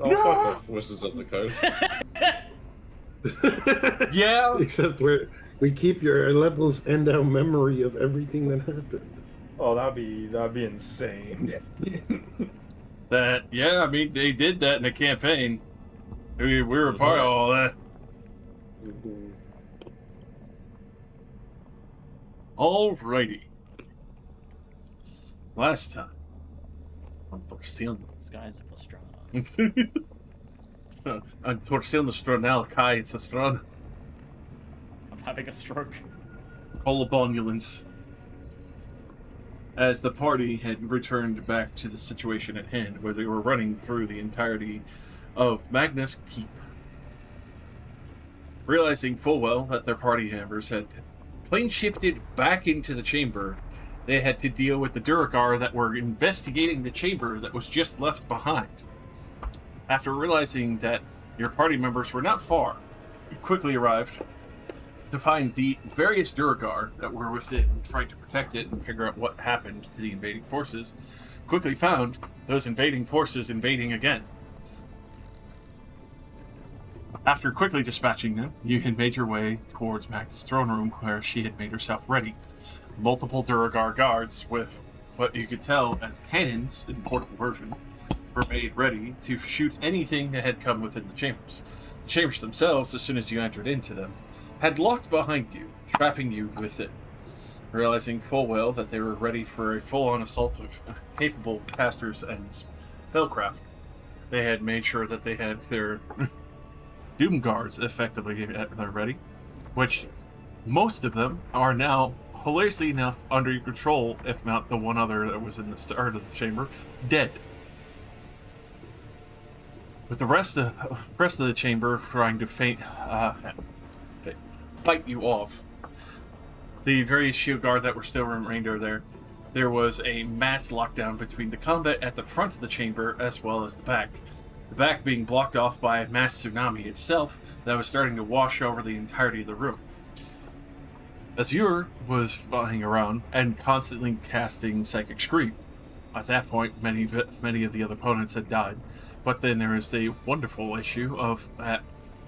Oh, fuck off, Wizards of the Coast. Yeah. Except we keep your levels and our memory of everything that happened. Oh, that'd be insane. I mean, they did that in the campaign. We were a part of all that. Mhm. Alrighty. Last time on Torsilna. Skies of Pastrana. On Torsilna Stronel Kai Sastron. I'm having a stroke. Colobonulins. As the party had returned back to the situation at hand, where they were running through the entirety of Magnus Keep. Realizing full well that their party members had plane shifted back into the chamber, they had to deal with the Duragar that were investigating the chamber that was just left behind. After realizing that your party members were not far, you quickly arrived to find the various Duragar that were within, trying to protect it and figure out what happened to the invading forces. Quickly found those invading forces invading again. After quickly dispatching them, you had made your way towards Magna's throne room, where she had made herself ready. Multiple Duragar guards with what you could tell as cannons in portable version were made ready to shoot anything that had come within the chambers. The chambers themselves, as soon as you entered into them, had locked behind you, trapping you within. Realizing full well that they were ready for a full-on assault of capable casters and spellcraft, they had made sure that they had their Doom Guards effectively at their ready, which most of them are now, hilariously enough, under your control, if not the one other that was in the start of the chamber, dead. With the rest of the chamber trying to fight you off, the various shield guard that were still remainder there was a mass lockdown between the combat at the front of the chamber as well as the back. The back being blocked off by a mass tsunami itself that was starting to wash over the entirety of the room. Azure was flying around and constantly casting Psychic Scream. At that point, many of the other opponents had died, but then there was the wonderful issue of that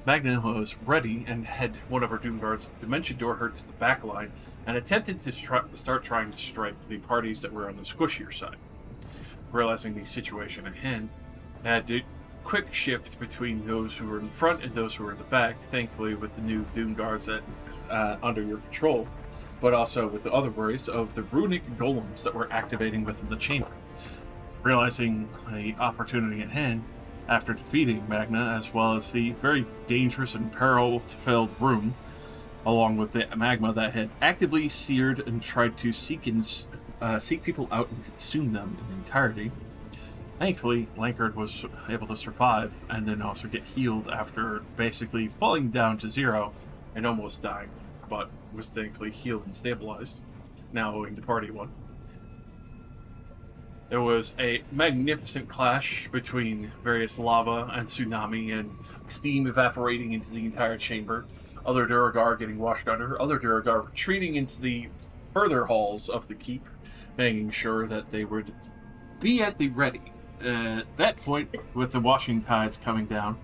Magna was ready and had one of her Doom Guards Dimension Door her to the back line and attempted to start trying to strike the parties that were on the squishier side. Realizing the situation at hand, they had to quick shift between those who were in the front and those who were in the back, thankfully with the new Doom Guards that under your control, but also with the other worries of the runic golems that were activating within the chamber. Realizing the opportunity at hand, after defeating Magna, as well as the very dangerous and peril-filled room, along with the magma that had actively seared and tried to seek people out and consume them in entirety. Thankfully, Lankard was able to survive and then also get healed after basically falling down to zero and almost dying, but was thankfully healed and stabilized, now owing the party one. There was a magnificent clash between various lava and tsunami and steam evaporating into the entire chamber, other Duragar getting washed under, other Duragar retreating into the further halls of the keep, making sure that they would be at the ready. At that point, with the washing tides coming down,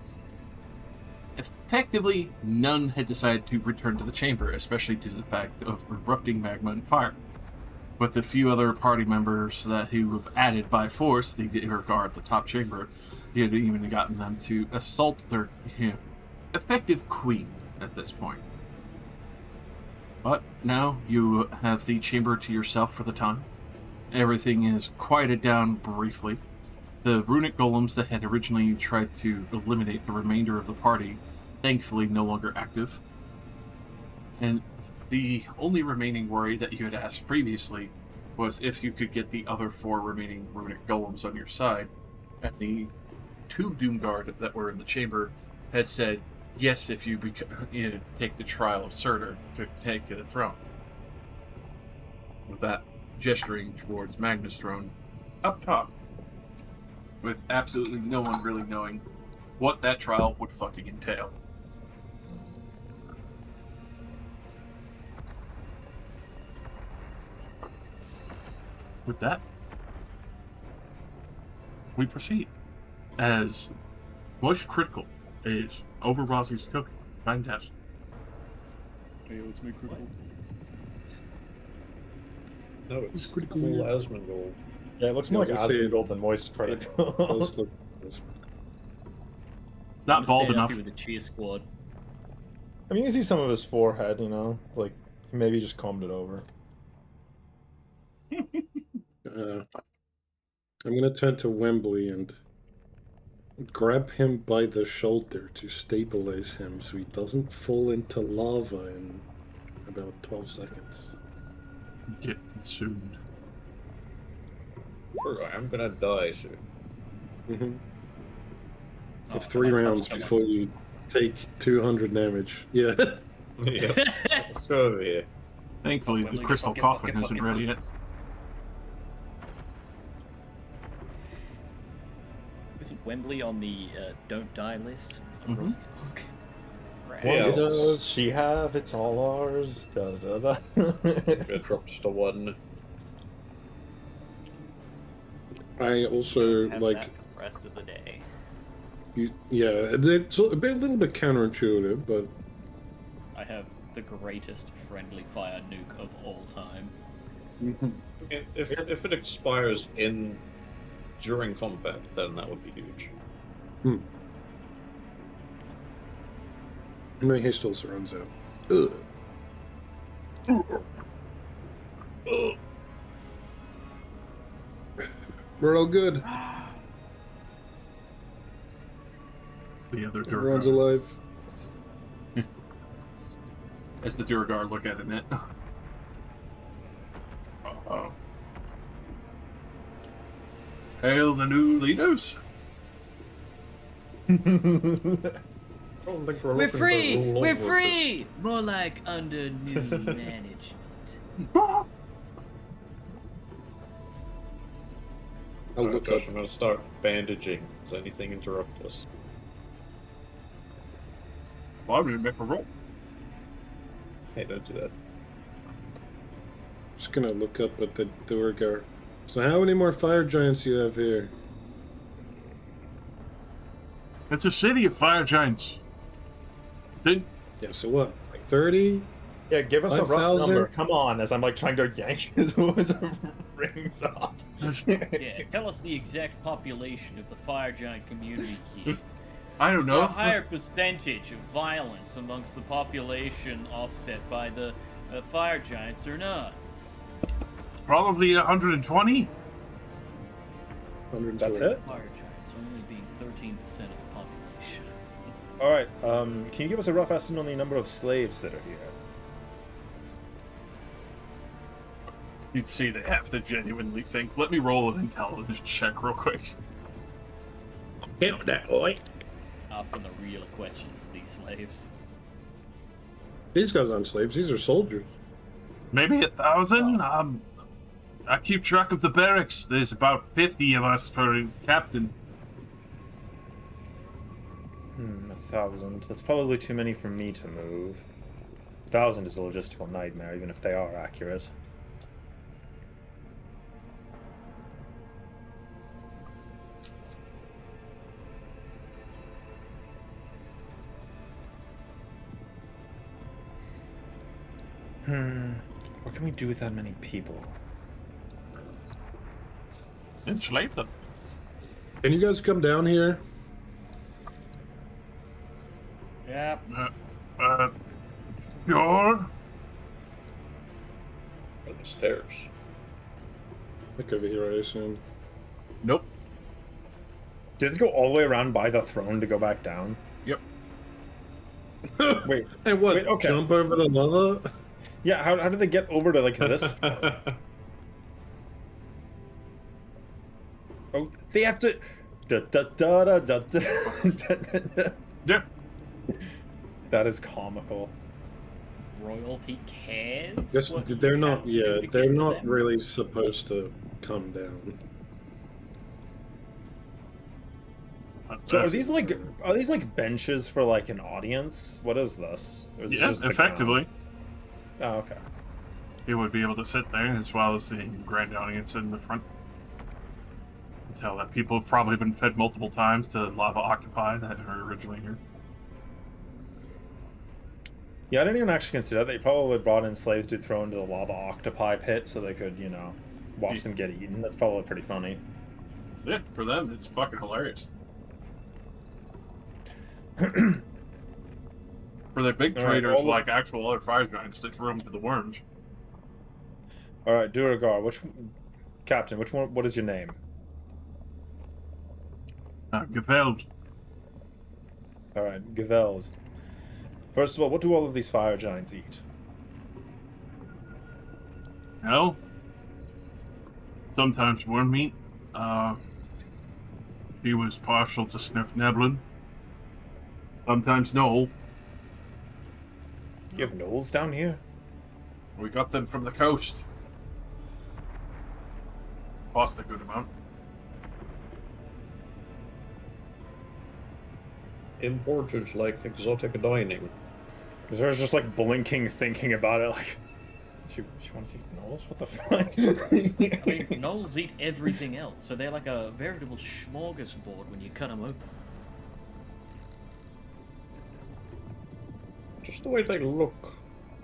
effectively none had decided to return to the chamber, especially due to the fact of erupting magma and fire. With the few other party members who have added by force, the Duragar at the top chamber, he had even gotten them to assault their effective queen at this point. But now you have the chamber to yourself for the time. Everything is quieted down briefly. The runic golems that had originally tried to eliminate the remainder of the party, thankfully no longer active. And the only remaining worry that you had asked previously was if you could get the other 4 remaining runic golems on your side, and the 2 Doomguard that were in the chamber had said yes if you take the trial of Surtur to take the throne. With that, gesturing towards Magnus' throne, up top, with absolutely no one really knowing what that trial would fucking entail. With that, we proceed as Push critical is over Rossi's token. Fantastic. Hey, let's make critical. No, it's critical. cool Asmongold. Yeah, it looks more Yeah, like I was gonna say- Asmongold than Moist Critical. Let's look. It's not bald enough. With the cheer squad. I mean, you can see some of his forehead, you know? Like, maybe he just combed it over. I'm gonna turn to Wembley and grab him by the shoulder to stabilize him so he doesn't fall into lava in about 12 seconds. Get consumed. Sure, I'm gonna die soon. Mm-hmm. Oh, Have 3 can I touch rounds someone? before you take 200 damage. Yeah. Yep. Let's go over here. Thankfully, Wembley, the crystal fuck it, coffin fuck it, isn't fuck it. ready yet. Isn't Wembley on the don't die list on Mhm. Ross's book? Right. Yeah. What does she have? It's all ours. Da da da. I dropped to 1. I also Have like that for the rest of the day. yeah, it's a little bit counterintuitive, but I have the greatest friendly fire nuke of all time. If it expires during combat, then that would be huge. my haste also runs out. Ugh. We're all good. It's the other Everyone's Durgar. alive. As the Durgar look at it. Uh-oh. Hail the new leaders. We're free! We're free! More like under new management. I'll Oh look gosh, up. I'm gonna start bandaging. Does anything interrupt us? Well, I'm gonna make a roll. Hey, don't do that. Just gonna look up at the Durgar. So how many more fire giants you have here? It's a city of fire giants. Didn't Yeah, so what? Like 30? Yeah, give us a rough 5,000? number. Come on, as I'm like trying to yank his rings off. Yeah, tell us the exact population of the fire giant community key. I don't Is there know. a higher percentage of violence amongst the population offset by the fire giants or not? Probably 120. 120. That's it? Fire giants only being 13% of the population. All right. Can you give us a rough estimate on the number of slaves that are here? You'd see they have to genuinely think. Let me roll an intelligence check real quick. Count that, boy. Asking the real questions to these slaves. These guys aren't slaves. These are soldiers. Maybe 1,000? I keep track of the barracks. There's about 50 of us per captain. 1,000. That's probably too many for me to move. 1,000 is a logistical nightmare, even if they are accurate. What can we do with that many people? Enslave them. Can you guys come down here? Yep. Sure. Or the stairs. Look over here, I assume. Nope. Did it go all the way around by the throne to go back down? Yep. Wait, And what? Wait, okay. Jump over the lava? yeah, how did they get over to like this part? Oh, they have to. Da, da, da, da, da, da, da, da, da. Yeah. That is comical. Royalty cares? Yes, what they're you not. have to Yeah, do to they're get to not them? really supposed to come down. So are these like benches for like an audience? What is this? Or is this Yeah, just the effectively. ground? Oh, okay. He would be able to sit there as well as the grand audience in the front. tell that people have probably been fed multiple times to lava octopi that are originally here. Yeah, I didn't even actually consider that. They probably brought in slaves to throw into the lava octopi pit so they could, watch them get eaten. That's probably pretty funny. Yeah, for them, it's fucking hilarious. For their big All right, traders, all of- like actual other fire giants, they throw them to the worms. All right, Duragar, Captain, what is your name? Geveld. All right, Geveld. First of all, what do all of these fire giants eat? Well, sometimes worm meat. She was partial to sniff neblin. Sometimes no. You have gnolls down here? We got them from the coast. Cost a good amount. Imported like exotic dining. There's just like blinking, thinking about it, like she wants to eat gnolls? What the fuck? I mean, gnolls eat everything else, so they're like a veritable smorgasbord when you cut them open. Just the way they look,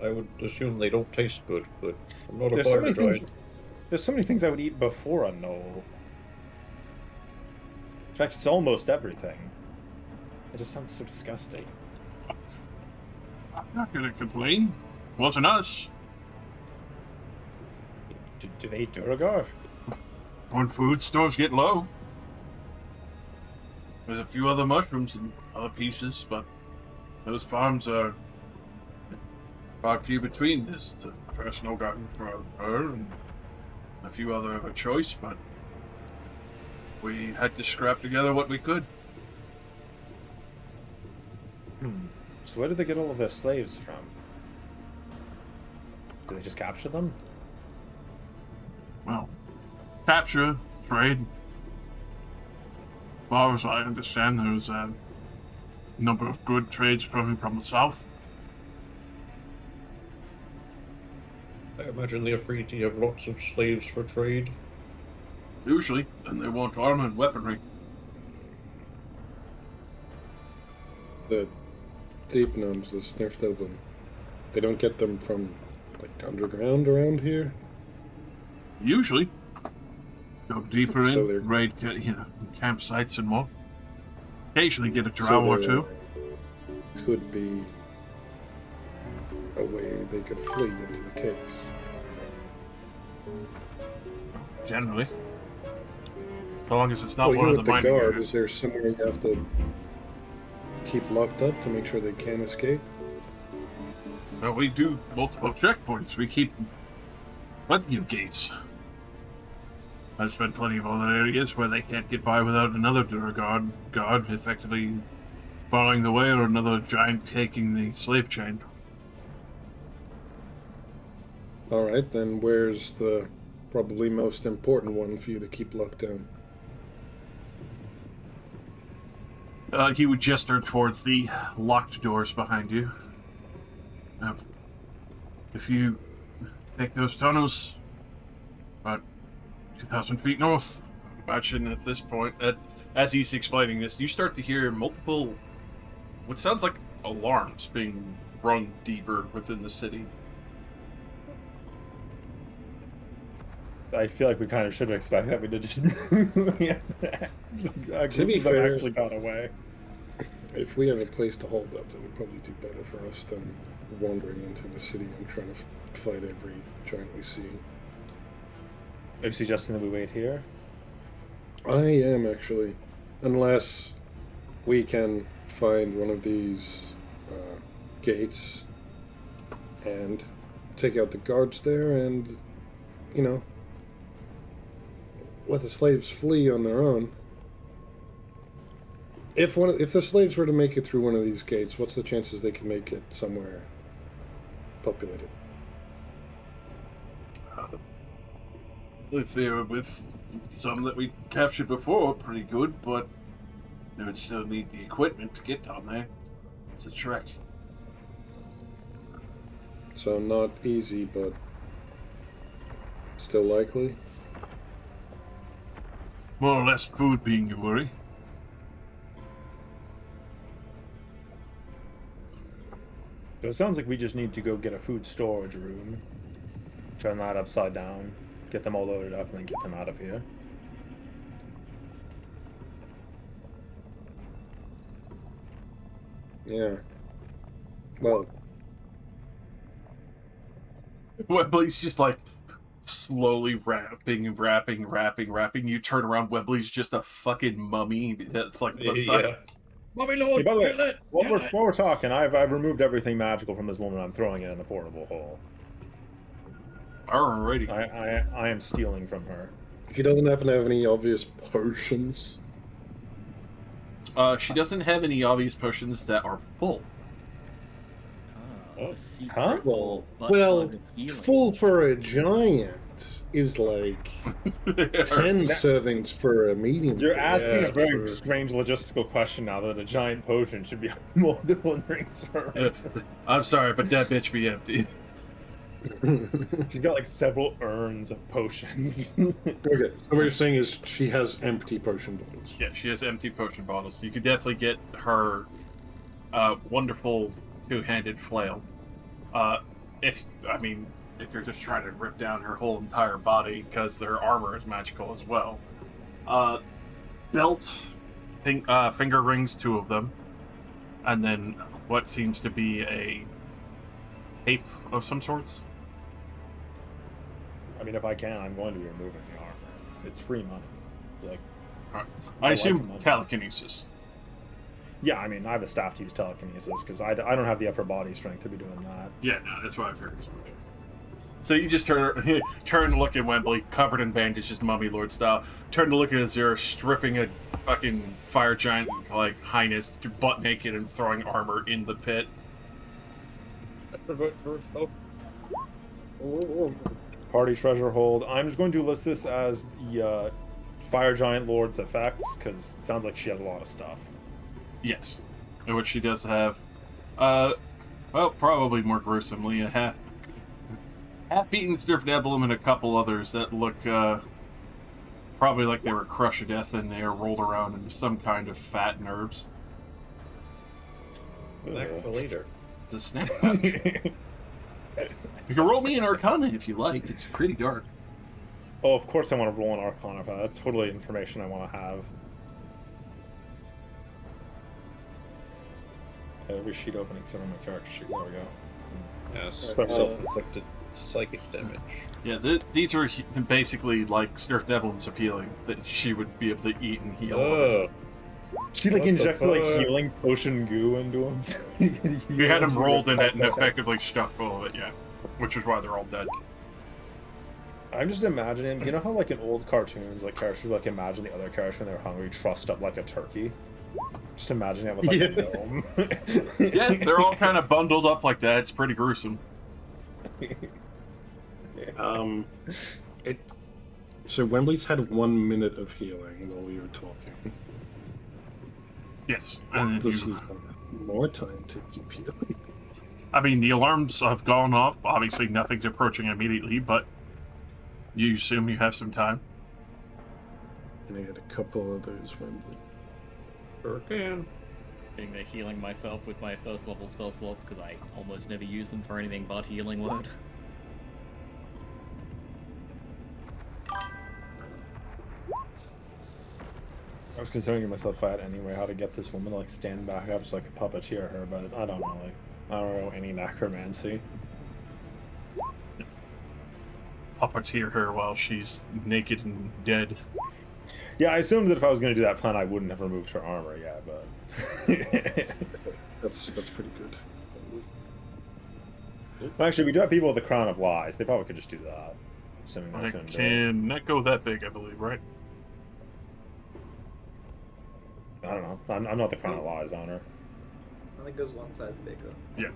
I would assume they don't taste good, but I'm not a There's so fire many things. giant. There's so many things I would eat before a gnoll. In fact, it's almost everything. It just sounds so disgusting. I'm not gonna complain. Wasn't us. Do they eat Duragar? When food stores get low. There's a few other mushrooms and other pieces, but those farms are far few between. There's the personal garden for her and a few other of a choice, but we had to scrap together what we could. So where did they get all of their slaves from? Did they just capture them? Well, capture, trade. As far as I understand, there's a number of good trades from the south. I imagine the Afriti have lots of slaves for trade. Usually, and they want armor and weaponry. The deep gnomes, the Snirfnilbum, they don't get them from, like, underground around here? Usually. Go deeper in, So they're- raid, campsites and more. Occasionally get a drow or there two. could be a way they could flee into the caves. Generally. So long as it's not Well, one even of with the the mining guard, areas. is there somewhere you have to keep locked up to make sure they can't escape? Well, we do multiple checkpoints. We keep plenty of gates. There's been plenty of other areas where they can't get by without another Duragard guard effectively barring the way or another giant taking the slave chain. Alright, then where's the probably most important one for you to keep locked down? He would gesture towards the locked doors behind you. If you take those tunnels, about 2,000 feet north, imagine at this point, as he's explaining this, you start to hear multiple, what sounds like alarms being rung deeper within the city. I feel like we kind of should expect that. We did just. Yeah. A To group be of them fair- actually got away. If we have a place to hold up, that would probably do better for us than wandering into the city and trying to fight every giant we see. Are you suggesting that we wait here? I am, actually. Unless we can find one of these gates and take out the guards there and, let the slaves flee on their own. If the slaves were to make it through one of these gates, what's the chances they can make it somewhere populated? If they were with some that we captured before, pretty good, but they would still need the equipment to get down there. It's a trek. So not easy, but still likely. More or less food being your worry. So it sounds like we just need to go get a food storage room, turn that upside down, get them all loaded up, and then get them out of here. Yeah. Well, Webley's just like slowly wrapping. You turn around, Webley's just a fucking mummy that's like beside. Yeah. Mommy Hey, Lord, by the way, kill it! while kill it. we're talking, I've removed everything magical from this woman. I'm throwing it in the portable hole. Alrighty. I am stealing from her. she doesn't happen to have any obvious potions. She doesn't have any obvious potions that are full. Ah, the secret Huh? Well, butt well, plug of healing. full for a giant is like 10 servings for a medium. You're asking Yeah, a very true. strange logistical question now that a giant potion should be more than one rings for her. I'm sorry, but that bitch be empty. She's got like several urns of potions. Okay, so what you're saying is she has empty potion bottles. Yeah, she has empty potion bottles. You could definitely get her wonderful two-handed flail. If you're just trying to rip down her whole entire body, because their armor is magical as well. Belt, finger rings, 2 of them, and then what seems to be a cape of some sorts. I mean, if I can, I'm going to be removing the armor. It's free money. Like, I like assume money. telekinesis. Yeah, I mean, I have the staff to use telekinesis because I don't have the upper body strength to be doing that. Yeah, no, that's why I figured as much. So you just turn to look at Wembley, covered in bandages, Mummy Lord style. Turn to look at Azura, stripping a fucking fire giant like highness, butt naked, and throwing armor in the pit. Party treasure hold. I'm just going to list this as the fire giant lord's effects because it sounds like she has a lot of stuff. Yes, which she does have. Well, probably more gruesomely, a half-eaten Snurfnebulum and a couple others that look probably like they were crushed to death and they are rolled around in some kind of fat and herbs. Back for later. It's a snack pouch. You can roll me an Arcana if you like. It's pretty dark. Oh, of course I want to roll an Arcana for that. That's totally information I want to have. Every sheet opening, except for my character sheet. There we go. Yes. Uh, Self-inflicted psychic damage. Yeah, these are basically like Snurfnebulums of healing that she would be able to eat and heal. Oh. She like What the injected like fuck? healing potion goo into him. We had them rolled in it and effectively stuck full of it, yeah. Which is why they're all dead. I'm just imagining, you know how like in old cartoons, like characters like imagine the other character when they're hungry, trussed up like a turkey. Just imagine that with like a gnome. Yeah, they're all kind of bundled up like that. It's pretty gruesome. So Wembley's had 1 minute of healing while we were talking. Yes. Or And does he have more time to keep healing? I mean, the alarms have gone off. Obviously, nothing's approaching immediately, but you assume you have some time. And I had a couple of those Wembley. Sure can. Being there healing myself with my first level spell slots because I almost never use them for anything but healing word. I was considering myself fat anyway, how to get this woman to like stand back up so I could puppeteer her, but I don't know, like, I don't know any necromancy. Puppeteer her while she's naked and dead. Yeah, I assumed that if I was going to do that plan, I wouldn't have removed her armor yet, but... That's pretty good. Actually, we do have people with the Crown of Lies. They probably could just do that. Assuming I that's going to do it. can not go that big, I believe, right? I don't know. I'm not the Crown of Lies on her. I think it goes one size bigger.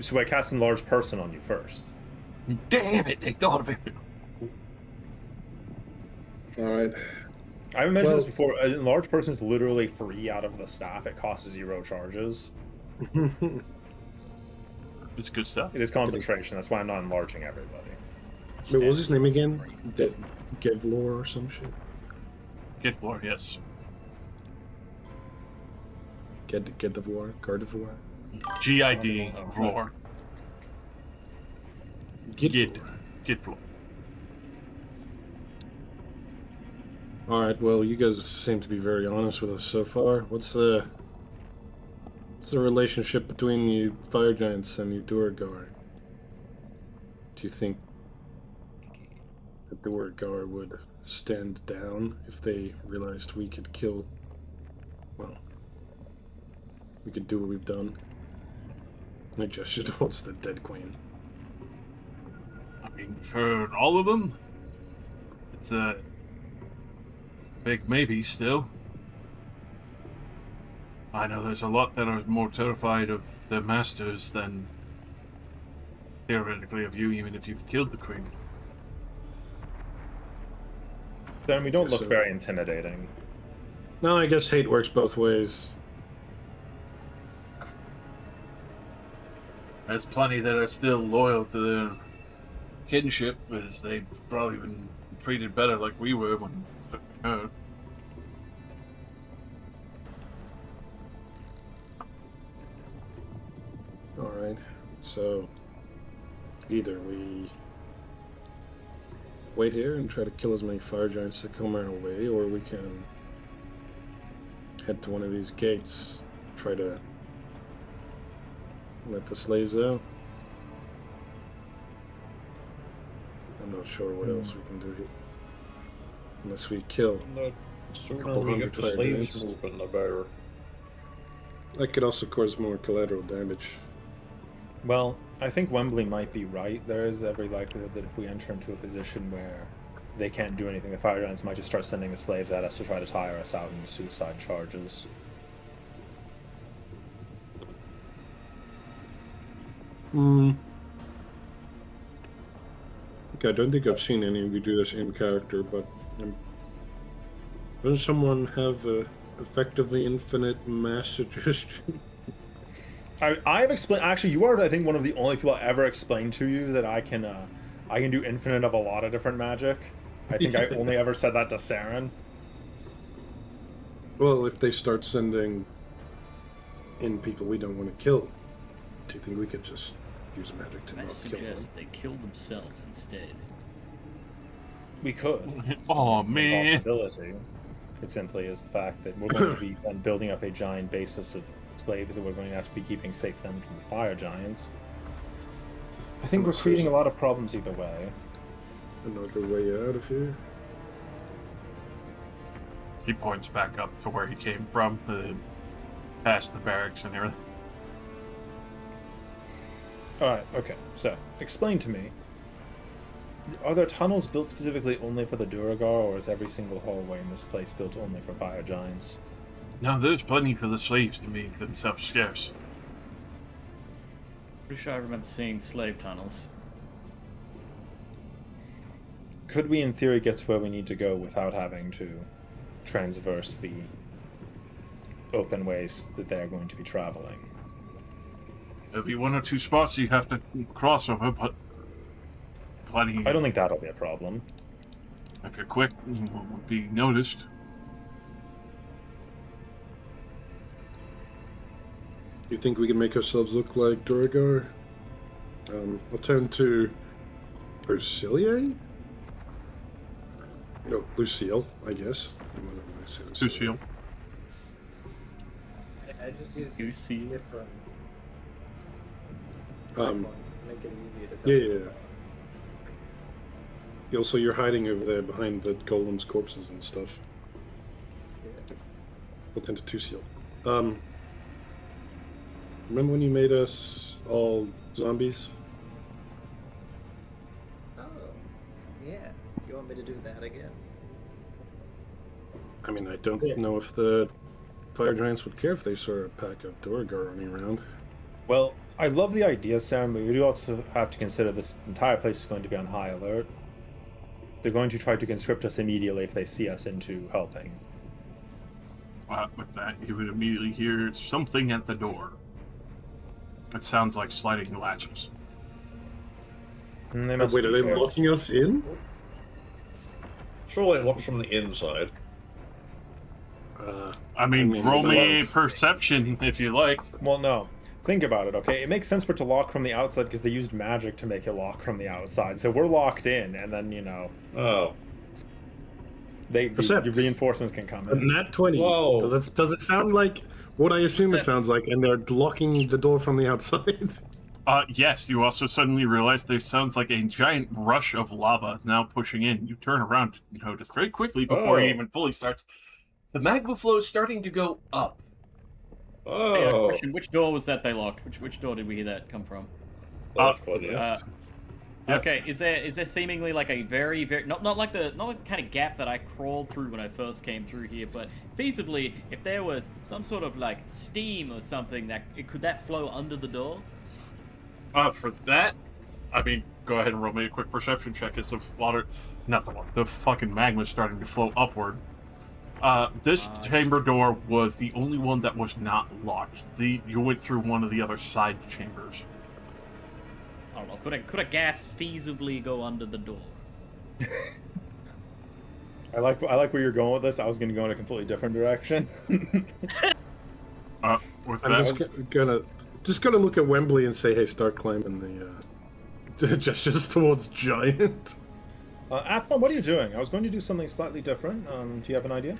So I cast Enlarged Person on you first. Damn it, they thought of it. Alright. I've mentioned this Well- before. An Enlarged Person is literally free out of the staff. It costs 0 charges. It's good stuff. It is concentration. That's why I'm not enlarging everybody. Wait, what was his name again? Gevlor or some shit? Get war, yes. Get the war, guard of war. GID, war. Get war. All right. Well, you guys seem to be very honest with us so far. What's the relationship between you fire giants and you Duergar? Do you think the Duergar would stand down if they realized we could kill? Well, we could do what we've done. I gesture towards the dead queen. I mean, for all of them, it's a big maybe still. I know there's a lot that are more terrified of their masters than theoretically of you, even if you've killed the queen. Then we don't Yes, look sir. very intimidating. No, I guess hate works both ways. There's plenty that are still loyal to their kinship, as they've probably been treated better like we were when it's her. Alright, so either we wait here and try to kill as many fire giants that come our way, or we can head to one of these gates, try to let the slaves out. I'm not sure what else we can do here. Unless we kill. The sooner Couple we hundred get the fire slaves giants. moving, the better. That could also cause more collateral damage. Well, I think Wembley might be right. There is every likelihood that if we enter into a position where they can't do anything, the fire giants might just start sending the slaves at us to try to tire us out in suicide charges. Okay, I don't think I've seen any of you do this in character, but doesn't someone have effectively infinite mass suggestion? I've explained. Actually, you are, I think, one of the only people I ever explained to you that I can do infinite of a lot of different magic. I think I only ever said that to Saren. Well, if they start sending in people we don't want to kill, do you think we could just use magic to I not kill them? suggest they kill themselves instead. We could. Oh It's an man. impossibility. It simply is the fact that we're going to be then building up a giant basis of slaves that we're going to have to be keeping safe them from the fire giants. I think we're creating a lot of problems either way. Another way out of here? He points back up to where he came from, past the barracks and everything. Alright, okay. So, explain to me. Are there tunnels built specifically only for the Duragar, or is every single hallway in this place built only for fire giants? No, there's plenty for the slaves to make themselves scarce. Pretty sure I remember seeing slave tunnels. Could we, in theory, get to where we need to go without having to transverse the open ways that they're going to be traveling? There'll be one or two spots you have to cross over, but plenty. I don't think that'll be a problem. If you're quick, you won't be noticed. You think we can make ourselves look like Duragar? I'll turn to Torsilna? No, Lucille, I guess. Lucille. I just used You see? different. Make it easier to tell. Yeah. Also, you're hiding over there behind the golem's corpses and stuff. Yeah. We'll tend to Tusil. Remember when you made us all zombies? Oh, yeah. You want me to do that again? I mean, I don't know if the fire giants would care if they saw a pack of Duragar running around. Well, I love the idea, Sam, but we do also have to consider this entire place is going to be on high alert. They're going to try to conscript us immediately if they see us into helping. With that, you would immediately hear something at the door. It sounds like sliding the latches. And they must Wait, are be they sure. locking us in? Surely it looks from the inside. I mean, roll the me a love. perception if you like. Well, no. Think about it, okay? It makes sense for it to lock from the outside because they used magic to make it lock from the outside. So we're locked in, and then, Oh. the Percept. reinforcements can come A in. nat 20. Whoa. Does it sound like what I assume it sounds like, and they're locking the door from the outside? Yes, you also suddenly realize there sounds like a giant rush of lava now pushing in. You turn around, you notice very quickly before it Oh. even fully starts. The magma flow is starting to go up. Hey, Oh. question: which door was that they locked? Which door did we hear that come from? The left one, yeah. Yes. Okay, is there seemingly like a very not like the kind of gap that I crawled through when I first came through here, but feasibly, if there was some sort of like steam or something could that flow under the door? For that, I mean, go ahead and roll me a quick perception check as the water, not the water, the fucking magma is starting to flow upward. This chamber door was the only one that was not locked. You went through one of the other side chambers. I don't know. Could a gas feasibly go under the door? I like where you're going with this. I was going to go in a completely different direction. With I'm that, just gonna look at Wembley and say, hey, start climbing the gestures towards giant. Athlon, what are you doing? I was going to do something slightly different. Do you have an idea?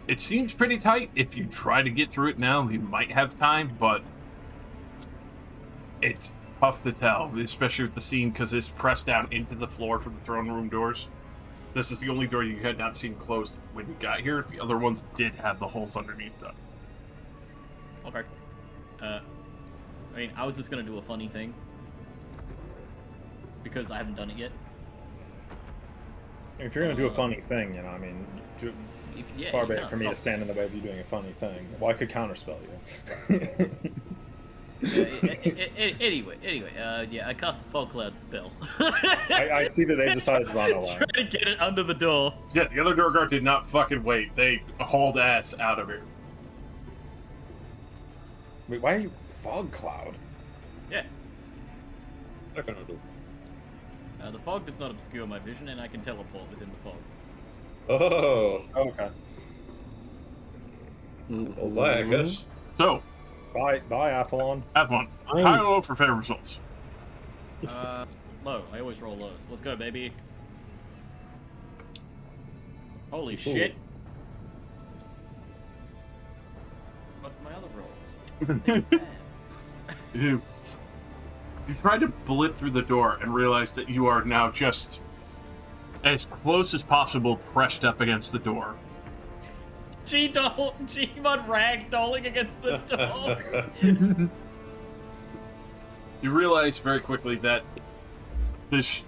it seems pretty tight. If you try to get through it now, you might have time, but it's tough to tell, especially with the scene, because it's pressed down into the floor for the throne room doors. This is the only door you had not seen closed when you got here. The other ones did have the holes underneath them. Okay. I mean, I was just gonna do a funny thing because I haven't done it yet. If you're going to do a funny thing, I mean, Yeah, far you better can't for me to stop. stand in the way of you doing a funny thing. Well, I could counterspell you. Anyway, yeah, I cast the fog cloud spell. I see that they've decided to run away. Try to get it under the door. Yeah, the other door guard did not fucking wait. They hauled ass out of here. Wait, why are you fog cloud? Yeah. What can I do? The fog does not obscure my vision, and I can teleport within the fog. Oh, Okay. well, bye, I guess. So, Bye, Athlon. Athlon, I'm- high or low for fair results? Low. I always roll lows. Let's go, baby. Holy shit. What are my other rolls? You try to blip through the door and realize that you are now just as close as possible pressed up against the door. G-Mod ragdolling against the door. You realize very quickly that this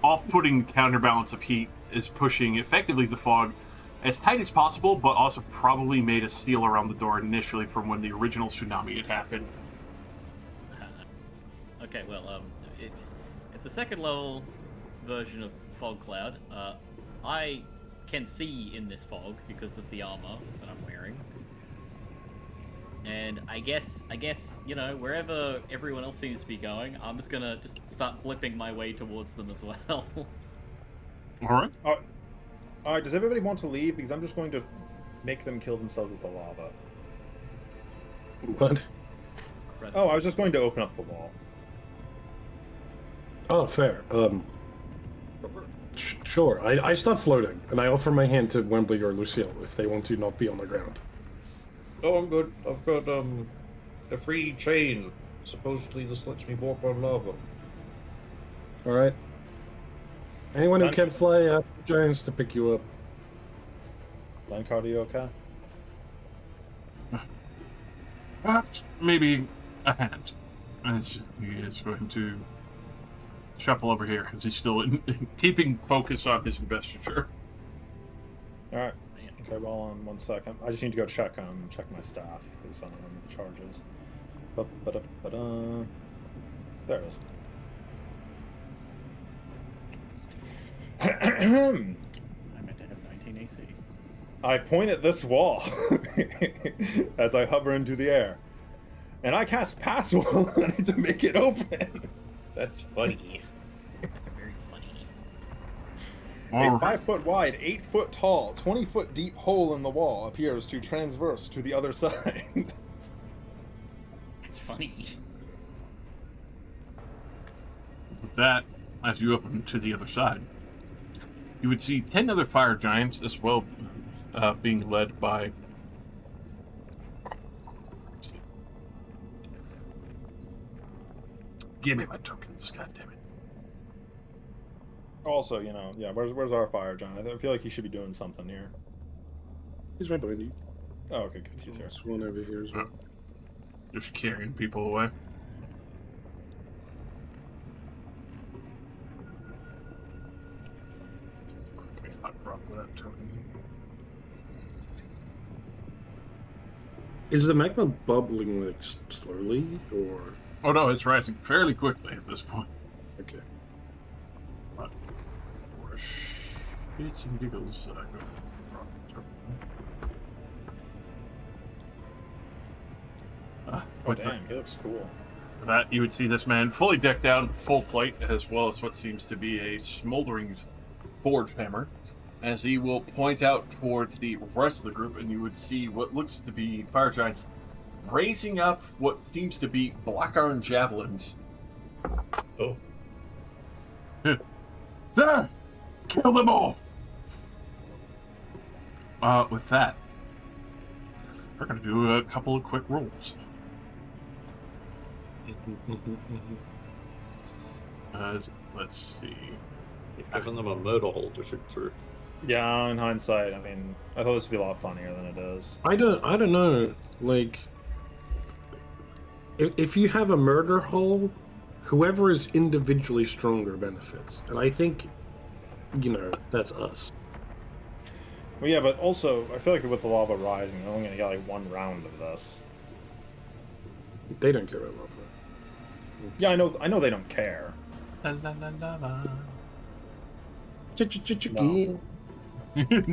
off-putting counterbalance of heat is pushing effectively the fog as tight as possible, but also probably made a seal around the door initially from when the original tsunami had happened. Okay, well, it's a second level version of fog cloud. I can see in this fog because of the armor that I'm wearing. And I guess, wherever everyone else seems to be going, I'm just gonna start blipping my way towards them as well. Alright. Alright, does everybody want to leave? Because I'm just going to make them kill themselves with the lava. What? Oh, I was just going to open up the wall. Oh, fair. Sure. I stop floating, and I offer my hand to Wembley or Lucille if they want to not be on the ground. Oh, I'm good. I've got a free chain. Supposedly this lets me walk on lava. All right. Anyone who can fly up giants to pick you up. Lencard, are you okay? Perhaps maybe a hand. As he is going to shuffle over here, as he's still keeping focus on his investiture. Alright. Okay, well, on 1 second. I just need to go check my staff, because I don't remember the charges. There it is. I meant to have 19 AC. I point at this wall as I hover into the air. And I cast Pass Wall. I need to make it open. That's funny. That's very funny. All A right. 5 foot wide, 8 foot tall, 20 foot deep hole in the wall appears to transverse to the other side. That's funny. With that, as you open to the other side, you would see 10 other fire giants as well, being led by. Give me my tokens, goddammit. Also, you know, yeah, where's our fire giant? I feel like he should be doing something here. He's right behind you. Oh, okay, good. He's here. There's one over here as well. Just carrying people away. I drop that token. Is the magma bubbling like slowly or Oh no, it's rising fairly quickly at this point. okay? But for shits and giggles, I go drop the token. Oh, With damn, he looks cool. that, you would see this man fully decked out, full plate, as well as what seems to be a smoldering forge hammer, as he will point out towards the rest of the group, and you would see what looks to be fire giants raising up what seems to be black iron javelins. Oh. There! Kill them all! With that, we're gonna do a couple of quick rolls. Let's see. You've given them a murder hole to shoot through. Yeah, in hindsight, I mean, I thought this would be a lot funnier than it is. I don't know. Like, if you have a murder hole, whoever is individually stronger benefits, and I think, you know, that's us. Well, yeah, but also, I feel like with the lava rising, they're only gonna get like 1 round of this. They don't care about lava. Yeah, I know they don't care. La, la, la, la, la. Chicken.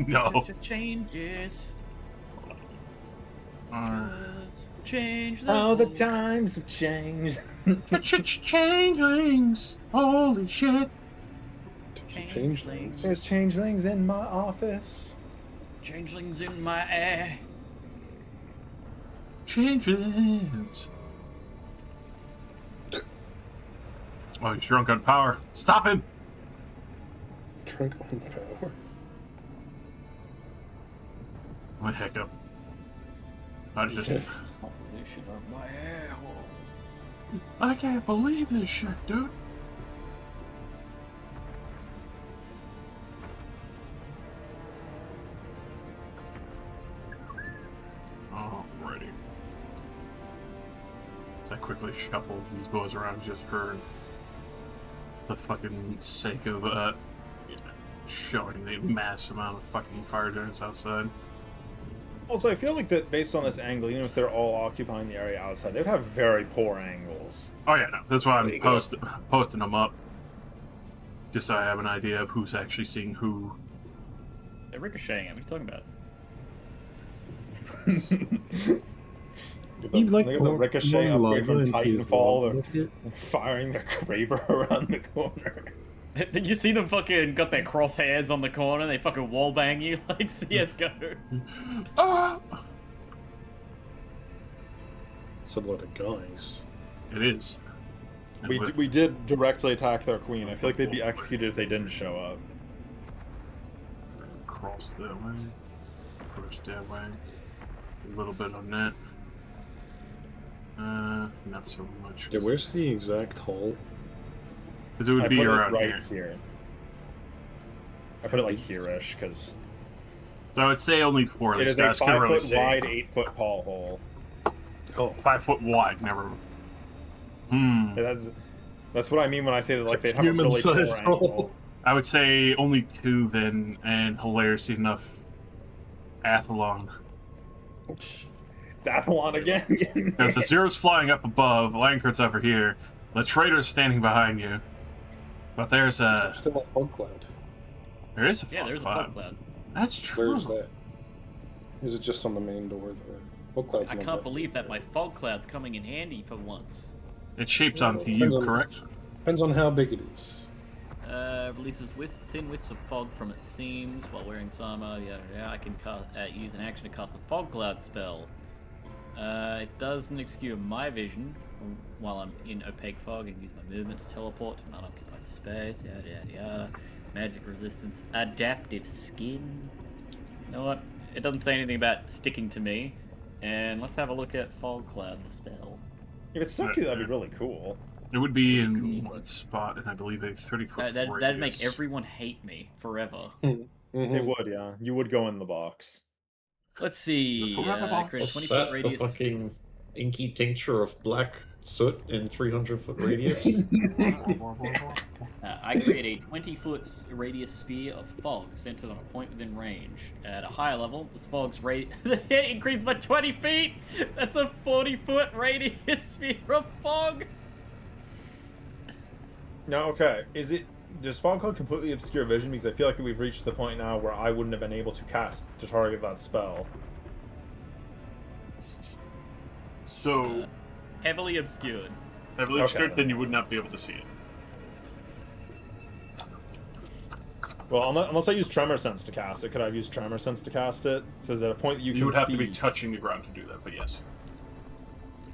No. Changes. Uh, Change Oh, the times have changed. changelings. Holy shit. Change things. There's changelings in my office. Changelings in my air. Changelings. Oh, he's drunk on power. Stop him. Drunk on power. What the heck up? I just. Position of my air hole. I can't believe this shit, dude. Alrighty. So I quickly shuffles these boys around just for the fucking sake of showing the mass amount of fucking fire giants outside. Also, I feel like that based on this angle, even if they're all occupying the area outside, they'd have very poor angles. Oh yeah, no, that's why There I'm you go. posting them up, just so I have an idea of who's actually seeing who. They're ricocheting. What are you talking about? You like Look at the ricochet one upgrade lava from into his Titanfall. lava They're bucket? firing their Kraber around the corner. Did you see them fucking got their crosshairs on the corner? They fucking wallbang you like CSGO. Ah! It's a lot of guys. It is. And with- We did directly attack their queen. I feel like they'd be executed if they didn't show up. Cross that way, push that way, a little bit on that. Not so much. Yeah, where's the exact hole? Because it would I be put it around right here. here. I put it like here-ish, because So I would say only 4 of it these is a guys can 5 really foot see. wide, 8 foot tall hole. Oh, 5 foot wide, never. Yeah, that's what I mean when I say that like they have a really poor Human-sized angle. hole. I would say only 2 then, and hilariously enough, Athlon. It's Athlon again. Because the Zero's flying up above, Lankert's over here, the Traitor's standing behind you. But there's there's still a fog cloud. there is a Yeah, fog there's a cloud. fog cloud. That's true. Where's that? Is it just on the main door? Fog cloud's I not can't that believe big. that my fog cloud's coming in handy for once. It shapes onto Depends you, on- correct? Depends on how big it is. Releases thin wisps of fog from its seams while wearing its armor. I can use an action to cast a fog cloud spell. It doesn't obscure my vision while I'm in opaque fog and use my movement to teleport to an unoccupied space. Yada yada yada. Magic resistance. Adaptive skin. You know what? It doesn't say anything about sticking to me. And let's have a look at fog cloud, the spell. If it stuck to you, that'd be really cool. It would be in one spot, and I believe a 30-foot That'd make everyone hate me forever. It would, yeah. You would go in the box. Let's see. Create a What's 20-foot that? The radius. fucking inky tincture of black soot in 300-foot radius? I create a 20-foot radius sphere of fog centered on a point within range. At a higher level, this fog's rate increased by 20 feet. That's a 40-foot radius sphere of fog. No, okay. Does fog cloud completely obscure vision? Because I feel like we've reached the point now where I wouldn't have been able to target that spell. So Heavily obscured. heavily obscured, then you would not be able to see it. Well, unless I use Tremor Sense to cast it, could I have used Tremor Sense to cast it? So is at a point that you can see... You would have to be touching the ground to do that, but yes.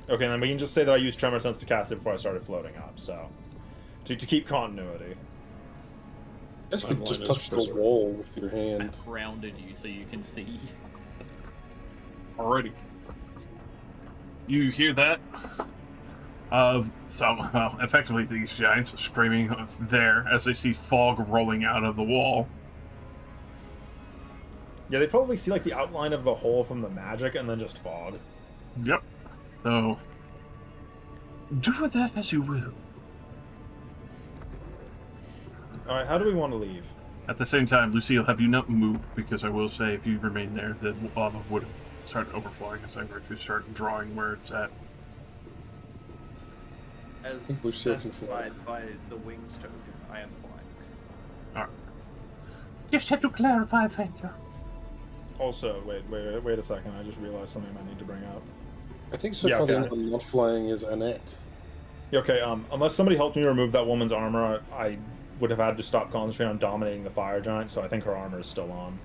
Okay, then we can just say that I used Tremor Sense to cast it before I started floating up, so... To keep continuity. I guess you could just touch the wall with your hand. I grounded you so you can see. Alrighty. You hear that? Effectively these giants are screaming there as they see fog rolling out of the wall. Yeah, they probably see like the outline of the hole from the magic and then just fog. Yep. So, do with that as you will. Alright, how do we want to leave? At the same time, Lucille, have you not moved? Because I will say, if you remain there, the lava would start overflowing as I were to start drawing where it's at. As Lucille can specified by the wings token, I am flying. Alright. Just had to clarify, thank you. Also, wait a second, I just realized something I need to bring up. I think so far the only one not flying is Annette. Yeah, okay, unless somebody helped me remove that woman's armor, I would have had to stop concentrating on dominating the fire giant, so I think her armor is still on.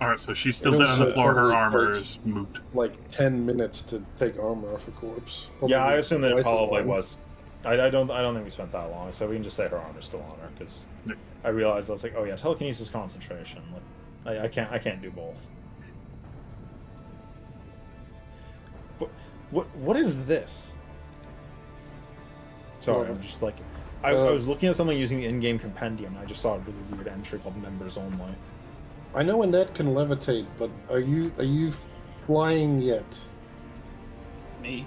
Alright, so she's still down on the floor, her armor is moot. Like 10 minutes to take armor off a corpse. Probably I assume that it probably long. was. I don't think we spent that long, so we can just say her armor's still on her, because I realized I was like, oh yeah, telekinesis concentration. Like, I can't do both. What is this? Sorry, I'm just like I was looking at something using the in-game compendium, and I just saw a really weird entry called members only. I know Annette can levitate, but are you flying yet? Me?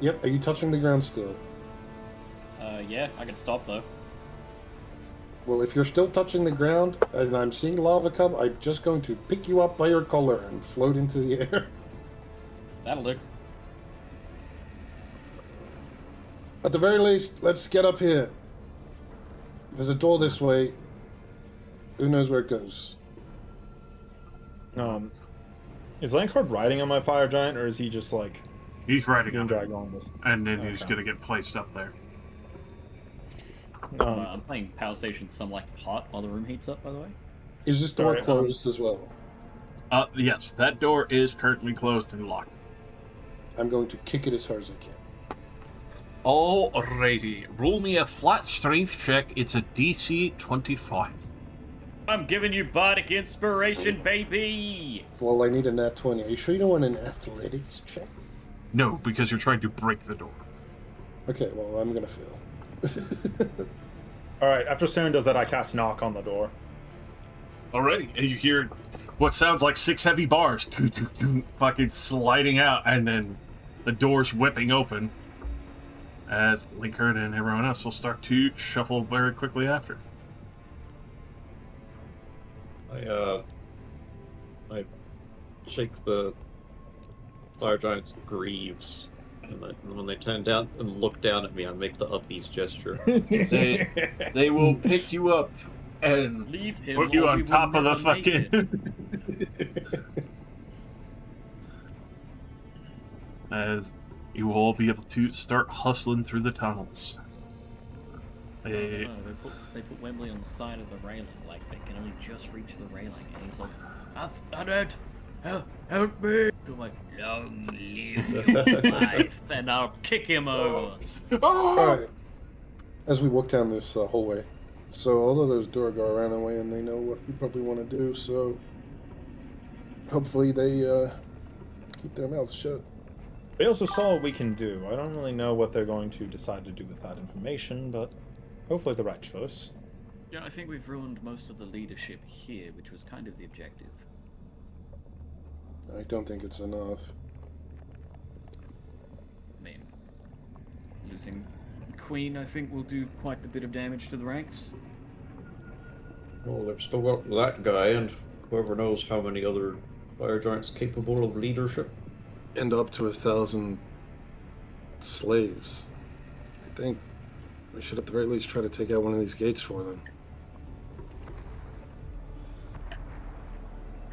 Yep. Are you touching the ground still? Yeah, I can stop though. Well, if you're still touching the ground and I'm seeing lava come, I'm just going to pick you up by your collar and float into the air. That'll do. At the very least, let's get up here. There's a door this way. Who knows where it goes? Is Lankard riding on my fire giant, or is he just like He's riding being up, dragged on this? and then he's gonna get placed up there. I'm playing Power Station some like hot while the room heats up, by the way. Is this door closed as well? Yes, that door is currently closed and locked. I'm going to kick it as hard as I can. Alrighty, roll me a flat strength check. It's a DC 25. I'm giving you bardic inspiration, baby. Well, I need a nat 20. Are you sure you don't want an athletics check? No, because you're trying to break the door. Okay, well, I'm gonna fail. Alright, after Saren does that, I cast knock on the door. Alrighty, and you hear what sounds like 6 heavy bars fucking sliding out, and then the doors whipping open as Linkard and everyone else will start to shuffle very quickly after. I shake the fire giant's greaves, and when they turn down and look down at me, I make the uppies gesture. They will pick you up and Leave him put you or on we top will of the never make fucking... it. As you will all be able to start hustling through the tunnels. No, they put Wembley on the side of the railing, like they can only just reach the railing, and he's like, I don't, help me! I'm like, long live your life, and I'll kick him over. Alright. As we walk down this hallway, so all of those Duragar ran away and they know what we probably want to do, so hopefully they keep their mouths shut. They also saw what we can do. I don't really know what they're going to decide to do with that information, but hopefully the right choice. Yeah, I think we've ruined most of the leadership here, which was kind of the objective. I don't think it's enough. I mean, losing Queen, I think, will do quite a bit of damage to the ranks. Well, they've still got that guy, and whoever knows how many other fire giants capable of leadership. And up to 1,000 slaves. I think we should at the very least try to take out one of these gates for them.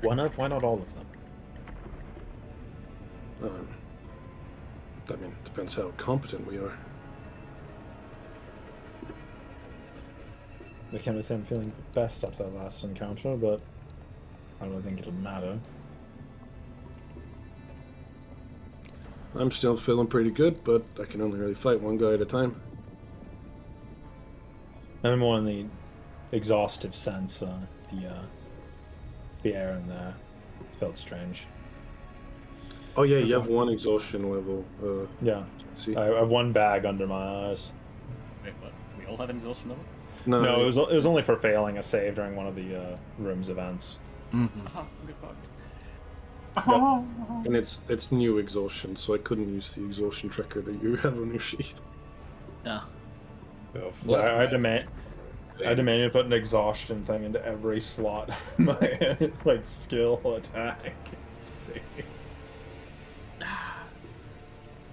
Why not all of them? I mean, depends how competent we are. I can't say I'm feeling the best after that last encounter, but I don't think it'll matter. I'm still feeling pretty good, but I can only really fight one guy at a time. I'm more in the exhaustive sense. The air in there felt strange. Oh yeah, you have one exhaustion level. Yeah, see, I have one bag under my eyes. Wait, what? We all have an exhaustion level? No, it was only for failing a save during one of the rooms events. Mm-hmm. Good fuck. and it's new exhaustion, so I couldn't use the exhaustion tracker that you have on your sheet. Ah. Yeah, I demand you to put an exhaustion thing into every slot of my like skill attack save.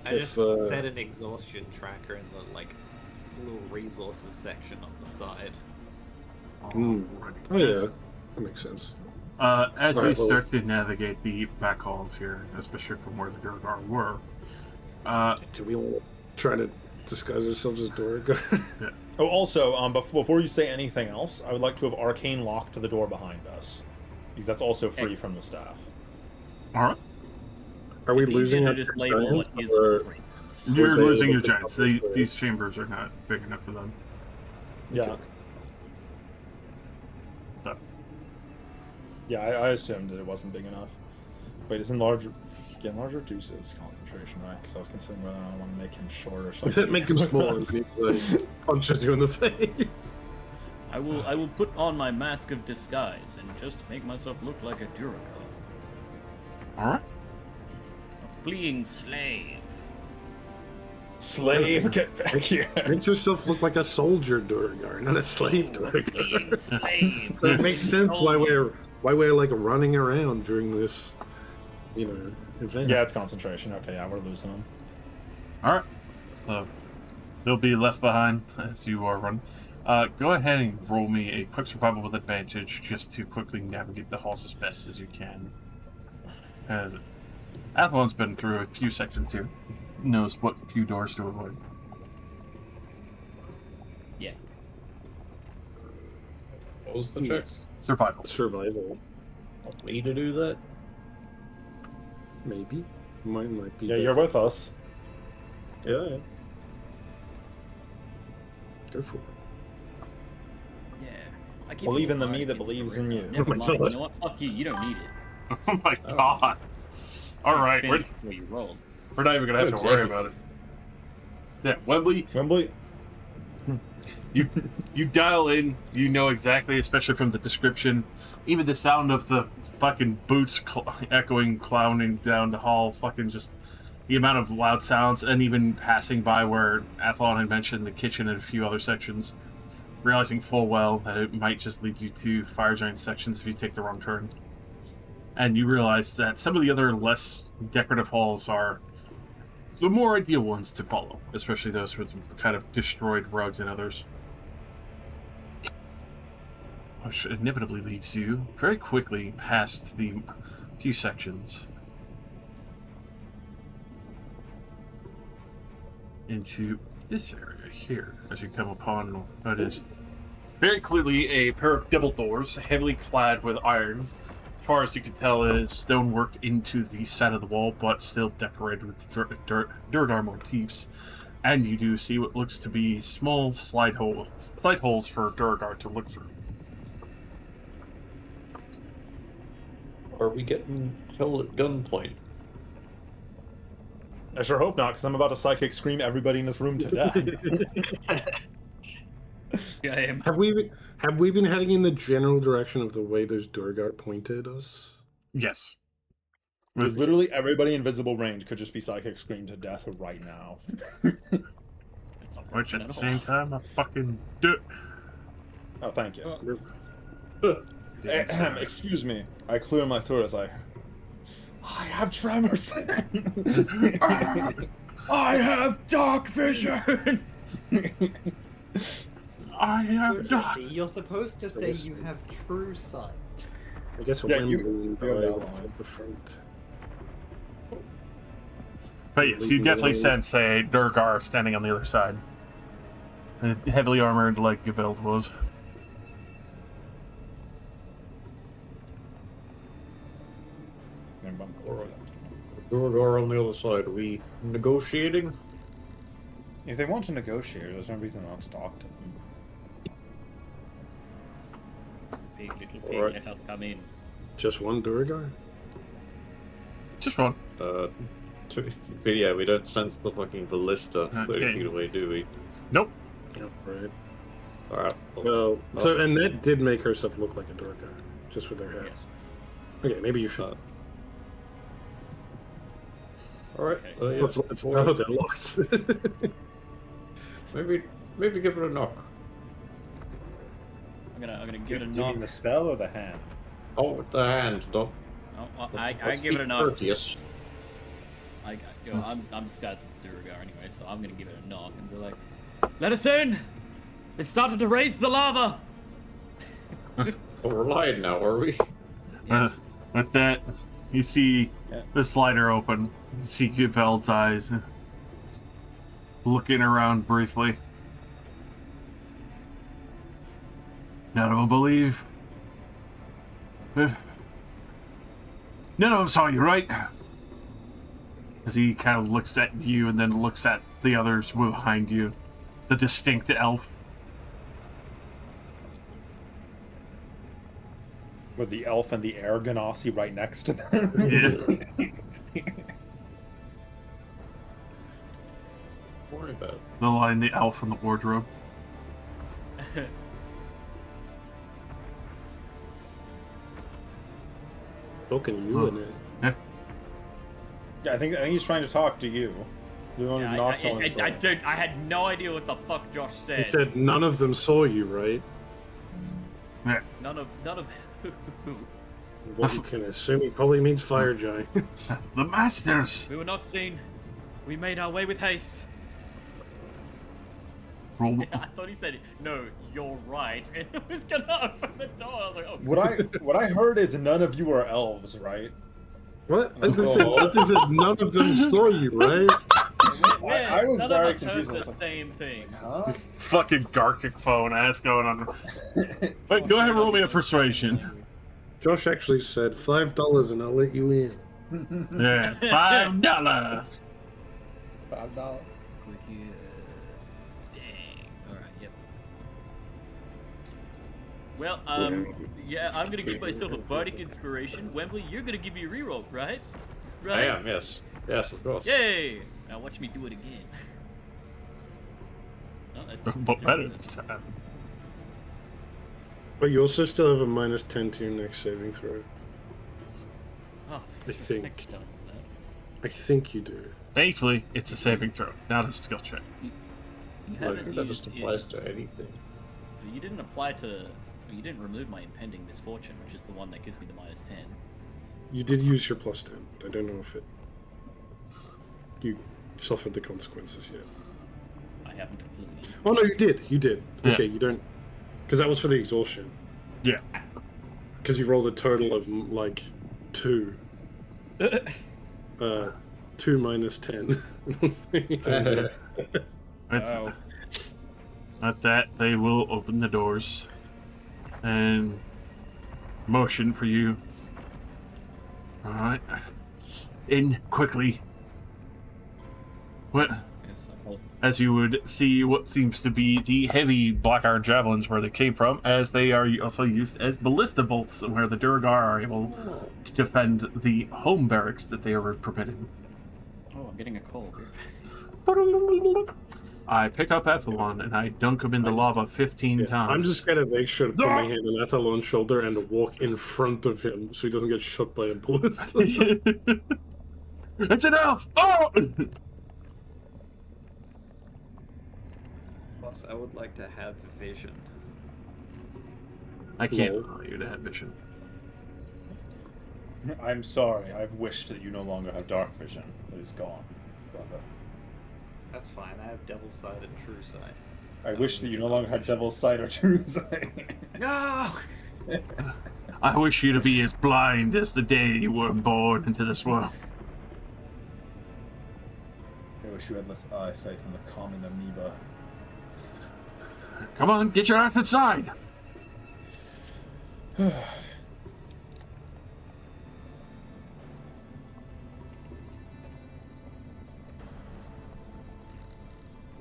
I just set an exhaustion tracker in the like little resources section on the side. Oh yeah, that makes sense. As you Alright, well- start to navigate the back halls here, especially from where the Durgar were, Do we want to try to disguise ourselves as Duragar? Oh, also, before you say anything else, I would like to have arcane lock to the door behind us, because that's also free from the staff. all right, Are we It's easy losing to our just label giants, what is or- free. you're they losing able your to giants. compensate? These chambers are not big enough for them. Yeah. Okay. So, Yeah, I assumed that it wasn't big enough. Wait, is enlarge reduces concentration, right? Because I was considering whether I want to make him short or something. Make him smaller and he like, punches you in the face. I will put on my mask of disguise and just make myself look like a Duragar. all right. A fleeing slave. Slave, get back here! Make yourself look like a soldier Duragar, not a slave A fleeing Duragar. slave. So it makes sense why we're like running around during this, event. Yeah, it's concentration. Okay, yeah, we're losing them. All right. So they'll be left behind as you are running. Go ahead and roll me a quick survival with advantage just to quickly navigate the halls as best as you can. As Athlon's been through a few sections here, knows what few doors to avoid. Yeah. What was the check? Survival. Survival, Me to do that? maybe. Mine might be. Yeah, you're with us. Yeah. Go for it. Yeah. I keep Believe in the thinking me that it's believes the in ring. you. Never Oh my mind. God. You know what? Fuck you. You don't need it. Oh my god. All right, we're Finish before you rolled. not even gonna have to worry about it. Yeah, Wembley, Wembley. you dial in, you know exactly, especially from the description, even the sound of the fucking boots echoing, clowning down the hall, fucking just the amount of loud sounds, and even passing by where Athlon had mentioned the kitchen and a few other sections, realizing full well that it might just lead you to fire giant sections if you take the wrong turn. And you realize that some of the other less decorative halls are the more ideal ones to follow, especially those with kind of destroyed rugs and others. Which inevitably leads you very quickly past the few sections. into this area here as you come upon what is very clearly a pair of double doors, heavily clad with iron. As far as you can tell, it is stone worked into the side of the wall, but still decorated with Duradar motifs. And you do see what looks to be small slide holes for Duradar to look through. Are we getting held at gunpoint? I sure hope not, because I'm about to psychic scream everybody in this room to death. Yeah, I am. Have we been heading in the general direction of the way those Durgard pointed us? Yes. Because literally everybody in visible range could just be psychic screamed to death right now. It's not Which broken at the at same all. time, I fucking do. Oh, thank you. Didn't Excuse me. I clear my throat as I have tremors. I have dark vision. I have dark. You're supposed to say you have true sight. I guess Yeah, when you- we you're die that one. at the front. But yes, you definitely sense a Durgar standing on the other side. Heavily armored like Geveld was. Alright. Durgar on the other side. Are we negotiating? If they want to negotiate, there's no reason not to talk to them. Big little pig, Alright. let us come in. Just one Durgar? Just one. But yeah, we don't sense the fucking ballista 30 Okay. feet away, do we? Nope. Yeah, right. Alright. Well, so Annette did make herself look like a Durgar, just with her hair. Yes. Okay, maybe you should. Alright. Okay. Yeah. Let's know they're locked. Maybe give it a knock. I'm gonna Do give it a you knock. mean the spell or the hand? Oh, with the hand, don't. Oh, well, I let's give it be a knock. courteous. I'm disguised as Duergar anyway, so I'm gonna give it a knock and be like, "Let us in! They've started to raise the lava!" Oh, we're lying now, are we? With that, you see the slider open. You see Geveld's eyes looking around briefly. None of them believe. None of them saw you, right? As he kind of looks at you and then looks at the others behind you. The distinct elf. With the elf and the air ganassi right next to them. Yeah. Don't worry about it. The line, the elf in the wardrobe. Talking to you, Annette. Yeah, I think he's trying to talk to you. You're the one who knocked on his door. I had no idea what the fuck Josh said. He said none of them saw you, right? Yeah. None of What you can assume he probably means fire giants. The masters. We were not seen. We made our way with haste. Roll. I thought he said, "No, you're right," and I was gonna open the door. I was like, "Oh." What I heard is none of you are elves, right? What? I just said none of them saw you, right? I was None very of us confused. I heard was the like, same thing. Huh? Fucking Garkic phone ass going on. Wait, go ahead and roll me a persuasion. Josh actually said $5 and I'll let you in. Yeah, $5. $5. Dang. All right. Yep. Well, yeah, I'm gonna give myself a bardic inspiration. Wembley, you're gonna give me a reroll, right? I Right. am, yes. Yes, of course. Yay! Now watch me do it again. Oh, that's But better this time. But you also still have a -10 to your next saving throw. Oh, I think. thanks for telling me that. I think you do. Thankfully, it's a saving throw, not a skill check. You I haven't think that used just applies to anything. You didn't apply to. You didn't remove my impending misfortune, which is the one that gives me the -10. You did use your +10. I don't know if you suffered the consequences yet. I haven't completely. Oh no, you did. You did. Yeah. Okay, you don't. Because that was for the exhaustion. Yeah. Because you rolled a total of like 2. 2 minus 10. Oh. At that, they will open the doors and motion for you. All right, in quickly. What? Yes, I will. As you would see, what seems to be the heavy black iron javelins where they came from, as they are also used as ballista bolts, where the Durgar are able to defend the home barracks that they are prevented. Oh, I'm getting a cold. I pick up Ethelon and I dunk him in the lava 15 times. I'm just gonna make sure to put my hand on Ethelon's shoulder and walk in front of him so he doesn't get shot by a ballista. It's an elf! Oh! Plus, I would like to have vision. I can't No. allow you to have vision. I'm sorry. I've wished that you no longer have dark vision. It is gone, brother. That's fine. I have double sight and true sight. I wish that you no longer had devil's sight or true sight. No. I wish you to be as blind as the day you were born into this world. I wish you had less eyesight than the common amoeba. Come on, get your ass inside!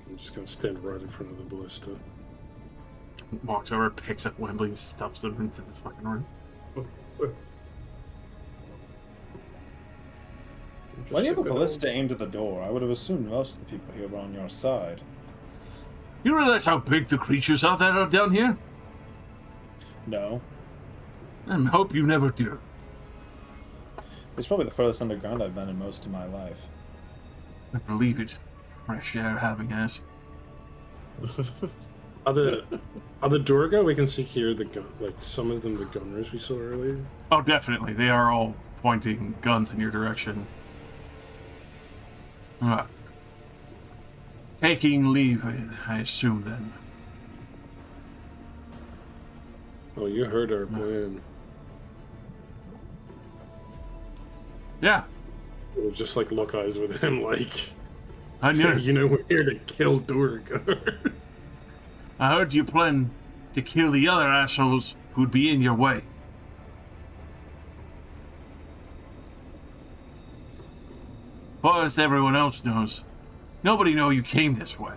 I'm just gonna stand right in front of the ballista. Walks over, picks up Wembley, stuffs him into the fucking room. Why do you have a ballista aimed at the door? I would have assumed most of the people here were on your side. You realize how big the creatures are that are down here? No. I hope you never do. It's probably the furthest underground I've been in most of my life. I believe it. Fresh air having ass. Other Durga, we can see here the gun, like some of them, the gunners we saw earlier. Oh, definitely. They are all pointing guns in your direction. Taking leave, I assume, then. Oh, you heard our plan. Yeah, It was just like lock eyes with him, like, I knew. you know, we're here to kill Durga. I heard you plan to kill the other assholes who'd be in your way. Far as everyone else knows, nobody know you came this way.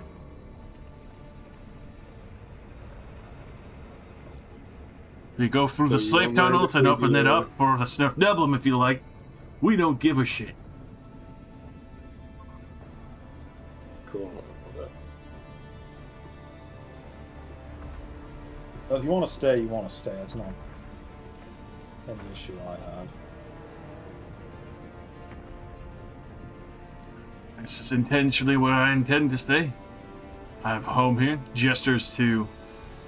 You go through the So you slave don't mind tunnels if and we open do it that? up for the Sniff Neblum if you like. We don't give a shit. Cool. Well, if you want to stay, you want to stay. That's not any issue I have. This is intentionally where I intend to stay. I have a home here. Gestures to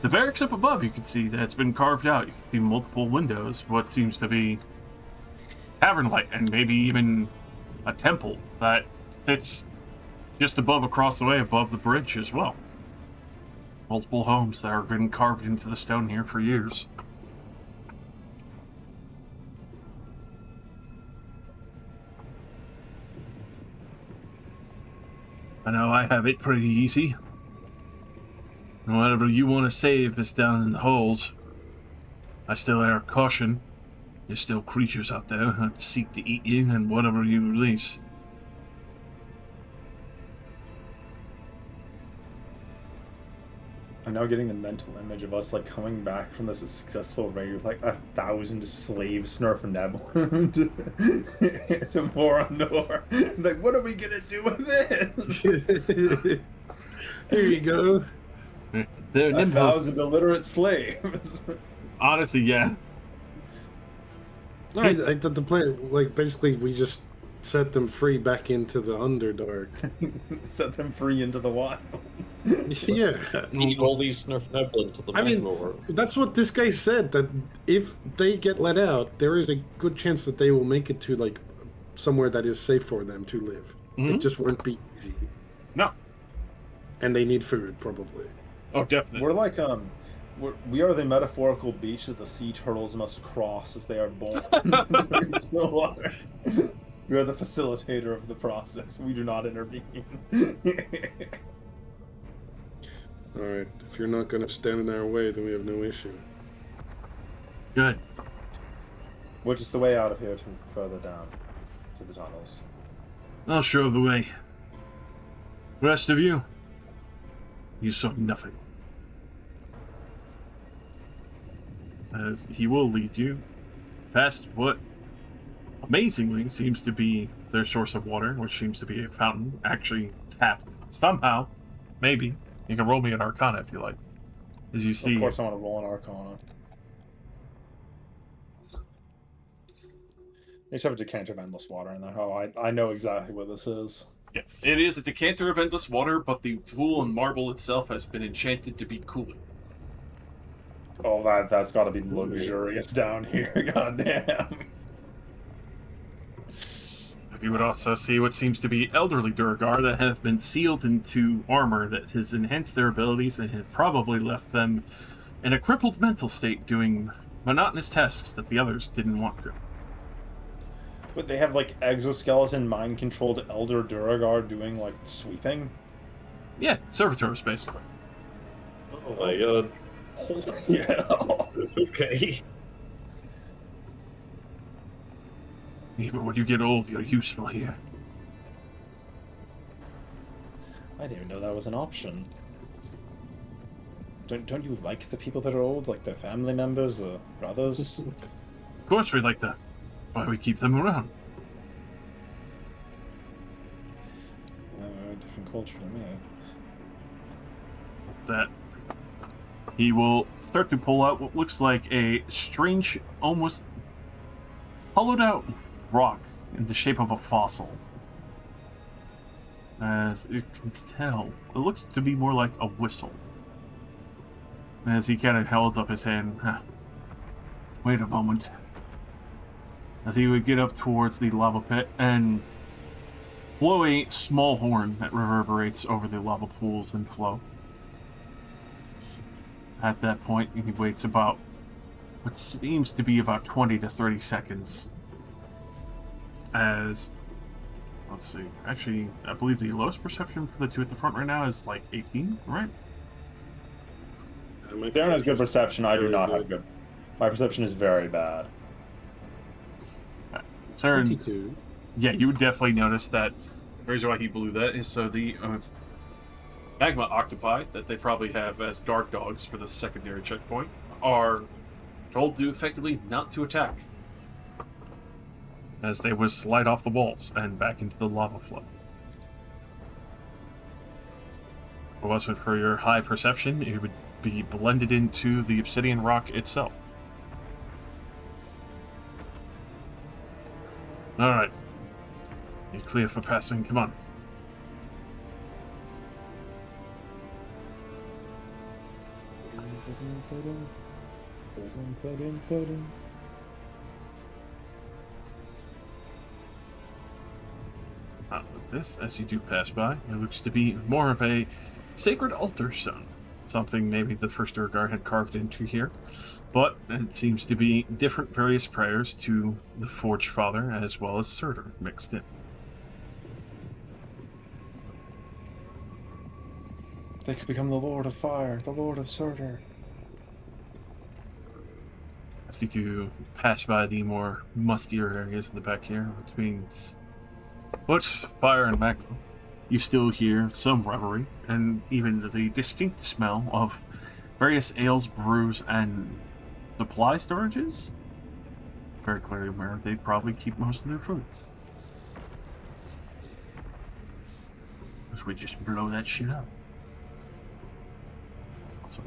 the barracks up above. You can see that's been carved out. You can see multiple windows. What seems to be tavern light and maybe even a temple that sits just above, across the way, above the bridge as well. Multiple homes that have been carved into the stone here for years. I know I have it pretty easy. And whatever you want to save is down in the holes. I still air caution. There's still creatures out there that seek to eat you and whatever you release. I'm now getting the mental image of us like coming back from this successful raid with like 1,000 slaves snurfing Neblin to Morondor. Like, what are we gonna do with this? There you go. They're nimble. 1,000 illiterate slaves. Honestly, yeah. No, I thought the plan, like, basically we just set them free back into the Underdark. Set them free into the wild. Yeah. Eat all these Snurf Neblin to the I mean, Bangalore. that's what this guy said, that if they get let out, there is a good chance that they will make it to, like, somewhere that is safe for them to live. Mhm. It just won't be easy. No. And they need food, probably. Oh, definitely. We're like we are the metaphorical beach that the sea turtles must cross as they are born. There's no water. We are the facilitator of the process. We do not intervene. Alright, if you're not going to stand in our way, then we have no issue. Good. Which is the way out of here to further down to the tunnels. I'll show the way. Rest of you, you saw nothing. As he will lead you past what amazingly seems to be their source of water, which seems to be a fountain, actually tapped somehow. Maybe. You can roll me an Arcana if you like. As you see. Of course I want to roll an Arcana. They should have a decanter of endless water in there. Oh, I know exactly what this is. Yes, it is a decanter of endless water, but the pool and marble itself has been enchanted to be cooling. Oh, that's got to be luxurious down here. Goddamn. You would also see what seems to be elderly Durgar that have been sealed into armor that has enhanced their abilities and had probably left them in a crippled mental state doing monotonous tasks that the others didn't want to. But they have, like, exoskeleton, mind-controlled Elder Duragar doing, like, sweeping? Yeah, servitors, basically. Oh my god. Holy hell. Okay. Even when you get old, you're useful here. I didn't even know that was an option. Don't you like the people that are old? Like their family members or brothers? Of course we like that. Why we keep them around. Different culture to me. That he will start to pull out what looks like a strange, almost hollowed out rock in the shape of a fossil. As you can tell, it looks to be more like a whistle. As he kind of holds up his hand. Wait a moment. As he would get up towards the lava pit and blow a small horn that reverberates over the lava pools and flow. At that point, he waits about what seems to be about 20 to 30 seconds. As, let's see, actually, I believe the lowest perception for the two at the front right now is like 18, right? Darren has good perception. I do not have good. My perception is very bad. Saren, 22. yeah, you would definitely notice that. The reason why he blew that is so the magma octopi that they probably have as guard dogs for the secondary checkpoint are told to effectively not to attack, as they would slide off the walls and back into the lava flow. If it wasn't for your high perception, it would be blended into the obsidian rock itself. Alright. You're clear for passing, come on. With this, as you do pass by, it looks to be more of a sacred altar stone. Something maybe the first Durgar had carved into here. But it seems to be different various prayers to the Forge Father as well as Surtur mixed in. They could become the Lord of Fire, the Lord of Surtur. As you do pass by the more mustier areas in the back here, between Butch, Fire, and Magma, you still hear some revelry, and even the distinct smell of various ales, brews, and supply storages. Very clearly where they probably keep most of their food. As we just blow that shit up. So,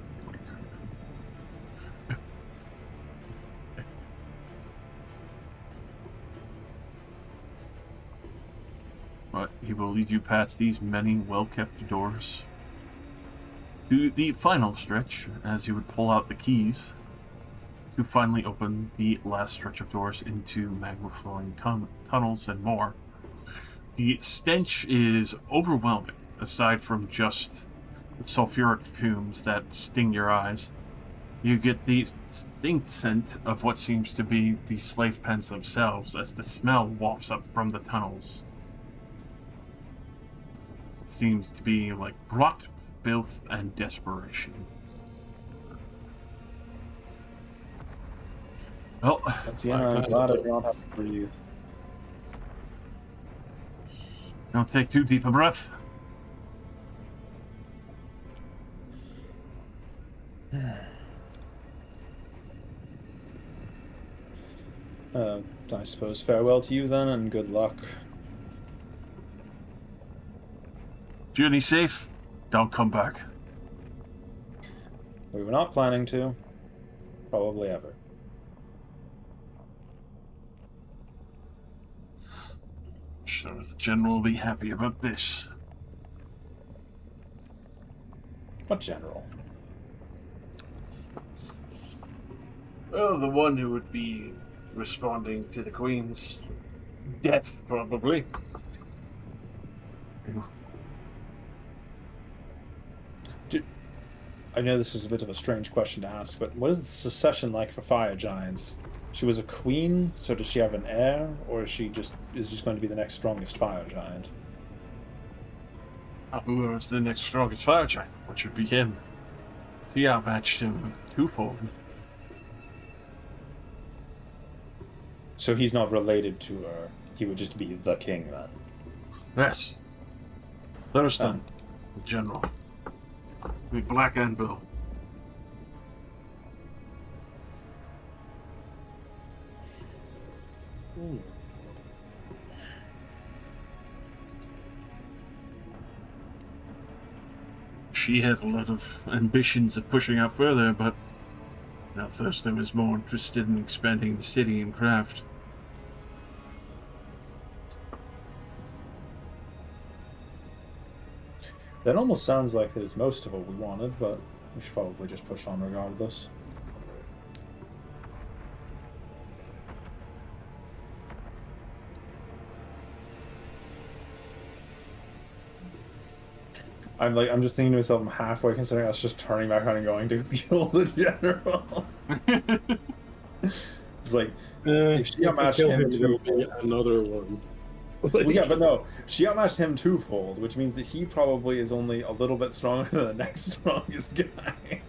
but he will lead you past these many well-kept doors to the final stretch, as you would pull out the keys to finally open the last stretch of doors into magma-flowing tunnels and more. The stench is overwhelming, aside from just the sulfuric fumes that sting your eyes. You get the distinct scent of what seems to be the slave pens themselves as the smell wafts up from the tunnels. It seems to be like rot, filth, and desperation. Well, That's the end. I'm glad I don't have to breathe. don't take too deep a breath. I suppose farewell to you then, and good luck. Journey safe. Don't come back. We were not planning to. Probably ever. Sure, the general will be happy about this. What general? Well, the one who would be responding to the Queen's death, probably. I know this is a bit of a strange question to ask, but what is the succession like for fire giants? She was a queen, so does she have an heir, or is she just going to be the next strongest fire giant? Who is the next strongest fire giant? Which would be him. He outmatched him twofold. So he's not related to her. He would just be the king then. Yes. Thurston, the general. The Black Anvil. She had a lot of ambitions of pushing out further, but now Thurston was more interested in expanding the city and craft. That almost sounds like it's most of what we wanted, but we should probably just push on regardless. I'm just thinking to myself, I'm halfway considering us just turning back around and going to kill the general. It's like, if she outmatched him another one. Well, yeah, but no, she outmatched him twofold, which means that he probably is only a little bit stronger than the next strongest guy.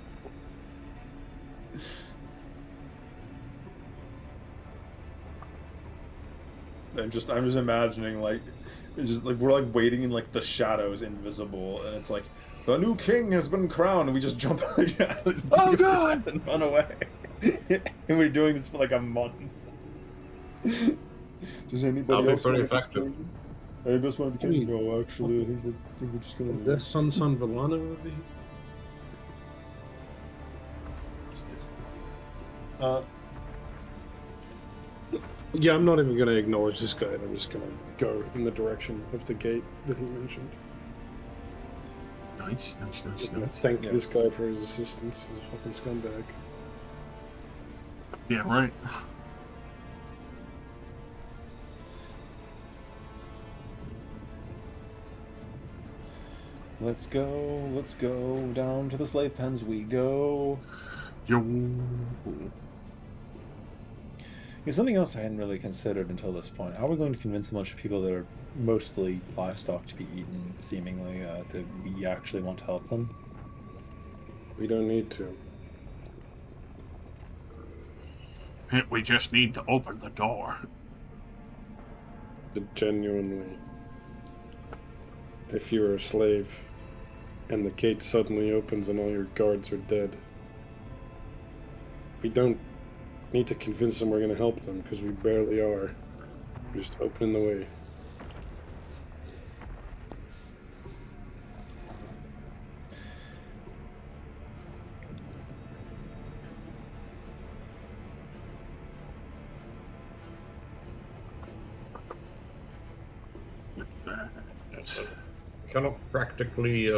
I'm just imagining, like, it's just like we're like waiting in like the shadows, invisible, and it's like the new king has been crowned, and we just jump out of the shadows, oh god, and run away. And we're doing this for like a month. Does anybody else pretty want to effective. I just want to be king. No, actually, I think we're just gonna. Is there Son Villana over here? Yeah, I'm not even going to acknowledge this guy. I'm just going to go in the direction of the gate that he mentioned. Nice. Thank this guy for his assistance. He's a fucking scumbag. Yeah, right. Let's go down to the slave pens we go. Yo. There's something else I hadn't really considered until this point. How are we going to convince a bunch of people that are mostly livestock to be eaten, seemingly, that we actually want to help them? We don't need to. We just need to open the door. Genuinely. If you're a slave and the gate suddenly opens and all your guards are dead, we don't need to convince them we're going to help them, because we barely are. We're just opening the way. Cannot practically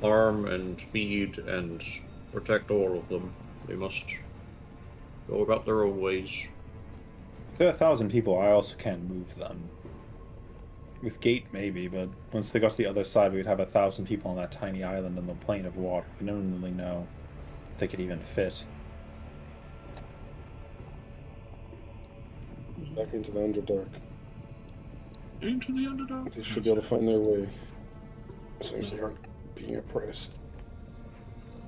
arm and feed and protect all of them. They must go about their own ways. If there are 1,000 people, I also can't move them. With gate, maybe, but once they got to the other side, we'd have 1,000 people on that tiny island in the plane of water. We don't really know. if they could even fit. Back into the Underdark. Into the Underdark. They should be able to find their way. As long as they aren't being oppressed.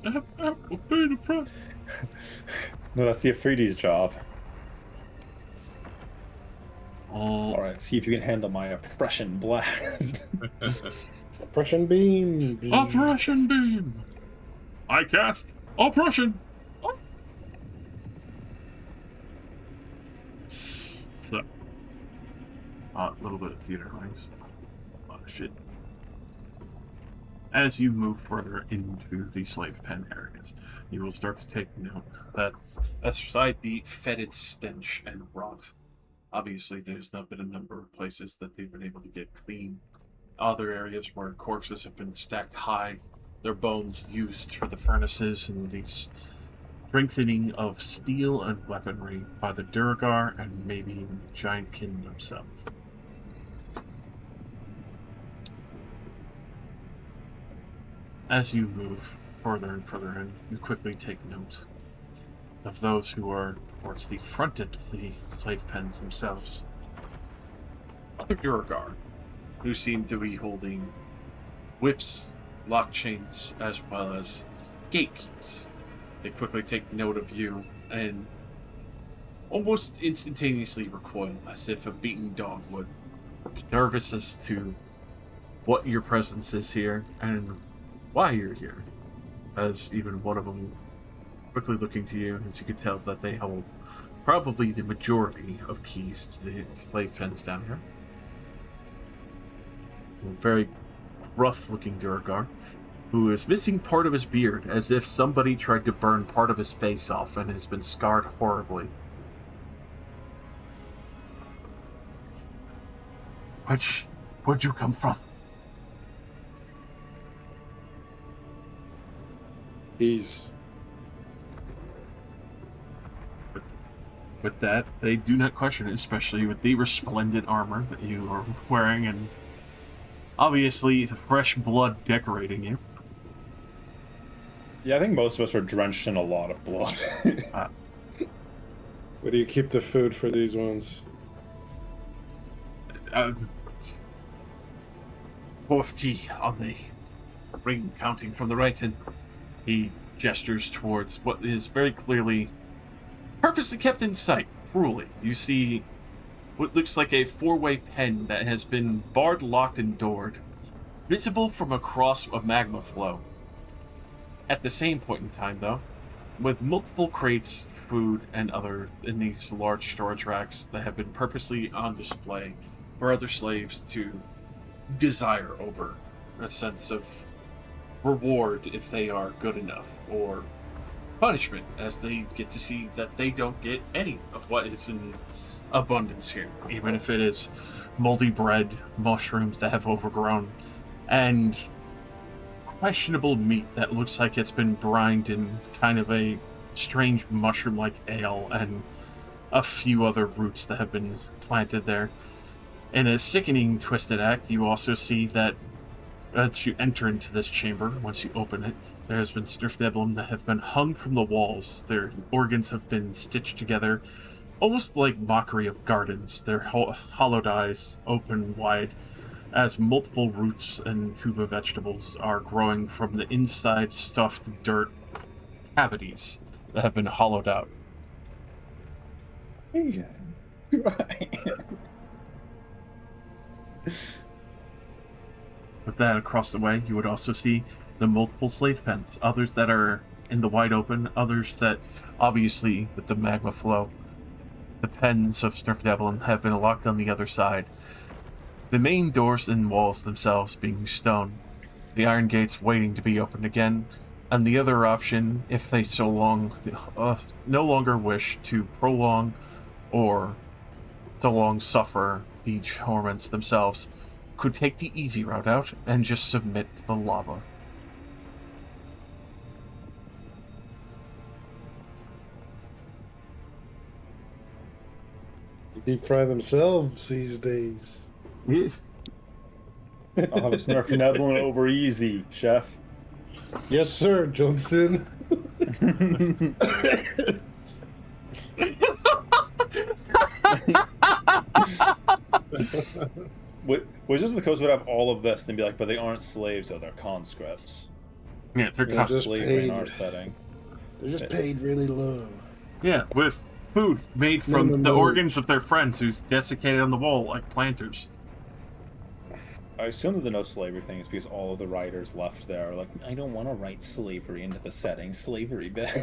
We're being oppressed. No, that's the Afridi's job. Oh. Alright, see if you can handle my oppression blast. Oppression beam! Oppression beam! I cast oppression! Oh. So, a little bit of theater lines. A lot of shit. As you move further into the slave pen areas, you will start to take note that aside the fetid stench and rot, obviously there's not been a number of places that they've been able to get clean. Other areas where corpses have been stacked high, their bones used for the furnaces, and the strengthening of steel and weaponry by the Durgar and maybe even the Giant King themselves. As you move further and further in, you quickly take note of those who are towards the front end of the slave pens themselves. Other Durgar, who seem to be holding whips, lock chains, as well as gate keys. They quickly take note of you and almost instantaneously recoil, as if a beaten dog would, nervous as to what your presence is here and why you're here. As even one of them quickly looking to you, as you can tell that they hold probably the majority of keys to the slave pens down here. A very rough-looking Durgar, who is missing part of his beard, as if somebody tried to burn part of his face off and has been scarred horribly. Where'd you come from? These. With that, they do not question it, especially with the resplendent armor that you are wearing, and obviously the fresh blood decorating you. Yeah, I think most of us are drenched in a lot of blood. Where do you keep the food for these ones? 40 on the ring counting from the right, and he gestures towards what is very clearly purposely kept in sight, cruelly. You see what looks like a four-way pen that has been barred, locked, and doored, visible from across a magma flow. At the same point in time, though, with multiple crates, food, and other in these large storage racks that have been purposely on display for other slaves to desire over, a sense of reward if they are good enough, or punishment as they get to see that they don't get any of what is in abundance here, even if it is moldy bread, mushrooms that have overgrown, and questionable meat that looks like it's been brined in kind of a strange mushroom-like ale, and a few other roots that have been planted there. In a sickening, twisted act, you also see that as you enter into this chamber, once you open it, there has been snuffed emblem that have been hung from the walls. Their organs have been stitched together, almost like mockery of gardens. Their hollowed eyes open wide, as multiple roots and tuba vegetables are growing from the inside stuffed dirt cavities that have been hollowed out. Yeah. Right. With that across the way, you would also see the multiple slave pens, others that are in the wide open, others that, obviously, with the magma flow, the pens of Snurfdebelin have been locked on the other side. The main doors and walls themselves being stone, the iron gates waiting to be opened again, and the other option, if they no longer wish to prolong or so long suffer the torments themselves, could take the easy route out and just submit to the lava. Deep fry themselves these days. Yes. I'll have a Snurfnebelin over easy, chef. Yes, sir, jumps in. Wizards of the Coast would have all of this, and be like, but they aren't slaves, though, they're conscripts. Yeah, they're Yeah, just Slavery in paid. our setting. They're just paid really low. Yeah, with food made from Minimum the wage. organs of their friends who's desiccated on the wall like planters. I assume that the no slavery thing is because all of the writers left there are like, I don't want to write slavery into the setting. Slavery bad.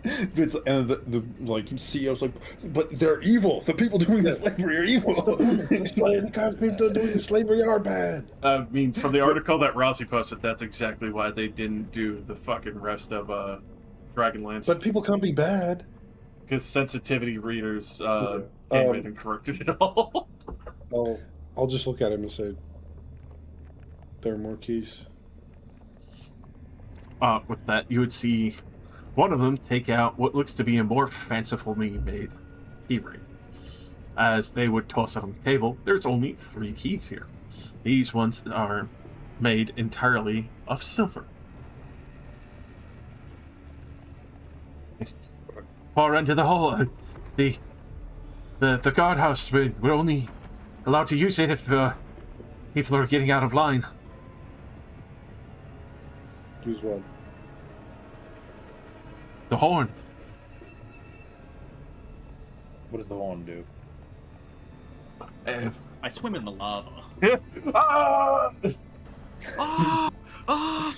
And the like CEO's like, but they're evil. The people doing the slavery are evil. Because people doing slavery are bad. I mean, from the article that Rossi posted, that's exactly why they didn't do the fucking rest of Dragonlance. But people can't be bad. Because sensitivity readers Yeah. came in and corrected it all. I'll just look at him and say, there are more keys. With that, you would see one of them take out what looks to be a more fancifully made keyring. As they would toss it on the table, there's only 3 keys here. These ones are made entirely of silver. Far into the hall, the guardhouse, we're only allowed to use it if people are getting out of line. Use one. The horn. What does the horn do? I swim in the lava. Ah! Ah! Ah!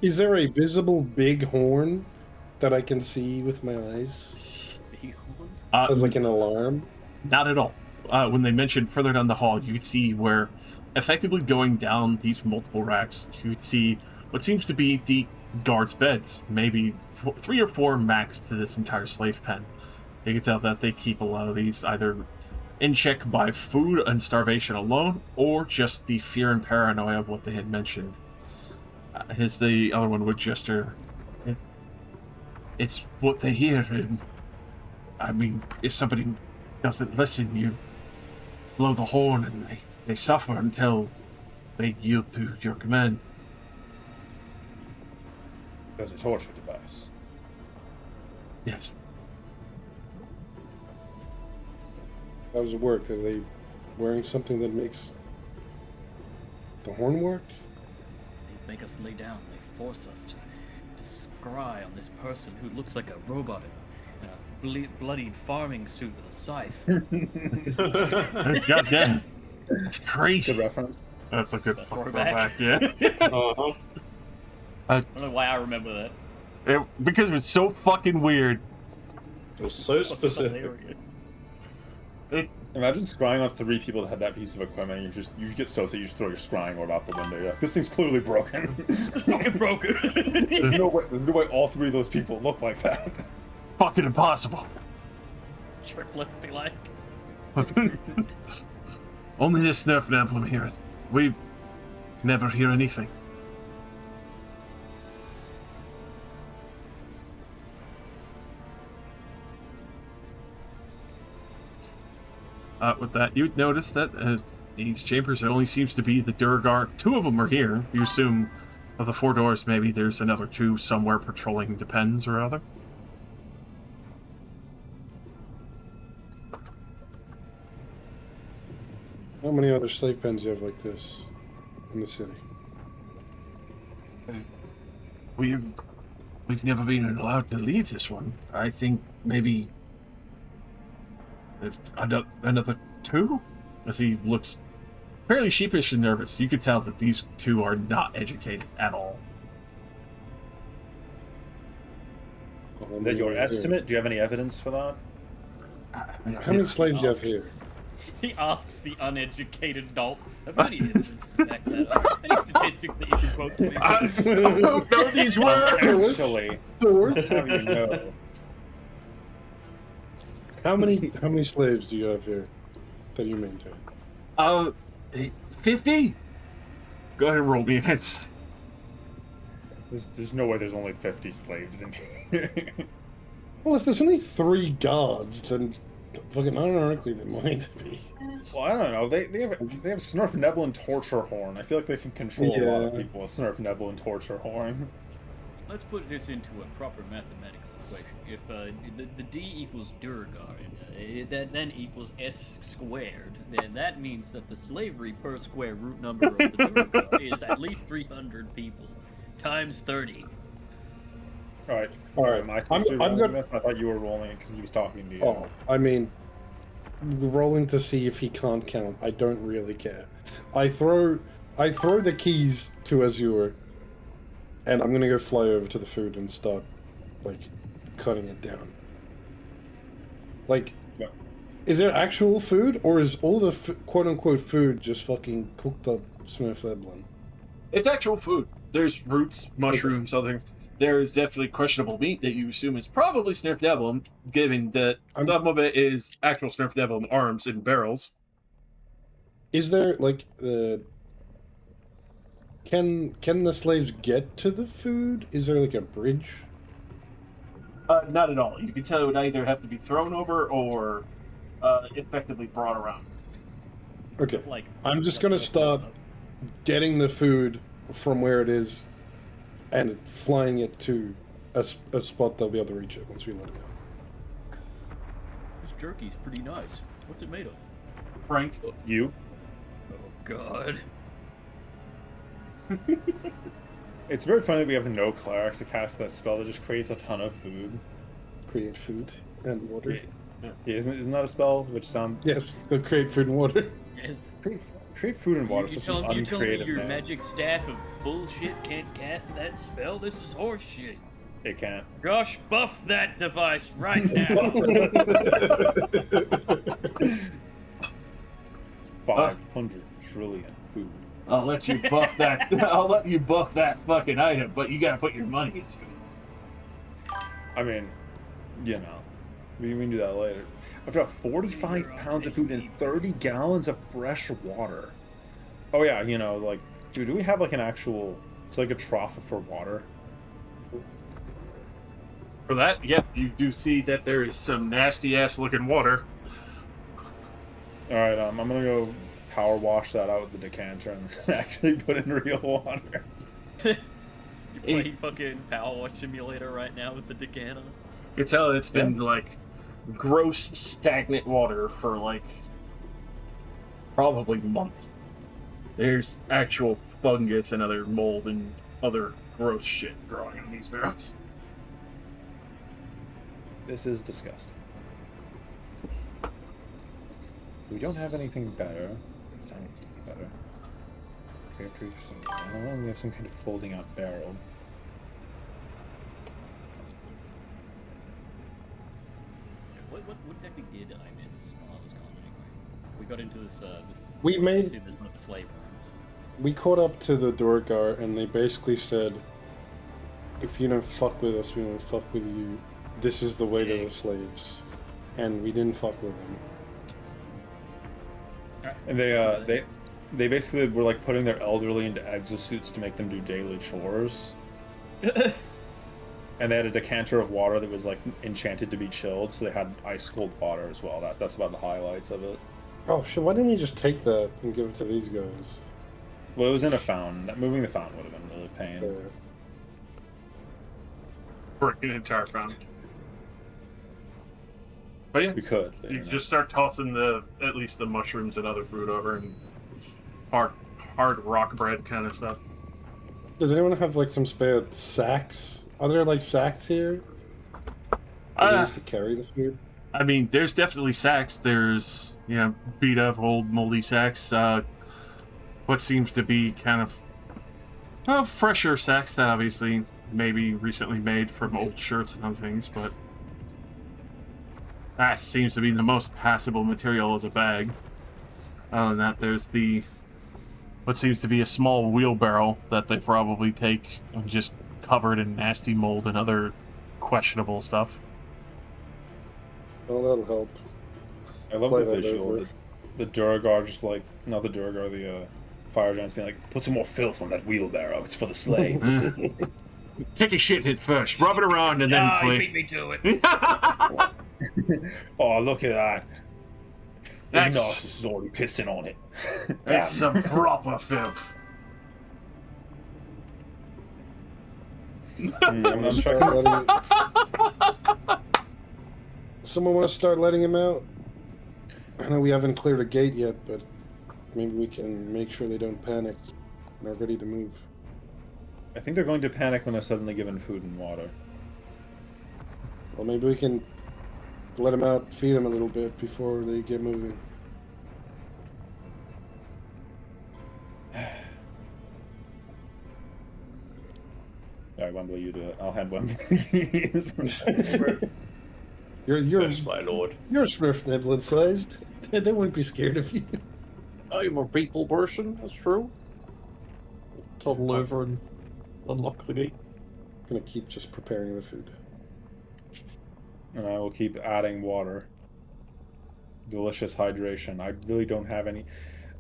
Is there a visible big horn that I can see with my eyes as like an alarm? Not at all. When they mentioned further down the hall, you could see where, effectively going down these multiple racks, you would see what seems to be the guards' beds, maybe 3 or 4 max to this entire slave pen. You can tell that they keep a lot of these either in check by food and starvation alone, or just the fear and paranoia of what they had mentioned. As the other one would gesture, it's what they hear, and I mean, if somebody doesn't listen, you blow the horn and they suffer until they yield to your command. There's a torture device. Yes. How does it work? Are they wearing something that makes the horn work? They make us lay down. They force us to scry on this person who looks like a robot in a bloodied farming suit with a scythe. God damn. That's crazy. Good reference. That's a good That's throwback, throwback. yeah. Uh-huh. I don't know why I remember that. Because it's so fucking weird. It was so specific. Hilarious. Imagine scrying on 3 people that had that piece of equipment, and you get so you just throw your scrying orb out the window. You're like, this thing's clearly broken. Fucking broken. There's no way all 3 of those people look like that. Fucking impossible. Triplets be like. Only this nerf emblem hear it. We never hear anything. With that, you'd notice that these chambers, it only seems to be the Durgar. 2 of them are here. You assume of the 4 doors, maybe there's another 2 somewhere patrolling the pens or other. How many other slave pens do you have like this in the city? We've never been allowed to leave this one. I think maybe another 2? As he looks fairly sheepish and nervous. You could tell that these 2 are not educated at all. Is that your estimate? Do you have any evidence for that? How many slaves do you have here? He asks the uneducated dolt. Have you any evidence to back that up? Any statistics that you can quote to me? I don't know these words! Actually, Doors? how do you know? How many slaves do you have here that you maintain? 50? Go ahead and roll me against. There's no way there's only 50 slaves in here. Well, if there's only 3 gods, then fucking unlikely there might be. Well, I don't know. They have Snurf, Nebel, and Torture Horn. I feel like they can control a lot of people with Snurf, Nebel, and Torture Horn. let's put this into a proper mathematical equation. If the d equals Durgar, and that then equals s squared, then that means that the slavery per square root number of the Durgar is at least 300 people, times 30. All right. Am I supposed to be rolling this? I thought you were rolling it because he was talking to you. Oh, I mean, rolling to see if he can't count. I don't really care. I throw the keys to Azure, and I'm gonna go fly over to the food and start, like, cutting it down. Like, Yeah. is there actual food, or is all the quote-unquote food just fucking cooked up Smurf Eblin? It's actual food. There's roots, mushrooms, other things. There's definitely questionable meat that you assume is probably Snurfdebblum, given that some of it is actual Snurfdebblum arms in barrels. Is there, like, Can the slaves get to the food? Is there, like, a bridge? Not at all. You can tell it would either have to be thrown over or effectively brought around. Okay. Like, I'm just gonna start getting the food from where it is and flying it to a spot they'll be able to reach it once we let it go. This jerky's pretty nice. What's it made of? Frank? You? Oh, God. It's very funny that we have no cleric to cast that spell that just creates a ton of food. Create food and water. Yeah, isn't that a spell? Which sound Yes, it's gonna create food and water. Yes. create food and water. You Such an telling me uncreative your name. magic staff of bullshit can't cast that spell? This is horse shit. It can't. Josh, buff that device right now. 500 trillion food. I'll let you buff that. I'll let you buff that fucking item, but you gotta put your money into it. I mean, you know, we can do that later. I've got 45 pounds of food and 30 gallons of fresh water. Oh yeah, you know, like, dude, do we have like an actual, it's like a trough for water? For that, yep, you do see that there is some nasty ass looking water. All right, I'm gonna go power wash that out with the decanter and actually put in real water. You're playing fucking Power Wash Simulator right now with the decanter. You can tell it's been like gross stagnant water for like probably months. There's actual fungus and other mold and other gross shit growing in these barrels. This is disgusting. We don't have anything better. Sound better. We have to. We have some kind of folding out barrel. What exactly did I miss while I was gone anyway? We got into this. We made- This one of the slave rooms. We caught up to the Durgar, and they basically said, if you don't fuck with us, we won't fuck with you. This is the way to the slaves. And we didn't fuck with them. And they basically were like putting their elderly into exosuits to make them do daily chores. And they had a decanter of water that was like enchanted to be chilled, so they had ice cold water as well. That's about the highlights of it. Oh shit, why didn't we just take that and give it to these guys? Well, it was in a fountain. Moving the fountain would have been really pain. Break an entire fountain. But yeah, We could. but, you know. just start tossing at least the mushrooms and other food over and hard rock bread kind of stuff. Does anyone have like some spare sacks? Are there like sacks here? To carry the food? I mean, there's definitely sacks. There's, beat up old moldy sacks. What seems to be kind of fresher sacks that obviously maybe recently made from old shirts and other things, but that seems to be the most passable material as a bag. Other than that, there's what seems to be a small wheelbarrow that they probably take and just covered in nasty mold and other questionable stuff. Well, that'll help. I love Play the that visual. over. The Duragar just like, not the Duragar, the fire giants being like, put some more filth on that wheelbarrow. It's for the slaves. Take a shit hit first, rub it around, and then Ah, he clean. beat me to it. Oh, look at that. That's- Ignatus is already pissing on it. That's some proper filth. I'm Start checking. letting- Someone want to start letting him out? I know we haven't cleared a gate yet, but maybe we can make sure they don't panic and are ready to move. I think they're going to panic when they're suddenly given food and water. Well, maybe we can let them out, feed them a little bit before they get moving. Alright, Wembley, you do it. I'll hand Wembley. You're Yes, my lord. you're Smurf sized. They wouldn't be scared of you. I'm a people person, that's true. Toddle over and unlock the gate. I'm gonna keep just preparing the food. And I will keep adding water. Delicious hydration. I really don't have any.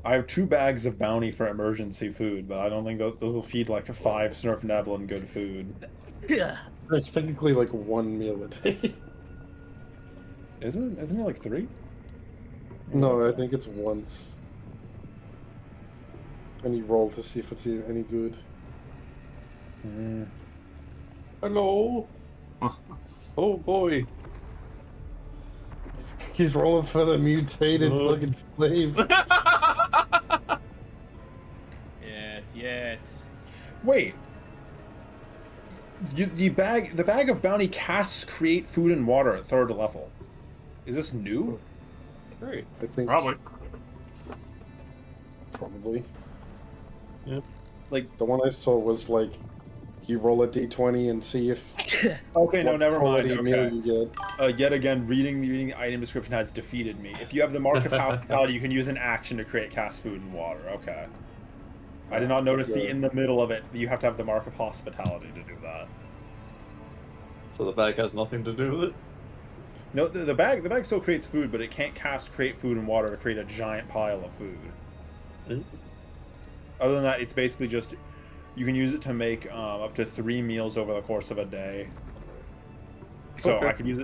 I have 2 bags of bounty for emergency food, but I don't think those will feed like 5 Snurf Neblin good food. It's technically like 1 meal a day. Isn't it? Isn't it like 3? No, I think it's once. And you roll to see if it's any good. Hello? Oh boy. He's rolling for the mutated Oh. fucking slave. Yes, yes. Wait. The bag of bounty casts create food and water at 3rd level. Is this new? Great. I think Probably. Probably. Like, The one I saw was like, you roll a d20 and see if okay, no, what never mind. quality meal Okay. you get. Yet again, reading the item description has defeated me. If you have the Mark of Hospitality, you can use an action to create cast food and water. Okay. I did not notice Yeah. in the middle of it, you have to have the Mark of Hospitality to do that. So the bag has nothing to do with it? No, the bag still creates food, but it can't cast create food and water to create a giant pile of food. Hmm. Other than that, it's basically just you can use it to make up to 3 meals over the course of a day. So Okay. I could use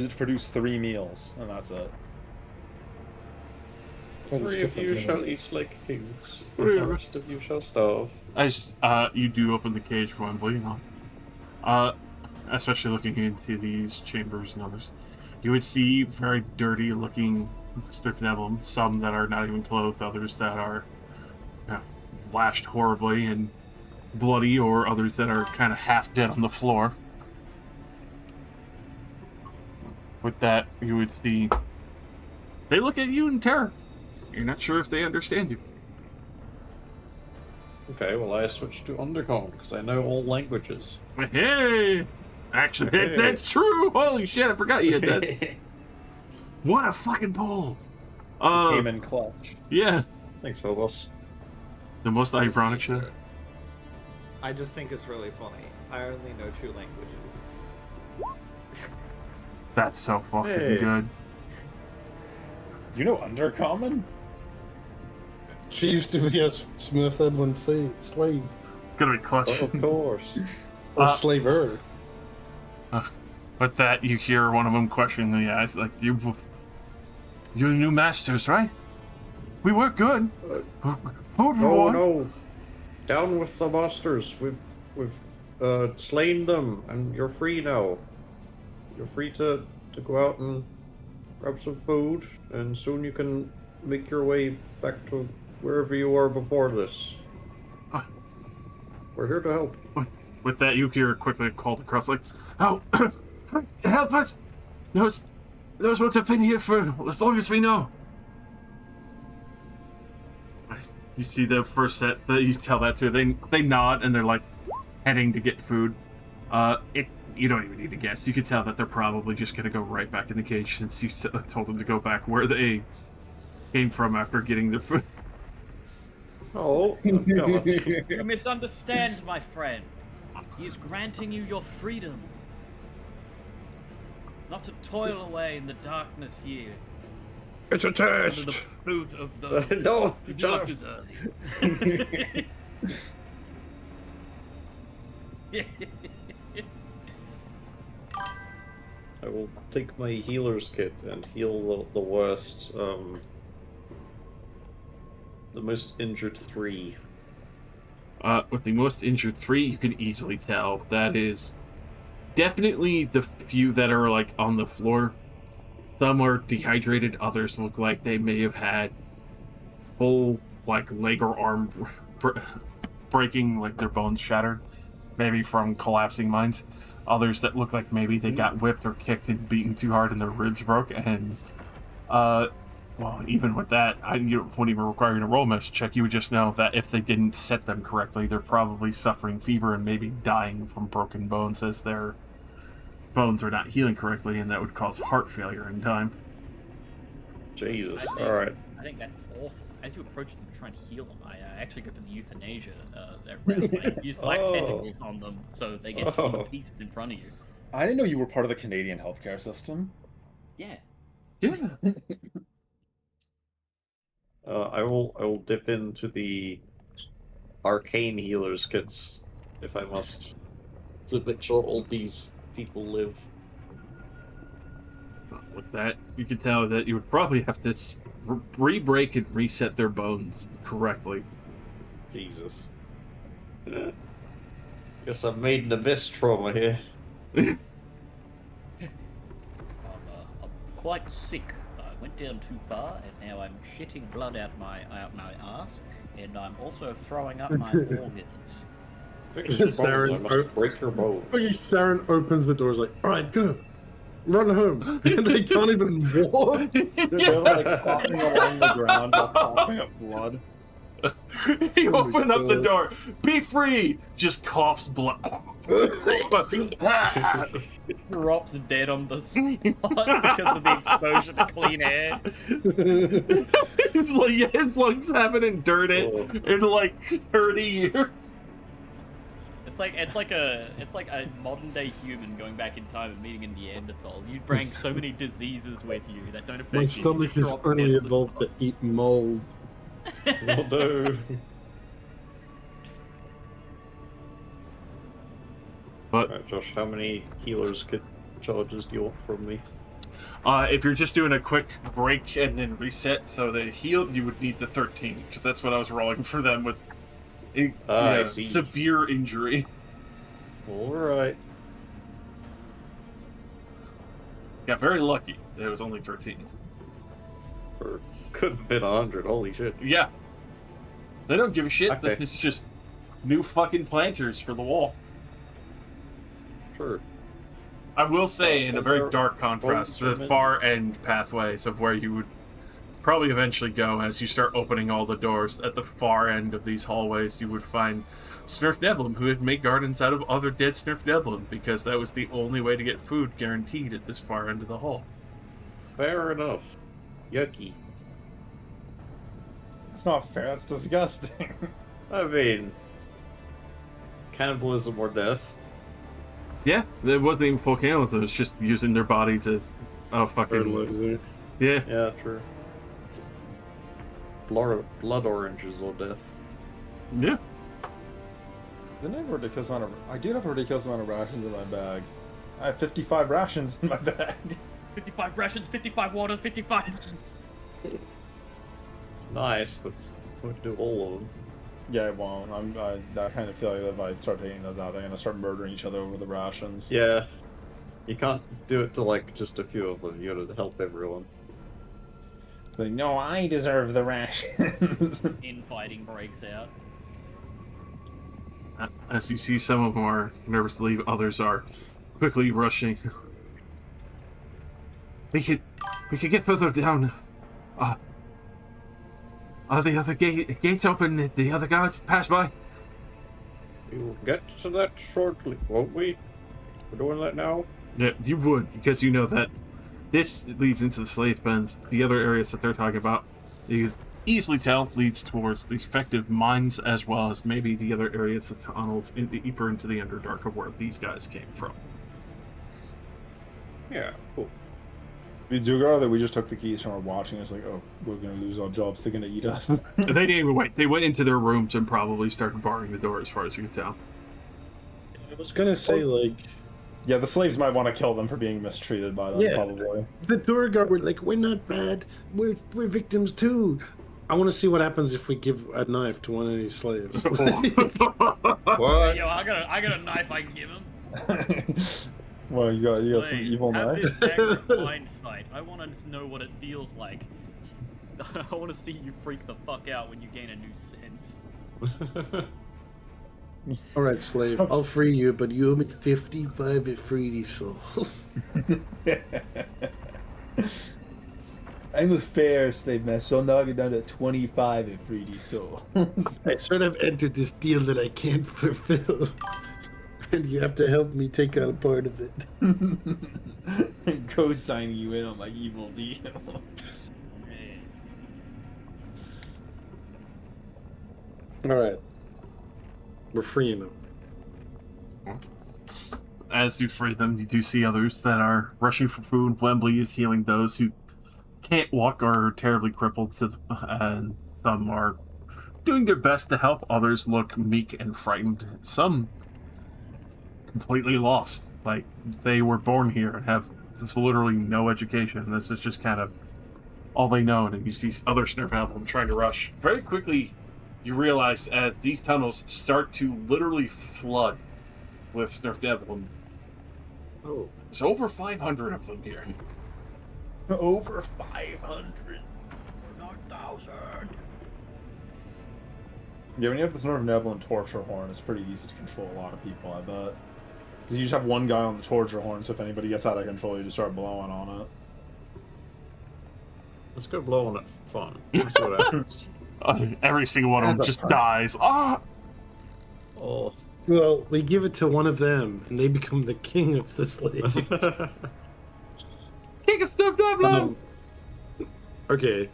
it to produce 3 meals, and that's it. That is 3 of different you than shall it. eat like kings. 3 the rest of you shall starve. You do open the cage for Wembley, you know. Especially looking into these chambers and others. You would see very dirty looking stricken emblem, some that are not even clothed, others that are lashed horribly and bloody, or others that are kind of half dead on the floor. With that, you would see they look at you in terror. You're not sure if they understand you. Okay, well I switched to Undercommon because I know all languages. Hey! Actually, Hey. that's true! Holy shit, I forgot you had that. What a fucking pull! Came in clutch. Yeah, Thanks, Phobos. the most ironic shit. I just think it's really funny. I only know 2 languages. That's so fucking Hey. good. You know Undercommon? She used to be a Smurf Edlin slave. It's gonna be clutch. Of course. Or slaver. With that, you hear one of them question the eyes, like, you're the new masters, right? We work good. Food No, reward. no. Down with the monsters. We've slain them, and you're free now. You're free to go out and grab some food, and soon you can make your way back to wherever you were before this. Uh. We're here to help. With that, you hear quickly called across, like, "Oh, help us! Those ones have been here for as long as we know." You see the first set that you tell that to. They nod and they're like heading to get food. You don't even need to guess. You can tell that they're probably just gonna go right back in the cage since you told them to go back where they came from after getting their food. Oh, God. You misunderstand, my friend. He is granting you your freedom. Not to toil away in the darkness here. It's a Under the test! fruit of those No, who do shut not up. deserve. I will take my healer's kit and heal the worst, the most injured 3. With the most injured 3, you can easily tell that is definitely the few that are like on the floor. Some are dehydrated, others look like they may have had full like leg or arm breaking, like their bones shattered, maybe from collapsing mines. Others that look like maybe they got whipped or kicked and beaten too hard and their ribs broke. And well, even with that, you wouldn't even require you to roll medicine check. You would just know that if they didn't set them correctly, they're probably suffering fever and maybe dying from broken bones, as their bones are not healing correctly, and that would cause heart failure in time. Jesus. All right. I think that's awful. As you approach them to try and heal them, I actually go for the euthanasia route. I use black tentacles on them so they get torn to pieces in front of you. I didn't know you were part of the Canadian healthcare system. Yeah. Yeah. I will dip into the arcane healers kits if I must, to make sure all these people live. With that, you can tell that you would probably have to re-break and reset their bones correctly. Jesus. Guess I'm made in abyss trauma here. I'm quite sick. I went down too far, and now I'm shitting blood out my ass, and I'm also throwing up my organs. Fix your bones, I must break your bones. Okay, Saren opens the door. Is like, all right, go, run home. And they can't even walk. They're like coughing along the ground, while coughing up blood. You open up the door. Be free. Just coughs blood. Drops dead on the spot because of the exposure to clean air. His lungs haven't endured it in like 30 years. It's like a modern day human going back in time and meeting a Neanderthal. You bring so many diseases with you that don't affect you. My stomach is only evolved to eat mold. Well, no. But Alright, Josh, how many healers kit charges do you want from me? if you're just doing a quick break and then reset, so they heal, you would need the 13, because that's what I was rolling for them with severe injury. Alright. Got very lucky. It was only 13. Or could have been 100, holy shit. Yeah. They don't give a shit. Okay. It's just new fucking planters for the wall. Sure. I will say, in a very Or- dark contrast, or the far end pathways of where you would probably eventually go as you start opening all the doors. At the far end of these hallways, you would find Snurf Neblin, who had made gardens out of other dead Snurf Neblin, because that was the only way to get food guaranteed at this far end of the hall. Fair enough. Yucky. It's not fair, that's disgusting. I mean, cannibalism or death. Yeah, there wasn't even full cannibalism, it was just using their bodies as fucking... Fertilizer. Yeah. Yeah, true. Blood oranges or death. Yeah. Didn't I have a ridiculous amount of... I do have a ridiculous amount of rations in my bag. I have 55 rations in my bag. 55 rations, 55 water, 55. It's nice, but we won't do all of them. Yeah, it won't. I kind of feel like if I start taking those out, they're gonna start murdering each other over the rations. Yeah. You can't do it to, like, just a few of them. You gotta help everyone. Like, no, I deserve the rations. Infighting breaks out. As you see, some of them are nervous to leave, others are quickly rushing. We could get further down. Are the other gates open? The other guards pass by? We will get to that shortly, won't we? We're doing that now? Yeah, you would, because you know that this leads into the slave pens. The other areas that they're talking about, you can easily tell, leads towards the effective mines, as well as maybe the other areas of tunnels deeper into the Underdark of where these guys came from. Yeah, cool. We do go that we just took the keys from our watching. It's like, oh, we're gonna lose our jobs. They're gonna eat us. They didn't even wait. They went into their rooms and probably started barring the door, as far as you can tell. I was gonna say, like, Yeah, the slaves might want to kill them for being mistreated by them, Yeah. probably. the tour guard were like, we're not bad. We're victims too. I want to see what happens if we give a knife to one of these slaves. What? Yo, I got a knife I can give him. Well, you got some Slave, evil have knife. this accurate blind sight. I want to know what it feels like. I want to see you freak the fuck out when you gain a new sense. All right, slave. I'll free you, but you owe me 55 Ifriti souls. I'm a fair slave master, so I'll knock it down to 25 Ifriti souls. I sort of entered this deal that I can't fulfill. And you have to help me take on a part of it. Co-signing you in on my evil deal. All right. We're freeing them. As you free them, you do see others that are rushing for food. Wembley is healing those who can't walk or are terribly crippled, and some are doing their best to help. Others look meek and frightened. Some completely lost, like they were born here and have just literally no education. This is just kind of all they know. And you see other Snurvalum trying to rush. Very quickly, you realize as these tunnels start to literally flood with Snurvalum. Oh. There's over 500 of them here. Over 500. Not 1,000. Yeah, when you have this Snurvalum torture horn, it's pretty easy to control a lot of people, I bet. Because you just have one guy on the torture horn, so if anybody gets out of control, you just start blowing on it. Let's go blow on it for fun. Let's see what happens. Every single one of them just dies. Ah! Oh. Well, we give it to one of them, and they become the king of the slaves. King of Snurvalum! Okay.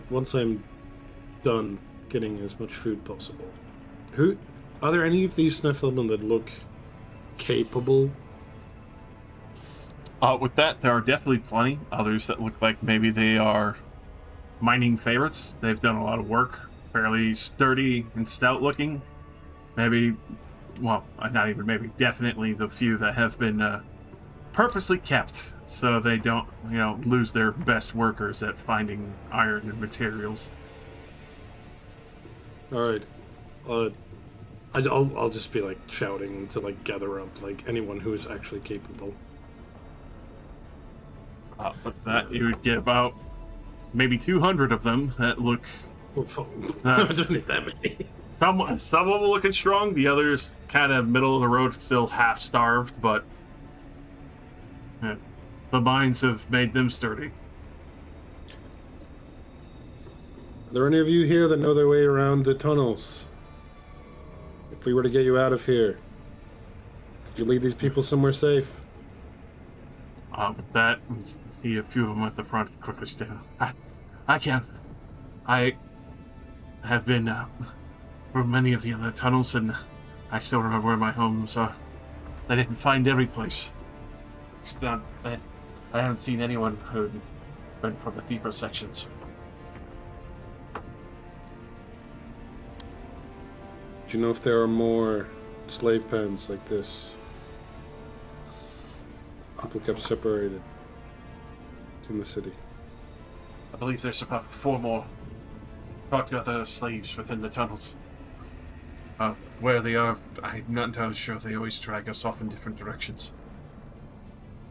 Once I'm done getting as much food possible, are there any of these Snurvalum that look capable? With that, there are definitely plenty. Others that look like maybe they are mining favorites. They've done a lot of work, fairly sturdy and stout looking. Maybe, well, not even maybe, definitely the few that have been purposely kept so they don't, lose their best workers at finding iron and materials. All right. I'll just be like shouting to like gather up like anyone who is actually capable. With that, you would get about maybe 200 of them that look. I don't need that many. Some of them looking strong, the others kind of middle of the road, still half starved, but the mines have made them sturdy. Are there any of you here that know their way around the tunnels? If we were to get you out of here, could you lead these people somewhere safe? With that, we see a few of them at the front quickly still. I can. I have been through many of the other tunnels, and I still remember where my home was. I didn't find every place. It's not. I haven't seen anyone who went from the deeper sections. Do you know if there are more slave pens like this? People kept separated in the city. I believe there's about 4 more. Talk to other slaves within the tunnels. Where they are, I'm not entirely sure. They always drag us off in different directions.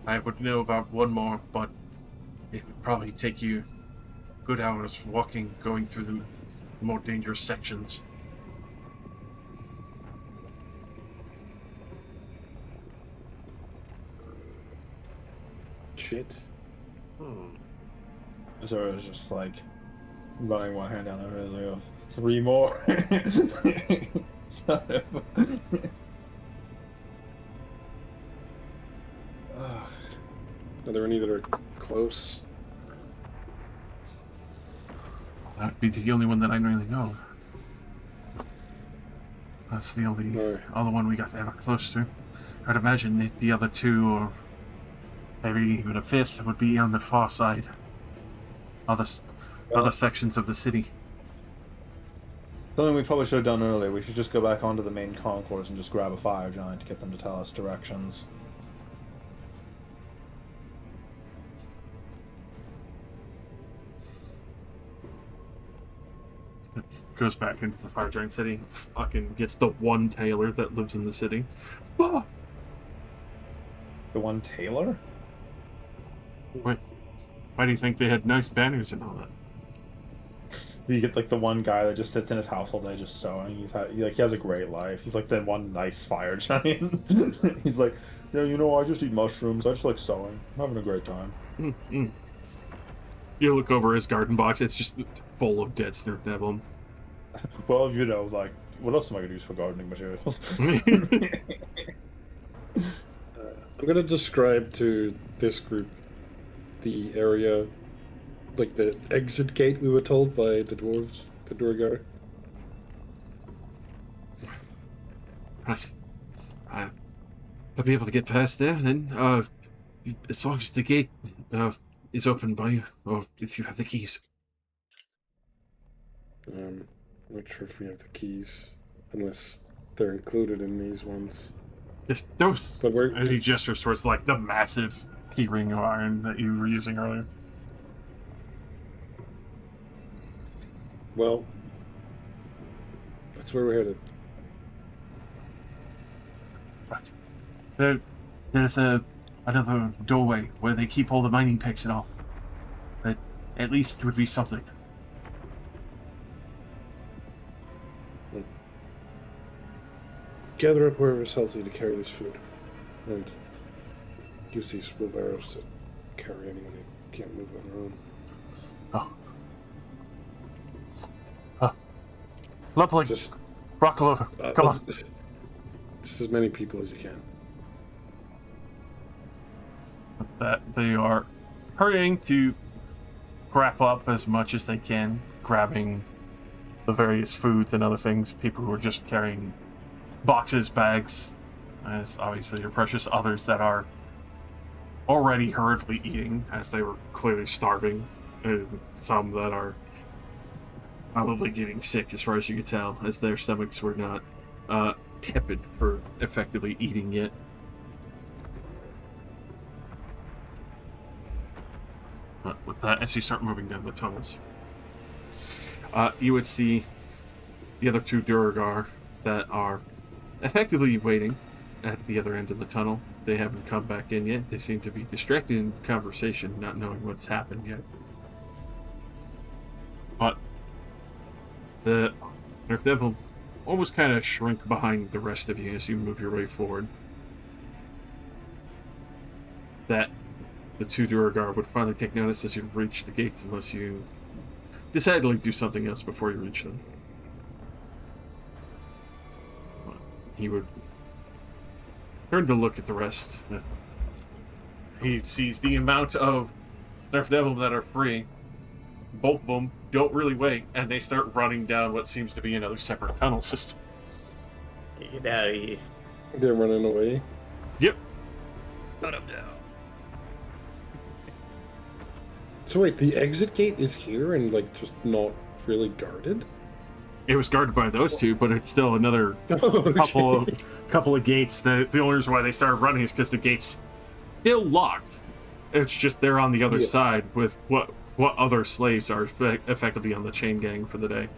I would know about 1 more, but it would probably take you good hours walking, going through the more dangerous sections. Shit. So it was just like running one hand down the road, like, oh, 3 more. Son of Are there any that are close? That'd be the only one that I really know. That's the only other one we got ever close to. I'd imagine the other 2, or maybe even a 5th, would be on the far side. Other sections of the city. Something we probably should have done earlier. We should just go back onto the main concourse and just grab a fire giant to get them to tell us directions. goes back into the Fire Giant City. Fucking gets the one tailor that lives in the city. Ah! The one Taylor? Why do you think they had nice banners and all that? You get like the one guy that just sits in his house all day just sewing. He has a great life. He's like the one nice fire giant. He's like, yeah, I just eat mushrooms. I just like sewing. I'm having a great time. Mm-hmm. You look over his garden box. It's just full of dead Snurf Neville. Well, like, what else am I gonna use for gardening materials? I'm gonna describe to this group the area, like the exit gate we were told by the dwarves, the Durgar. Right. I'll be able to get past there then. As long as the gate is open by you, or if you have the keys. Not sure if we have the keys, unless they're included in these ones. Those. But And he gestures towards like the massive key ring of iron that you were using earlier. Well, that's where we're headed. Right. There's another doorway where they keep all the mining picks and all. That at least would be something. Gather up wherever's healthy to carry this food, and use these wheelbarrows to carry anyone who can't move on their own. Lovely. Just rock over. Come on. Just as many people as you can. That they are hurrying to wrap up as much as they can, grabbing the various foods and other things. People who are just carrying boxes, bags, as obviously your precious others that are already hurriedly eating, as they were clearly starving, and some that are probably getting sick as far as you could tell, as their stomachs were not tepid for effectively eating yet. With that, as you start moving down the tunnels, you would see the other two Durgar that are effectively waiting at the other end of the tunnel. They haven't come back in yet. They seem to be distracted in conversation, not knowing what's happened yet. But the Snurf Devil almost kind of shrink behind the rest of you as you move your way forward. That the two Durgar would finally take notice as you reach the gates, unless you decidedly do something else before you reach them. He would turn to look at the rest. He sees the amount of Snurf Devil that are free. Both of them don't really wait, and they start running down what seems to be another separate tunnel system. Get out of here. They're running away. Yep. Put them down. So wait, the exit gate is here and like just not really guarded? It was guarded by those two, but it's still another couple of gates. The only reason why they started running is because the gates still locked. It's just they're on the other side with what other slaves are effectively on the chain gang for the day.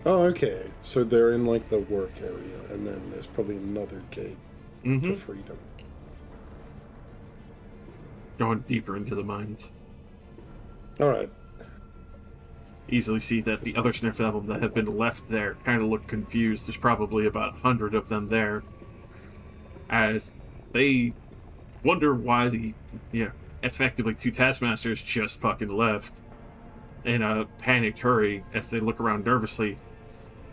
Oh, okay. So they're in like the work area, and then there's probably another gate to freedom. Going deeper into the mines. All right. Easily see that the other Snurf Devil that have been left there kind of look confused. There's probably about 100 of them there, as they wonder why the effectively two taskmasters just fucking left in a panicked hurry. As they look around nervously,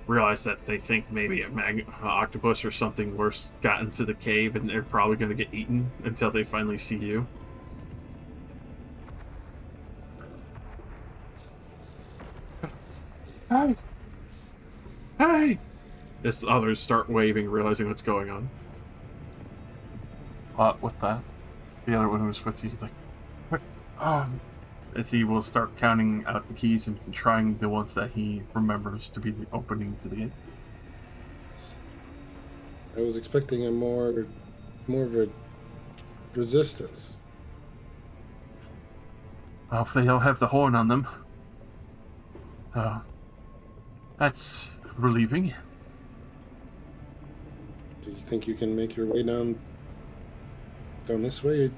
realize that they think maybe an octopus or something worse got into the cave, and they're probably going to get eaten until they finally see you. Hey! Hey! As the others start waving, realizing what's going on. With that, the other one who was with you, like, as he will start counting out the keys and trying the ones that he remembers to be the opening to the gate. I was expecting a more of a resistance. Well, if they don't have the horn on them, That's relieving. Do you think you can make your way down this way?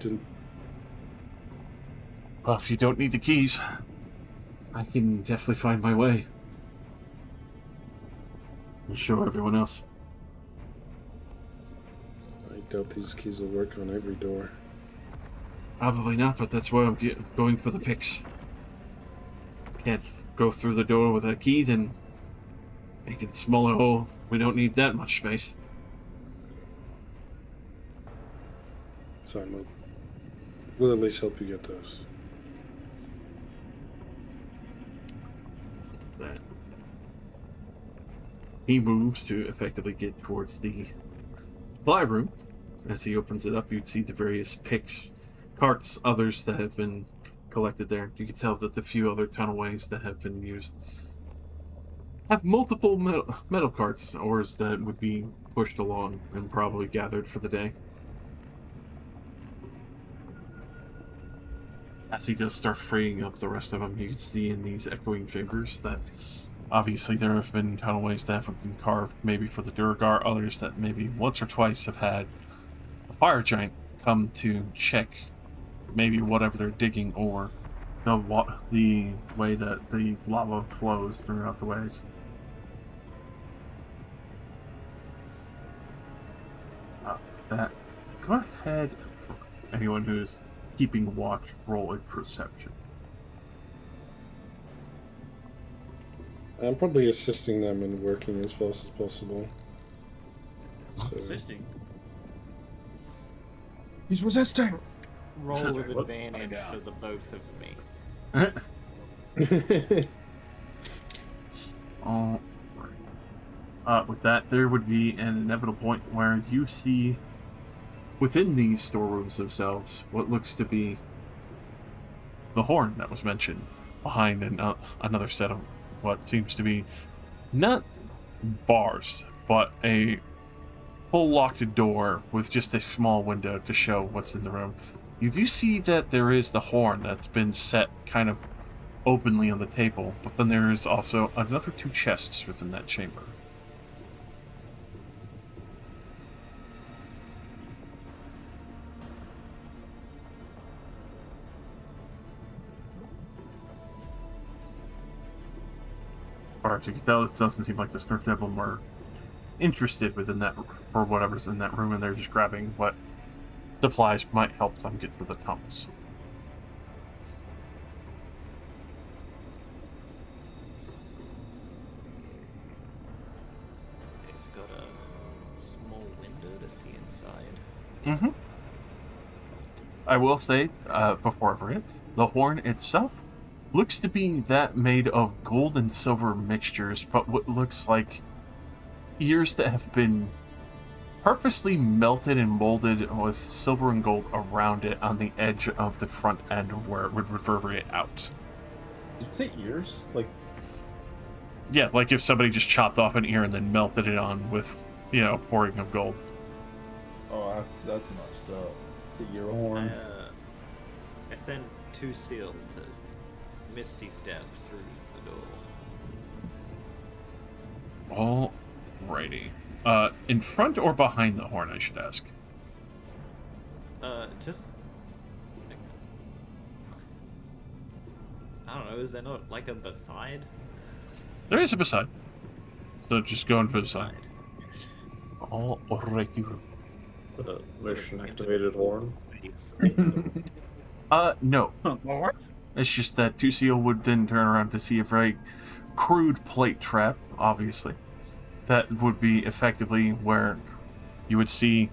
Well, if you don't need the keys, I can definitely find my way. And show everyone else. I doubt these keys will work on every door. Probably not, but that's why I'm going for the picks. Can't go through the door with a key, then make it a smaller hole. We don't need that much space. So we'll at least help you get those. That he moves to effectively get towards the supply room. As he opens it up, you'd see the various picks, carts, others that have been collected there. You can tell that the few other tunnelways that have been used have multiple metal carts, ores that would be pushed along and probably gathered for the day. As he does start freeing up the rest of them, you can see in these echoing chambers that obviously there have been tunnelways that have been carved, maybe for the Durgar, others that maybe once or twice have had a fire giant come to check maybe whatever they're digging or the way that the lava flows throughout the ways. Go ahead, anyone who's keeping watch, roll a perception. I'm probably assisting them in working as fast as possible. So, Assisting. He's resisting. Roll with advantage for the both of me. All right. With that, there would be an inevitable point where you see within these storerooms themselves what looks to be the horn that was mentioned behind another set of what seems to be not bars, but a full locked door with just a small window to show what's in the room. You do see that there is the horn that's been set kind of openly on the table, but then there is also another 2 chests within that chamber. As you can tell, it doesn't seem like the Snurf Devil were interested within that, or whatever's in that room, and they're just grabbing what supplies might help them get through the tunnels. It's got a small window to see inside. Mm-hmm. I will say, before I forget, the horn itself looks to be that made of gold and silver mixtures, but what looks like ears that have been purposely melted and molded with silver and gold around it on the edge of the front end of where it would reverberate out. Did you say ears? Like, yeah, like if somebody just chopped off an ear and then melted it on with, pouring of gold. oh, that's messed up. It's the ear horn. I send Torsilna to Misty Step through the door. Alrighty. In front or behind the horn, I should ask? Just... I don't know, is there not like a beside? There is a beside. So just go into the side. Alrighty. The mission activated horn. No. It's just that Torsilna would then turn around to see a very crude plate trap, obviously. That would be effectively where you would see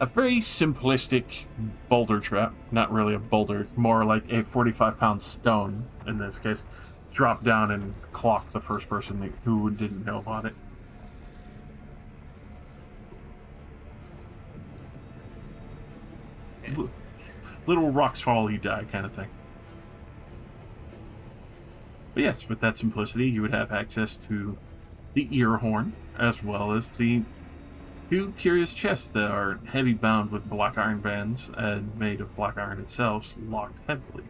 a very simplistic boulder trap. Not really a boulder, more like a 45-pound stone, in this case. Drop down and clock the first person who didn't know about it. Little rocks fall, you die kind of thing. But yes, with that simplicity, you would have access to the ear horn, as well as the 2 curious chests that are heavy bound with black iron bands and made of black iron itself, locked heavily.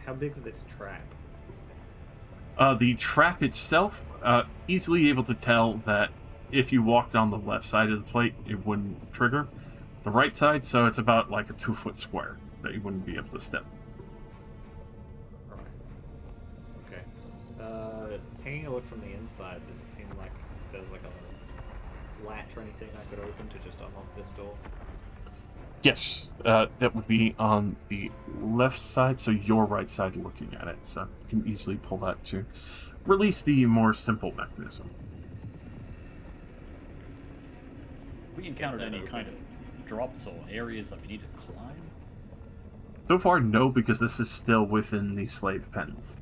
How big is this trap? The trap itself, easily able to tell that if you walked on the left side of the plate, it wouldn't trigger. The right side, so it's about like a 2-foot square that you wouldn't be able to step. Alright. Okay. Taking a look from the inside, does it seem like there's like a latch or anything I could open to just unlock this door? Yes, that would be on the left side, so your right side looking at it. So you can easily pull that to release the more simple mechanism. We encountered any kind of drops or areas that we need to climb? So far, no, because this is still within the slave pens.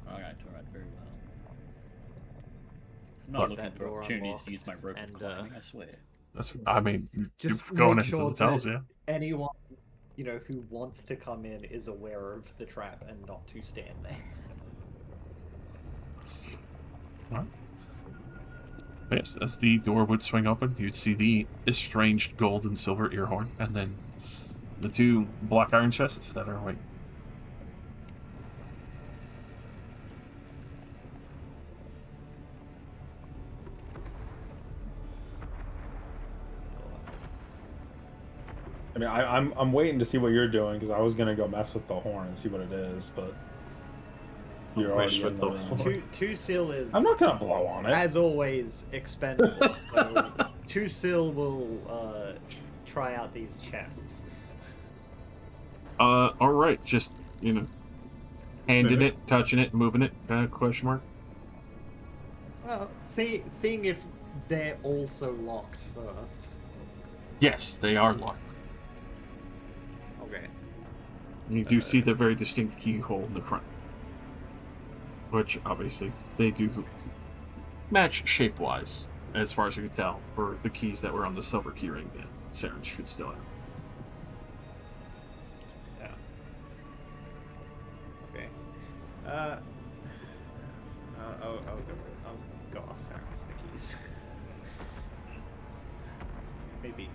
Alright, very well. I'm not But looking that for door opportunities to unlocked, use my rope and, for climbing, I swear. I mean, Just you're going make into sure the tunnels, that yeah. anyone, who wants to come in is aware of the trap and not to stand there. Alright. Yes, as the door would swing open, you'd see the estranged gold and silver ear horn, and then the 2 black iron chests that are waiting. I mean, I'm waiting to see what you're doing because I was gonna go mess with the horn and see what it is, but you're already in the horn. Torsilna is, I'm not gonna blow on it. as always, expendable. So Torsilna will try out these chests. Alright, just, handing it, touching it, moving it, question mark? Well, seeing if they're also locked first. Yes, they are locked. Okay. You do see the very distinct keyhole in the front. Which, obviously, they do match shape-wise, as far as you can tell, for the keys that were on the silver keyring that Saren should still have. Yeah. Okay. I'll go ask Sarah for the keys. Maybe.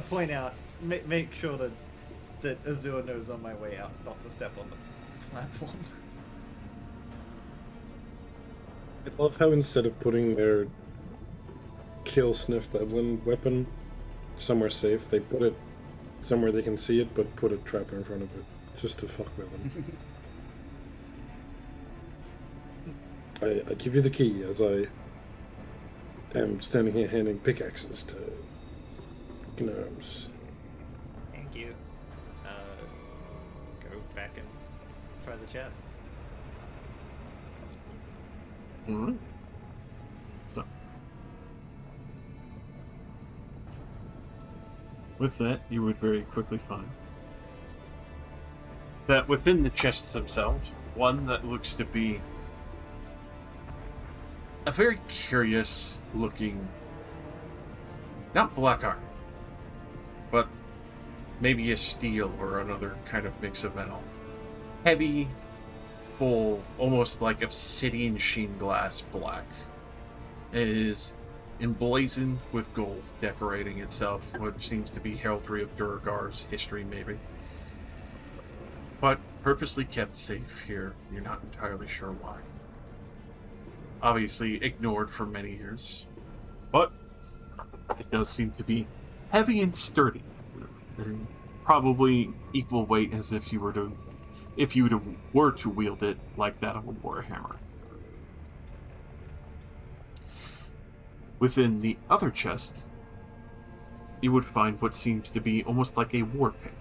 Point out. Make sure that Azure knows on my way out not to step on the platform. I love how instead of putting their kill sniff that one weapon somewhere safe, they put it somewhere they can see it, but put a trap in front of it just to fuck with them. I give you the key as I am standing here handing pickaxes to gnomes. Thank you. Go back and try the chests. Alright. So, with that, you would very quickly find that within the chests themselves, one that looks to be a very curious looking, not black iron, but maybe a steel or another kind of mix of metal. Heavy, full, almost like obsidian sheen glass black. It is emblazoned with gold, decorating itself, what seems to be heraldry of Duragar's history, maybe. But purposely kept safe here, you're not entirely sure why. Obviously ignored for many years, but it does seem to be heavy and sturdy, and probably equal weight as if you were to wield it like that of a warhammer. Within the other chest, you would find what seems to be almost like a war pick.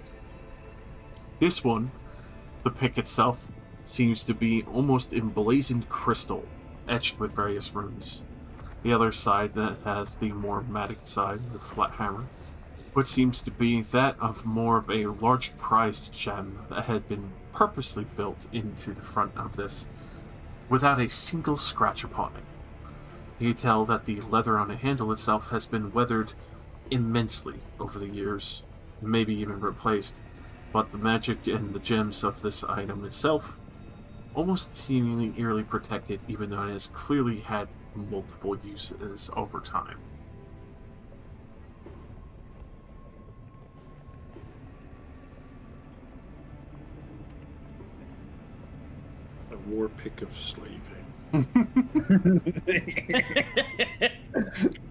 This one, the pick itself, seems to be almost emblazoned crystal, etched with various runes. The other side that has the more matted side, the flat hammer, what seems to be that of more of a large prized gem that had been purposely built into the front of this, without a single scratch upon it. You tell that the leather on the handle itself has been weathered immensely over the years, maybe even replaced, but the magic and the gems of this item itself almost seemingly eerily protected, even though it has clearly had multiple uses over time. war pick of slaving.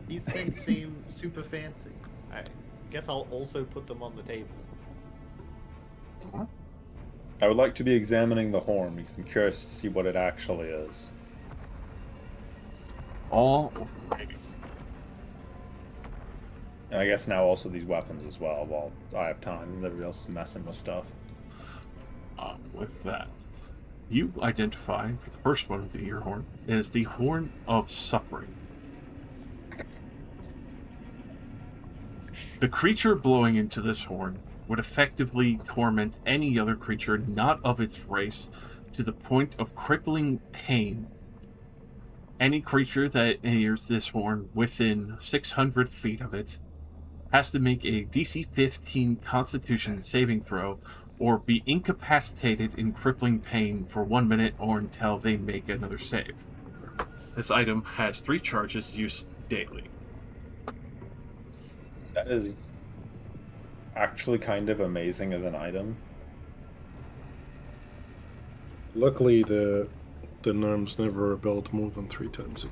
These things seem super fancy. I guess I'll also put them on the table. I would like to be examining the horn because I'm curious to see what it actually is. All And I guess now also these weapons as well, while I have time and everybody else is messing with stuff. with that, you identify for the first one of the ear horn is the Horn of Suffering. The creature blowing into this horn would effectively torment any other creature not of its race to the point of crippling pain. Any creature that hears this horn within 600 feet of it has to make a DC 15 Constitution saving throw or be incapacitated in crippling pain for 1 minute or until they make another save. This item has 3 charges used daily. That is actually kind of amazing as an item. Luckily, the gnomes never rebelled more than 3 times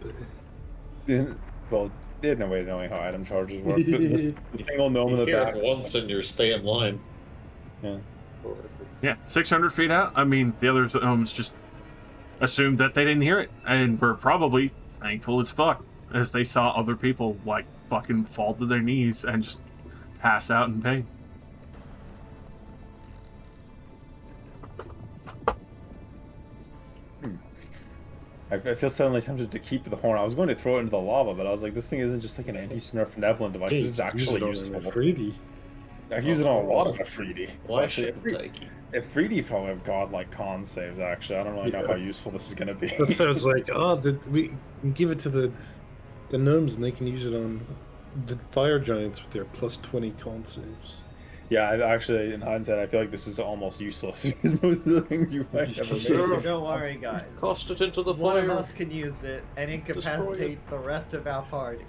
a day. Well, they had no way of knowing how item charges work. The single gnome in the hear back. it once and you stay in line. Yeah. Yeah, 600 feet out. I mean, the other gnomes just assumed that they didn't hear it and were probably thankful as fuck as they saw other people like fucking fall to their knees and just pass out in pain. I feel suddenly tempted to keep the horn. I was going to throw it into the lava, but I was like, this thing isn't just like an anti-snurf benevolent device. This is actually useful. I can use it on a lot of Afridi. Why Actually, shouldn't I keep? Afridi probably have godlike con saves, actually. I don't really know how useful this is going to be. That sounds like, we can give it to the gnomes and they can use it on the fire giants with their plus 20 con saves. Yeah, actually, in hindsight, I feel like this is almost useless because most of the things you might ever make. Don't worry, guys. Cast it into the One fire. of us can use it and incapacitate the rest of our party.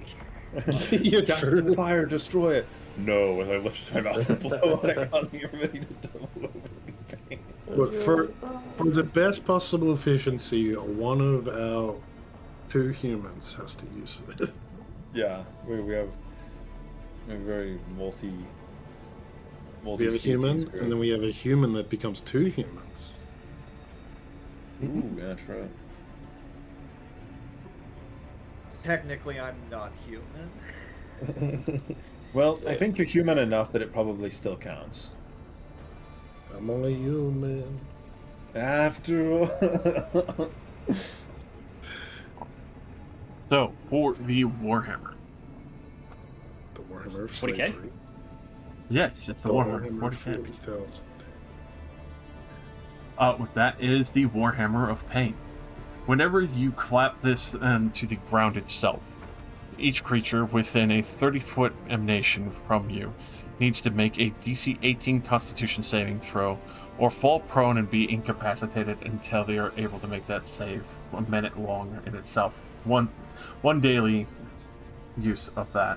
Yeah, Cast sure. it in the fire, destroy it. No, as I lifted my mouth and blow it, causing everybody to double over in pain. But for the best possible efficiency, one of our 2 humans has to use it. Yeah, we have a very multi. We have a human, and then we have a human that becomes 2 humans. Ooh, yeah, that's right. Technically, I'm not human. Well, I think you're human enough that it probably still counts. I'm only human. After all. So, for the Warhammer. The Warhammer of 40K? Slavery. Yes, it's the Warhammer 40K. 40,000. With that is the Warhammer of Pain. Whenever you clap this to the ground itself, each creature within a 30-foot emanation from you needs to make a DC 18 Constitution saving throw or fall prone and be incapacitated until they are able to make that save, 1 minute long in itself. One daily use of that.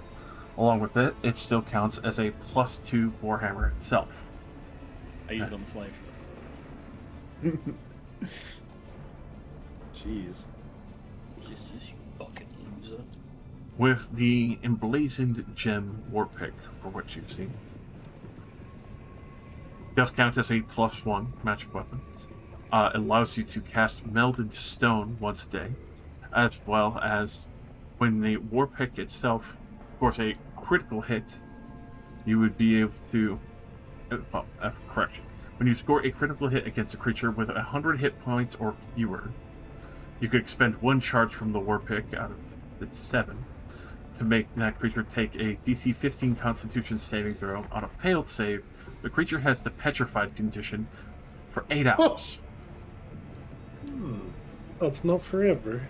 Along with it, it still counts as a +2 Warhammer itself. I use it on the slave. Jeez. Just you fucking loser. With the Emblazoned Gem Warpick, for what you've seen. Does count as a +1 magic weapon. Allows you to cast Meld into Stone once a day, as well as when the Warpick itself scores a critical hit, you would be able to. Correction. When you score a critical hit against a creature with 100 hit points or fewer, you could expend 1 charge from the Warpick out of its 7 to make that creature take a DC 15 Constitution saving throw. On a failed save, the creature has the Petrified condition for 8 hours. That's not forever.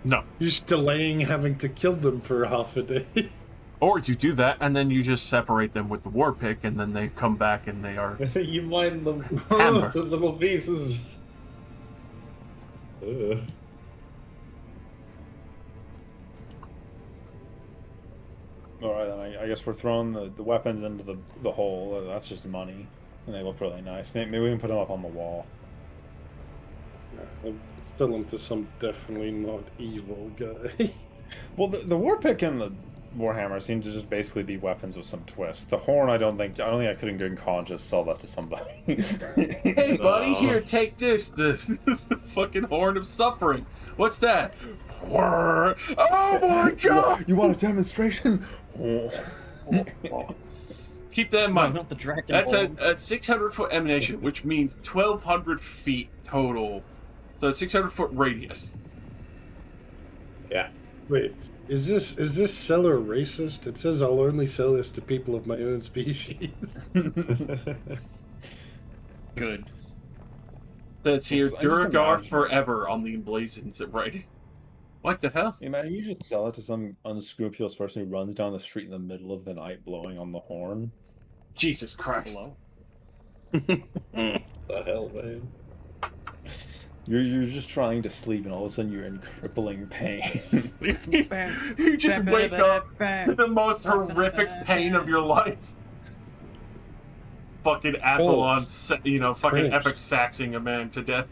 No. You're just delaying having to kill them for half a day. Or you do that, and then you just separate them with the Warpick, and then they come back and they are You mine them hammered. to little pieces. Ugh. Alright, then I guess we're throwing the weapons into the hole. That's just money. And they look really nice. Maybe we can put them up on the wall. I'm still into some definitely not evil guy. Well, the Warpick and the Warhammer seem to just basically be weapons with some twist. The horn, I don't think I could in good conscience sell that to somebody. Hey, buddy, here, take this. The fucking horn of suffering. What's that? Oh my god! You want a demonstration? Keep that in mind. Not the dragon. That's horn. a 600-foot emanation, which means 1,200 feet total. So 600-foot radius. Yeah. Wait, is this seller racist? It says I'll only sell this to people of my own species. Good. That's here, I just Duragar imagine- forever on the emblazons writing. What the hell? Man, you should sell it to some unscrupulous person who runs down the street in the middle of the night blowing on the horn. Jesus Christ. Hello? The hell, man. You're just trying to sleep and all of a sudden you're in crippling pain. You just wake up to the most horrific pain of your life. Fucking Apollon, fucking Cringe. epic saxing a man to death.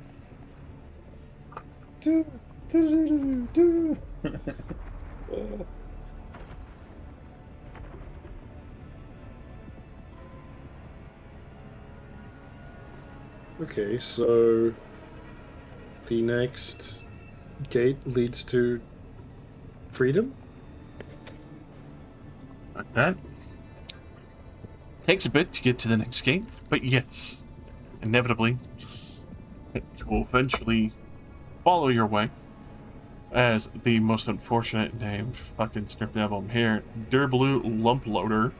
Do, do, do, do, do. Okay, so the next gate leads to freedom? Like that. Takes a bit to get to the next gate, but yes, inevitably, it will eventually follow your way. As the most unfortunate named fucking script album here, Durblue Lump Loader.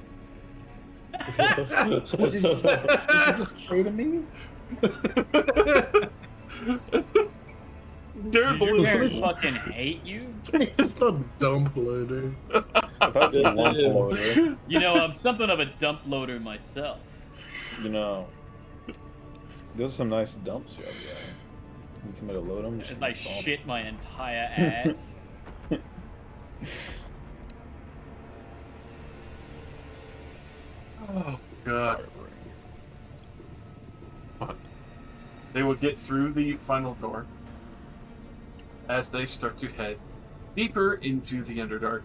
What did you just say to me? Did your Durblue. parents fucking hate you? It's not dump loader. That's a lump loader. You know, I'm something of a dump loader myself. You know, those are some nice dumps you have there. Need somebody to load them. As I shit my entire ass. Oh, God. But they will get through the final door as they start to head deeper into the Underdark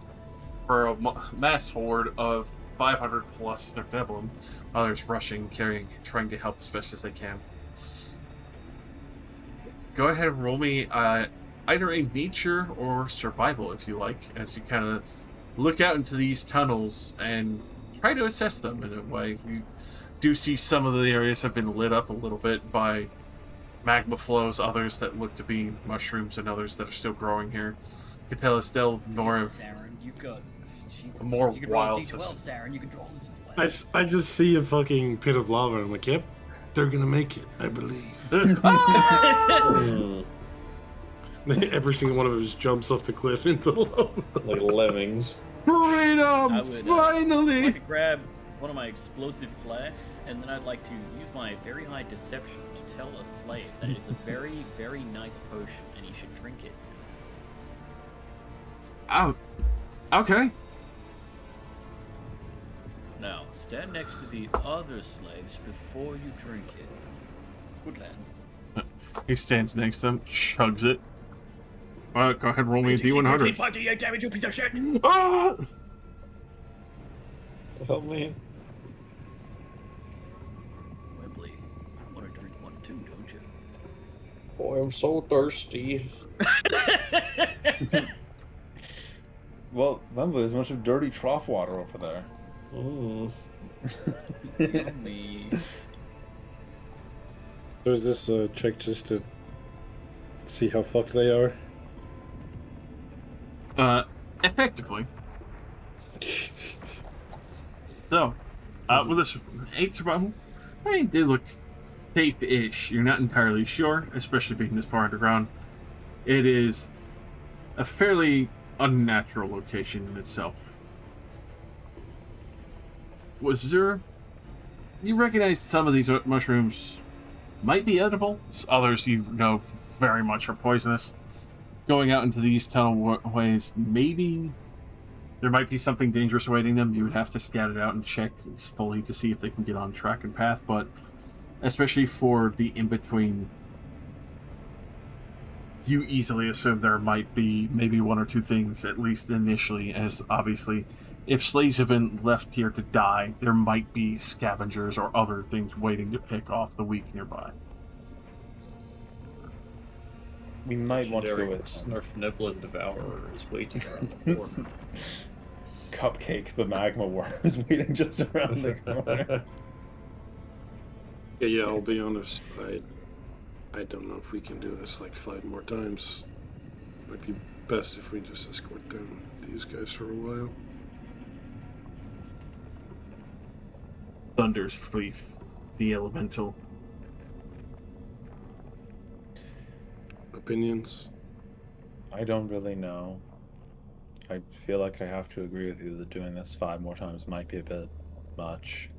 for a mass horde of 500 plus Snurknebulum. Others rushing, carrying, trying to help as best as they can. Go ahead and roll me either a nature or survival if you like, as you kind of look out into these tunnels and try to assess them in a way. You do see some of the areas have been lit up a little bit by magma flows, others that look to be mushrooms, and others that are still growing here. You can tell it's still more of Saren, you've got. Jesus. more You can roll a wild. d12, Saren. You can roll a d12. I just see a fucking pit of lava and I'm like, yep, they're gonna make it, I believe. Every single one of them just jumps off the cliff into lava. Like lemmings. Freedom! I would, Finally! I'd like to grab one of my explosive flasks, and then I'd like to use my very high deception to tell a slave that it's a very, very nice potion, and he should drink it. Oh, okay. Now, stand next to the other slaves before you drink it. Good lad. He stands next to them, chugs it. Go ahead and roll me a DC 13, D100. 5d8 damage, you piece of shit! Ah! The hell, man? Wembley, you want to drink one too, don't you? Boy, I'm so thirsty. Well, remember, there's a bunch of dirty trough water over there. Mm. Yummy. So is this a check just to see how fucked they are? Effectively. So, with this 8 survival, I think they look safe-ish. You're not entirely sure, especially being this far underground. It is a fairly unnatural location in itself. Was there... You recognize some of these mushrooms might be edible. Others you know very much are poisonous. Going out into these tunnel ways, maybe there might be something dangerous awaiting them. You would have to scout it out and check fully to see if they can get on track and path, but especially for the in-between you easily assume there might be maybe one or two things, at least initially, as obviously, if slaves have been left here to die, there might be scavengers or other things waiting to pick off the weak nearby. We might want to go Legendary with Snurf Niblin Devourer is waiting around the corner. Cupcake the magma worm is waiting just around the corner. Yeah, I'll be honest. I don't know if we can do this like 5 more times. Might be best if we just escort these guys for a while. Thunder's Brief, the elemental. Opinions? I don't really know. I feel like I have to agree with you that doing this 5 more times might be a bit much.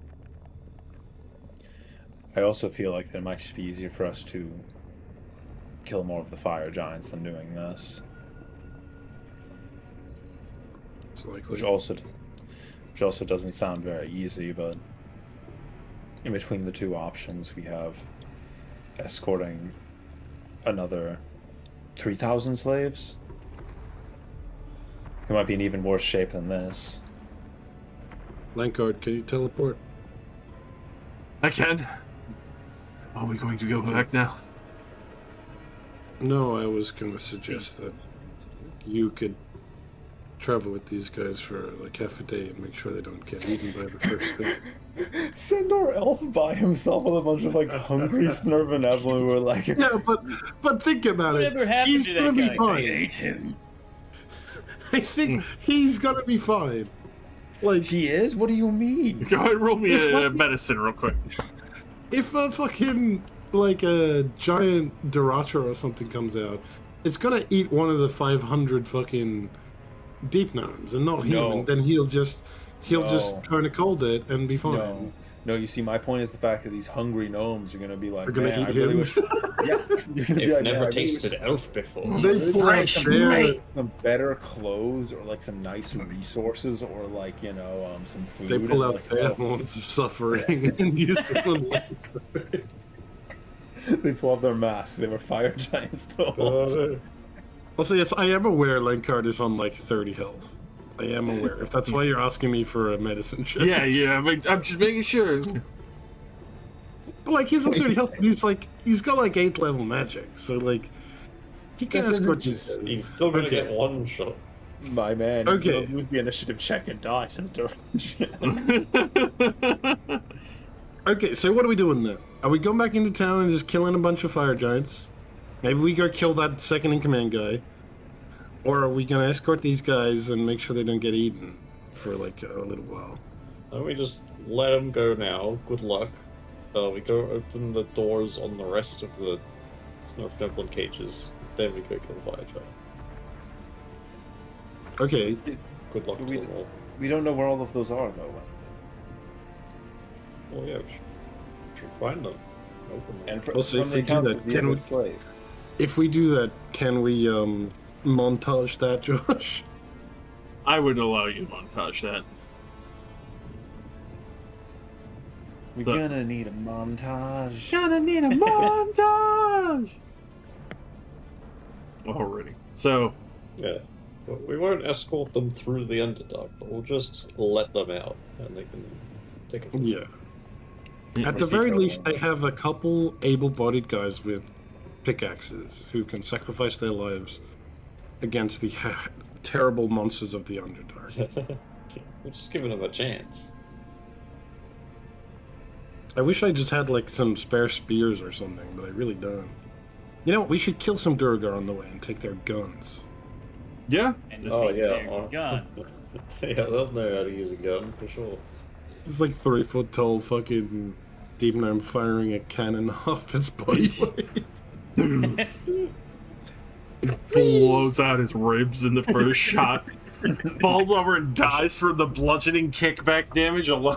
I also feel like it might just be easier for us to kill more of the fire giants than doing this. It's likely. Which also doesn't sound very easy, but in between the two options we have escorting another 3,000 slaves who might be in even worse shape than this. Lankard, can you teleport? I can. Are we going to go back now? No, I was going to suggest that you could travel with these guys for like half a day and make sure they don't get eaten by the first thing. Send our elf by himself with a bunch of like hungry Snurf and Evelyn who are like, Yeah, but think about Whatever it. happened He's to gonna that be guy? fine. They ate him. I think he's gonna be fine. Like, he is? What do you mean? Go ahead and roll me If a like- medicine real quick. if a fucking like a giant Duratra or something comes out, it's gonna eat one of the 500 fucking deep gnomes and not him, No. and then he'll just No. turn a cold it and be fine. No, you see, my point is the fact that these hungry gnomes are gonna be like, They're gonna man, eat I really him." wish. Yeah, they're gonna be They've like, "Man, I never really tasted wish elf before. They There's fresh meat. some better clothes or like some nice resources or like some food. They pull and, out like, their horns of suffering and use them. they pull out their masks. They were fire giants though. Also, yes, I am aware Lankard is on like 30 health. I am aware. If that's why you're asking me for a medicine check. Yeah, I'm just making sure. But like he's on 30 health. He's got like 8th level magic. So like he can That doesn't escort just- He's still gonna Okay. get one shot. My man, he's Okay. gonna lose the initiative check and die to the direction. Okay, so what are we doing then? Are we going back into town and just killing a bunch of fire giants? Maybe we go kill that second in command guy. Or are we gonna escort these guys and make sure they don't get eaten for like a little while? Let me just let him go now. Good luck. We go open the doors on the rest of the Snurf Niblin cages. Then we go kill the fire giant. Okay, Good luck to We- them all. We don't know where all of those are though. Well, yeah, we should find them. Open them. And Also, if from we the do accounts that, of the can other we- slave. if we do that, can we montage that, Josh? I would allow you to montage that. We're Look. gonna need a montage. Gonna need a montage! Already. So, Yeah. But we won't escort them through the Underdark, but we'll just let them out and they can take a Yeah. At I the see very trouble. least, they have a couple able-bodied guys with pickaxes who can sacrifice their lives against the terrible monsters of the Underdark. We're just giving them a chance. I wish I just had like some spare spears or something, but I really don't. You know, we should kill some Durgar on the way and take their guns. yeah. And Oh, take yeah. their gun. Yeah, they'll know how to use a gun, for sure. It's like 3-foot tall fucking deep gnome firing a cannon off its body weight. Blows out his ribs in the first shot. Falls over and dies from the bludgeoning kickback damage alone.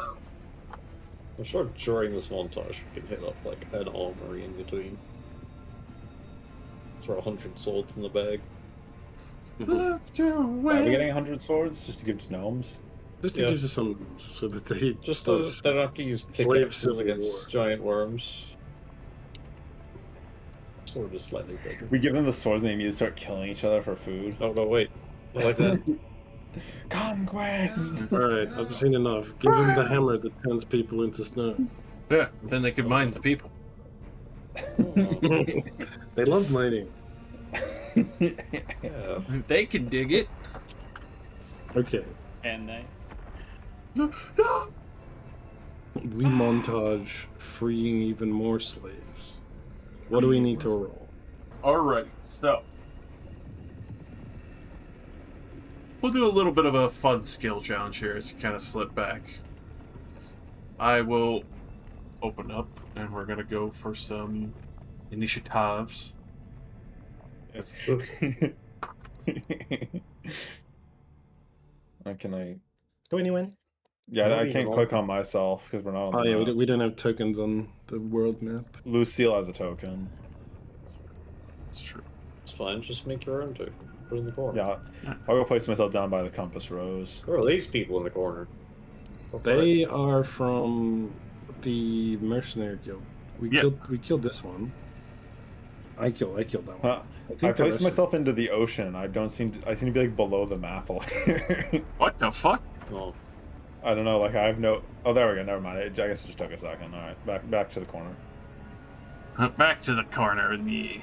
I'm sure during this montage we can hit up like an armory in between. Throw 100 swords in the bag. Left Why are we getting 100 swords just to give to gnomes? Just to Yeah. give us some, so that they Just so start- they don't have to use Slave pickaxes Civil against War. giant worms. sword is slightly bigger. We give them the swords and they immediately start killing each other for food. Oh no, wait. Not like that. Conquest! Alright, I've seen enough. Give him the hammer that turns people into snow. Yeah, then they could mine the people. They love mining. Yeah. They can dig it. Okay, And they. we montage freeing even more slaves. What do we need to roll? Alright, so we'll do a little bit of a fun skill challenge here as you kind of slip back. I will open up and we're gonna go for some initiatives. Yes. Can I? Do anyone? Yeah, Not I even can't all click of on myself because we're not on Oh the yeah, map. we don't have tokens on the world map. Lucille has a token. That's true. It's fine, just make your own token. Put it in the corner. Yeah, I'll go place myself down by the compass rose. Who are these people in the corner? They are from the mercenary guild. We killed this one. I killed that one. I the placed rest myself into the ocean. I seem to be like below the map a layer. What the fuck? Oh. I don't know. Like I have no. Oh, there we go. Never mind. I guess it just took a second. All right, back to the corner. Back to the corner in the.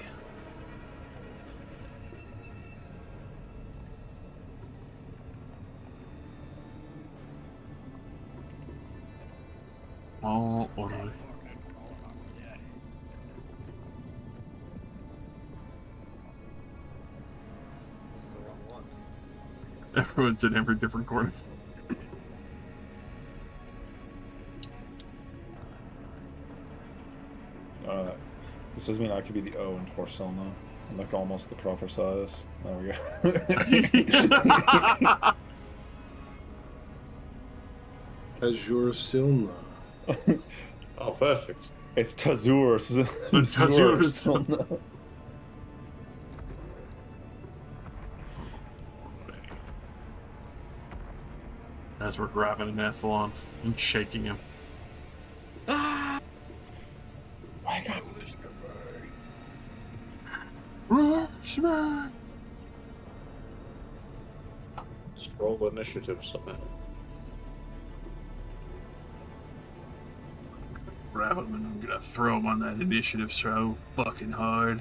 All orderly. It's the wrong one. Everyone's in every different corner. This does mean I could be the O in Torsilna. I'm like almost the proper size. There we go. Torsilna. Oh, perfect. It's Tazurs. Tazurs. As we're grabbing an Athlon and shaking him. Wake up. Rushman! Just roll initiative somehow. Grab him and I'm gonna throw him on that initiative so fucking hard.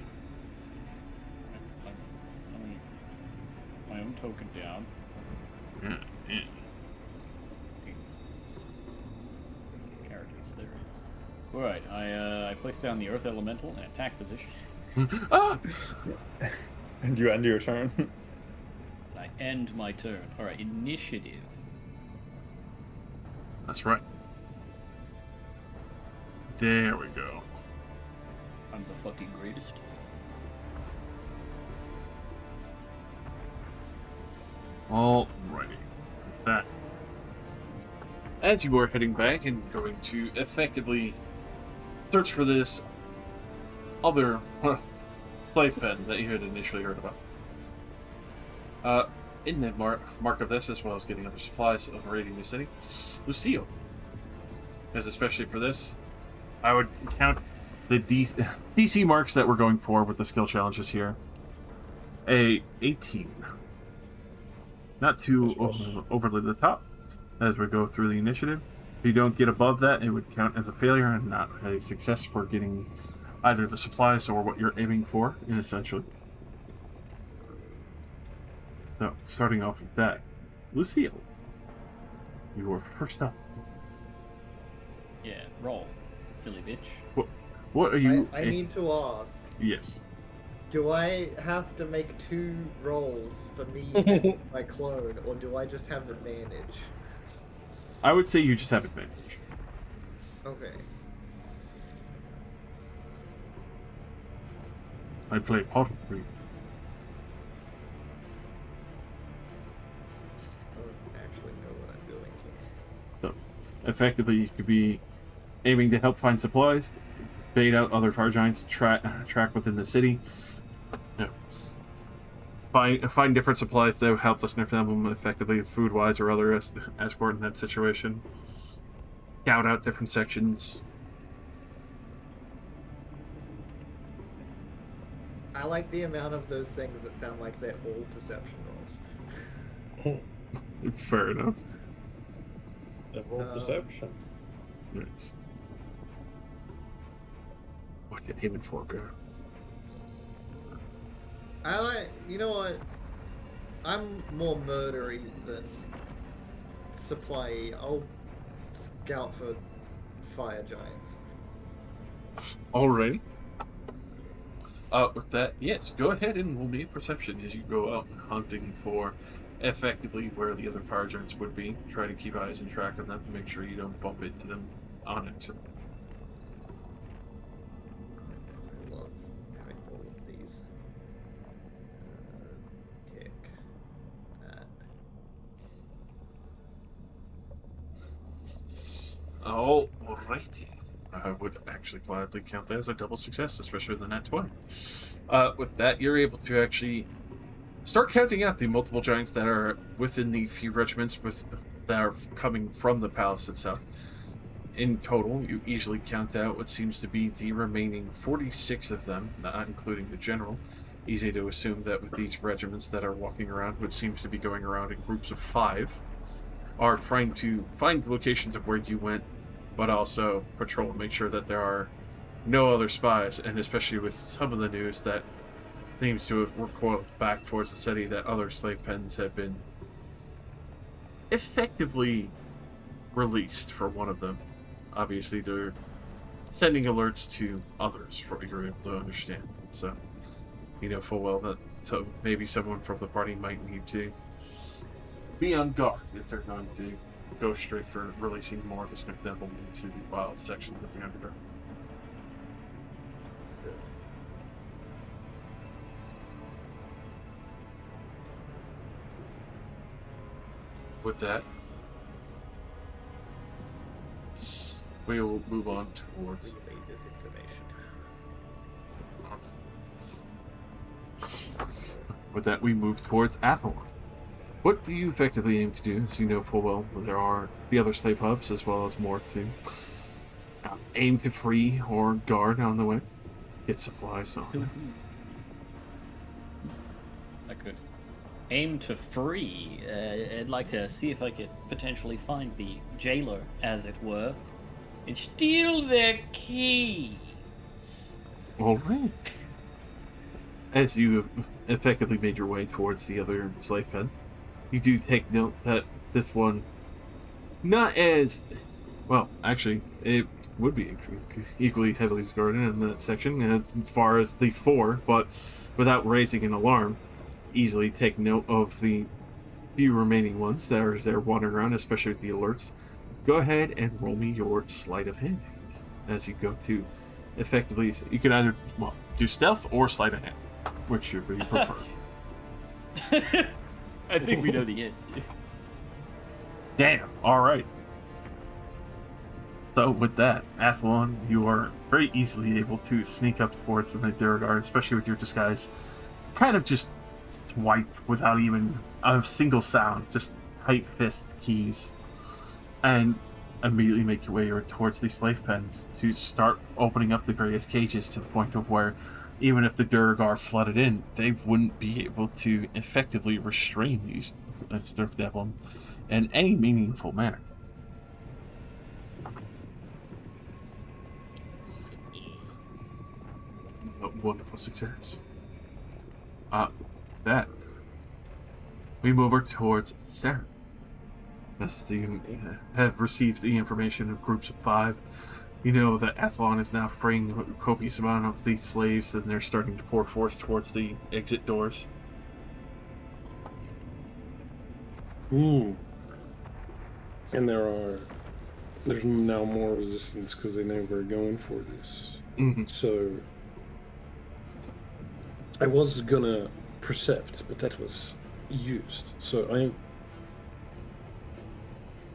My own token down. Yeah. Characters, there it is. Alright, I placed down the Earth Elemental in attack position. Ah! And you end your turn. I end my turn. Alright, initiative. That's right. There we go. I'm the fucking greatest. Alrighty. That. As you are heading back and going to effectively search for this other slave pen that you had initially heard about. In the mark of this, as well as getting other supplies of raiding the city, Lucille. Because especially for this, I would count the DC marks that we're going for with the skill challenges here. A 18. Not too overly the top as we go through the initiative. If you don't get above that, it would count as a failure and not a success for getting either the supplies or what you're aiming for, essentially. So, starting off with that, Lucille, you are first up. Yeah, roll, silly bitch. What are you? I need to ask. Yes. Do I have to make 2 rolls for me and my clone, or do I just have advantage? I would say you just have advantage. Okay. I play part for you. I don't actually know what I'm doing here. So, effectively, you could be aiming to help find supplies, bait out other fire giants, track within the city. Find different supplies that will help us nerf them effectively, food-wise or other escort in that situation. Scout out different sections. I like the amount of those things that sound like they're all perception rolls. Fair enough. The roll perception. Nice. What you aiming for, girl? I like, you know what? I'm more murdery than supply. I'll scout for fire giants. Alrighty. With that, yes, go ahead and roll me a perception as you go out hunting for effectively where the other fire giants would be. Try to keep eyes and track of them to make sure you don't bump into them on accident. I love having all of these. Tick. That. Alrighty. I would actually gladly count that as a double success, especially with the nat 20. With that, you're able to actually start counting out the multiple giants that are within the few regiments that are coming from the palace itself. In total, you easily count out what seems to be the remaining 46 of them, not including the general. Easy to assume that with these regiments that are walking around, which seems to be going around in groups of 5, are trying to find the locations of where you went, but also patrol and make sure that there are no other spies, and especially with some of the news that seems to have recoiled back towards the city that other slave pens have been effectively released for one of them. Obviously, they're sending alerts to others for what you're able to understand. So, you know full well that maybe someone from the party might need to be on guard if they're going to go straight for releasing more of the Smith Devil into the wild sections of the Underground. With that, we will move on towards Relay this information. With that, we move towards Athlon. What do you effectively aim to do? As you know full well, there are the other slave hubs as well as more to aim to free or guard on the way. Get supplies on. I could aim to free. I'd like to see if I could potentially find the jailer, as it were, and steal their key. All right. As you have effectively made your way towards the other slave pen, you do take note that this one, not as well, actually, it would be equally heavily guarded in that section as far as the 4, but without raising an alarm, easily take note of the few remaining ones that are there wandering around, especially with the alerts. Go ahead and roll me your sleight of hand as you go to effectively. You can either do stealth or sleight of hand, whichever you prefer. I think we know the answer. Damn. All right. So with that, Athlon, you are very easily able to sneak up towards the Durgar, especially with your disguise. Kind of just swipe without even a single sound, just tight fist keys, and immediately make your way towards the slave pens to start opening up the various cages to the point of where even if the Durgar flooded in, they wouldn't be able to effectively restrain these Snurf Devil in any meaningful manner. A wonderful success. That we move over towards Sarah. As you have received the information of groups of 5, you know that Athlon is now freeing a copious amount of these slaves, and they're starting to pour forth towards the exit doors. And there's now more resistance because they know we're going for this. Mm-hmm. So I was gonna percept, but that was used. So I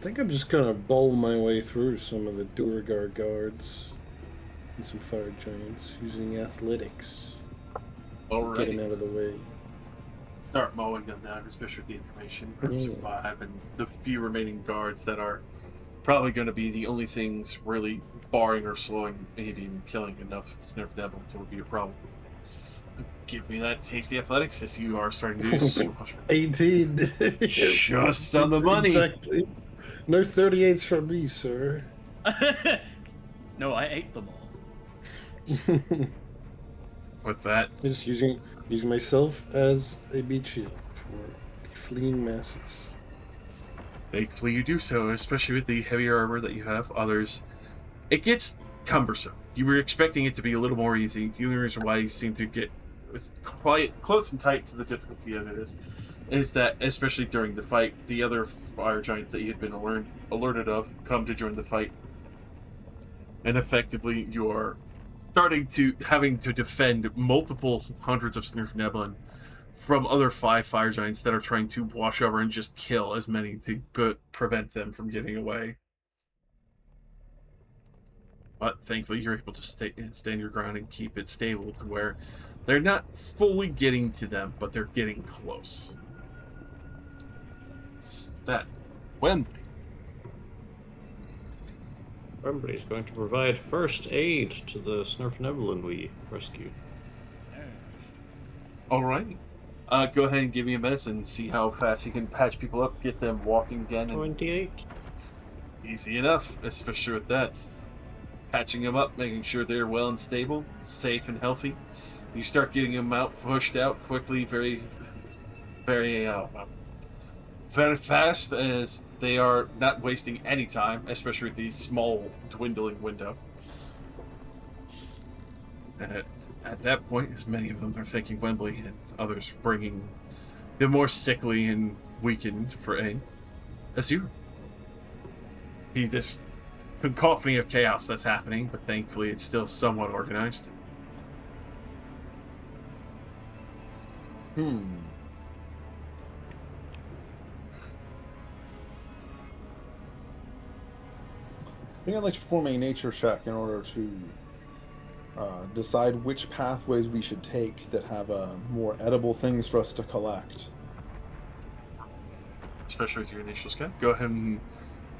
think I'm just gonna bowl my way through some of the Durgar guards and some fire giants using athletics. Get them out of the way. Start mowing them down, especially with the information groups of 5 and the few remaining guards that are probably going to be the only things really barring or slowing, maybe even killing enough Snurf Devil to be a problem. Give me that tasty athletics if you are starting to use. 18. Just on the money. Exactly. No 38s from me, sir. No, I ate them all. With that, Just using myself as a beach shield for the fleeing masses. thankfully you do so, especially with the heavier armor that you have. Others, it gets cumbersome. You were expecting it to be a little more easy. The only reason why you seem to get quite close and tight to the difficulty of it is that, especially during the fight, the other fire giants that you had been alerted of come to join the fight. And effectively, you're having to defend multiple hundreds of Snurf Nebulon from other 5 fire giants that are trying to wash over and just kill as many to prevent them from getting away. But thankfully, you're able to stand your ground and keep it stable to where they're not fully getting to them, but they're getting close. That Wembley. Wembley is going to provide first aid to the Snurf Nebulon we rescued. Alright. Go ahead and give me a medicine and see how fast you can patch people up, get them walking again. 28. Easy enough, especially with that. Patching them up, making sure they're well and stable, safe and healthy. You start getting them pushed out quickly, very fast, as they are not wasting any time, especially with the small, dwindling window. At that point, as many of them are thanking Wembley and others bringing the more sickly and weakened for aid. As you see this cacophony of chaos that's happening, but thankfully it's still somewhat organized. I think I'd like to perform a nature check in order to decide which pathways we should take that have more edible things for us to collect. Especially with your initial scan. Go ahead and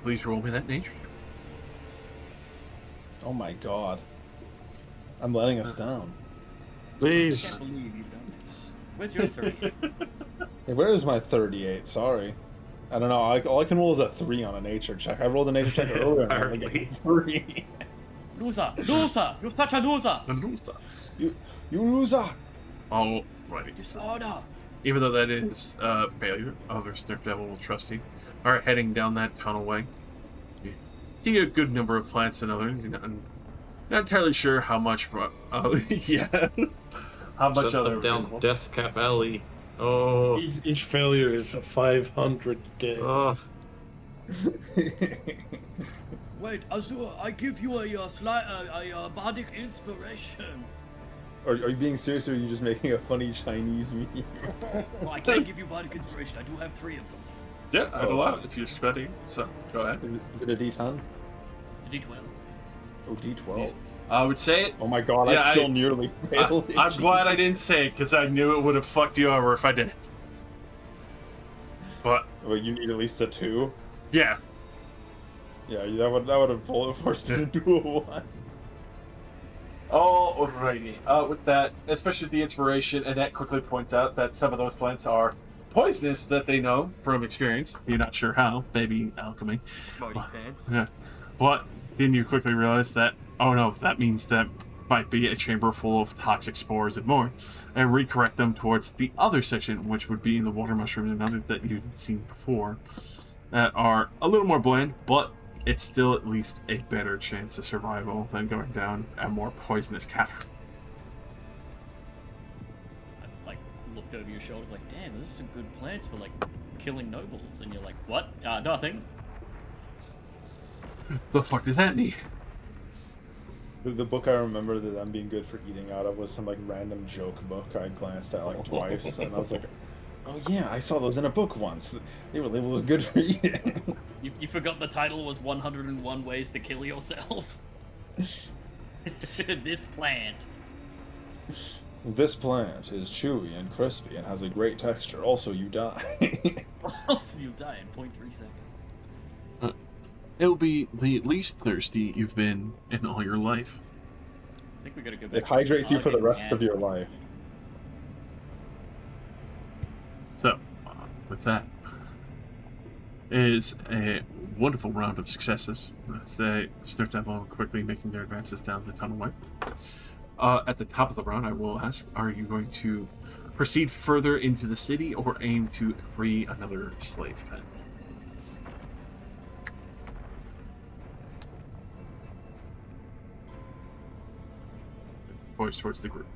please roll me that nature check. Oh my god. I'm letting us down. I Please. can't believe you've done this. Where's your 38? Hey, where is my 38? Sorry. I don't know. All I can roll is a 3 on a nature check. I rolled a nature check earlier and I only got a 3. Loser! Loser! You're such a loser! You loser! Alrighty. Disorder! Even though that is failure, other Snurf Devil will trust you. Are heading down that tunnel way. You see a good number of plants and others. You're not entirely sure how much. Yeah. How much Sent other them down Death Cap Alley. Oh. Each failure is a 500 gain. Oh. Wait, Azur, I give you a bardic inspiration. Are you being serious or are you just making a funny Chinese meme? Well, I can't give you bardic inspiration. I do have 3 of them. Yeah, I'd allow it if you're expecting. So go ahead. Is it a D10? It's a D12. Oh, D12. I would say it. Oh my god, Yeah, I still nearly failed it. I'm glad I Jesus. didn't say it because I knew it would have fucked you over if I did. But Well, you need at least a 2. yeah, Yeah, that would have bullet forced it into a 1. alrighty. With that, especially with the inspiration, Annette quickly points out that some of those plants are poisonous that they know from experience. You're not sure how, maybe alchemy. Smarty pants. Yeah, but then you quickly realize that, oh no, that means that might be a chamber full of toxic spores and more, and recorrect them towards the other section, which would be the water mushrooms and other that you've seen before, that are a little more bland, but it's still at least a better chance of survival than going down a more poisonous cavern. I just looked over your shoulders like, damn, those are some good plants for killing nobles. And you're like, what? Nothing. The fuck does that mean? The book I remember that I'm being good for eating out of was some random joke book I glanced at twice, and I was like, oh yeah, I saw those in a book once. They were labeled as good for eating. You forgot the title was 101 Ways to Kill Yourself. This plant. This plant is chewy and crispy and has a great texture. Also, you die. Also, you die in 0.3 seconds. It'll be the least thirsty you've been in all your life. I think we gotta go back. It hydrates you for the rest of your life. life. So, with that, is a wonderful round of successes. As they start that moment quickly making their advances down the tunnelway. At the top of the round, I will ask, are you going to proceed further into the city or aim to free another slave pen? Points towards the group.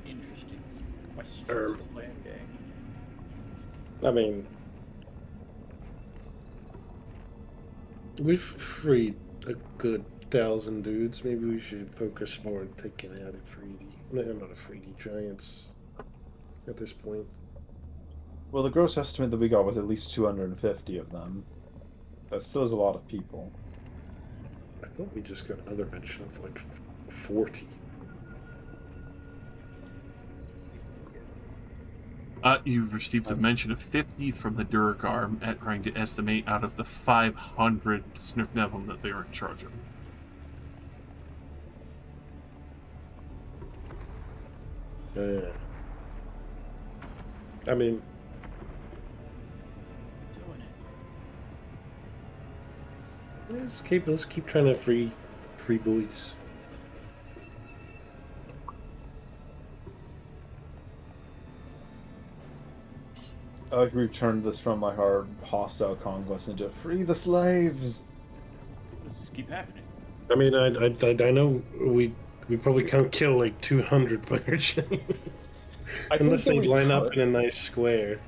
Interesting question. I mean, we've freed a good 1,000 dudes. Maybe we should focus more on taking out a 3D. No, not a 3D giants at this point. Well, the gross estimate that we got was at least 250 of them. That still is a lot of people. I thought we just got another mention of like 40. You received a mention of 50 from the Durgar at trying to estimate out of the 500 Sniff Neville that they were in charge of. I mean, let's keep trying to free boys. I like we've turned this from like our hostile conquest into free the slaves. Let's just keep happening. I mean, I know we probably can't kill like 200 fire giants unless they line up in a nice square.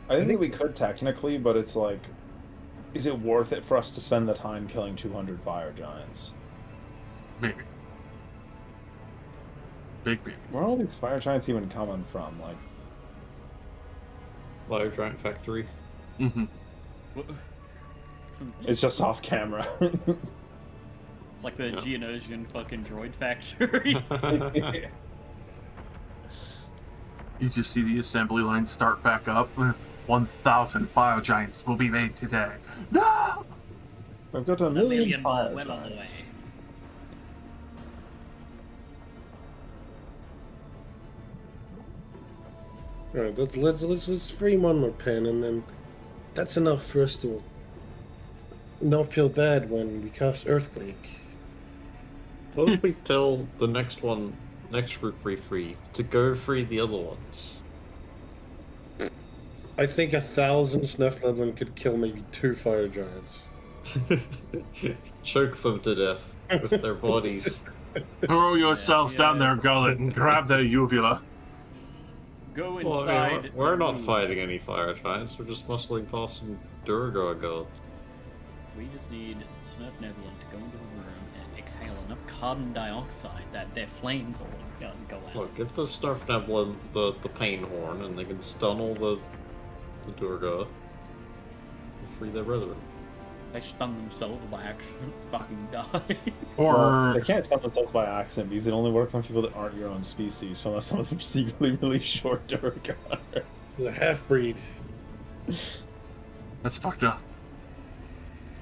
I think we could technically, but it's like, is it worth it for us to spend the time killing 200 fire giants? Maybe. Big maybe. Where are all these fire giants even coming from? Like, Fire giant factory. Mm-hmm. it's just off camera. It's like the Geonosian fucking droid factory. You just see the assembly line start back up. 1,000 fire giants will be made today. No! We've got a million more fire well on the way. giants. All right, let's free one more pen, and then that's enough for us to not feel bad when we cast Earthquake. What if we tell the next group free to go free the other ones? I think 1,000 Snuffleblin could kill maybe 2 fire giants. Choke them to death with their bodies. Throw yourselves down their gullet and grab their uvula. Go Well, I inside. mean, we're not fighting any fire giants, we're just muscling past some Durgar guards. We just need Snurf Neverland to go into the room and exhale enough carbon dioxide that their flames all go out. Look, give the Snurf Neblin the pain horn and they can stun all the Durgar and free their brethren. They stun themselves by accident, fucking die. Or They can't stun themselves by accident because it only works on people that aren't your own species, so unless some of them are secretly really short Durgar. The half-breed. that's fucked up.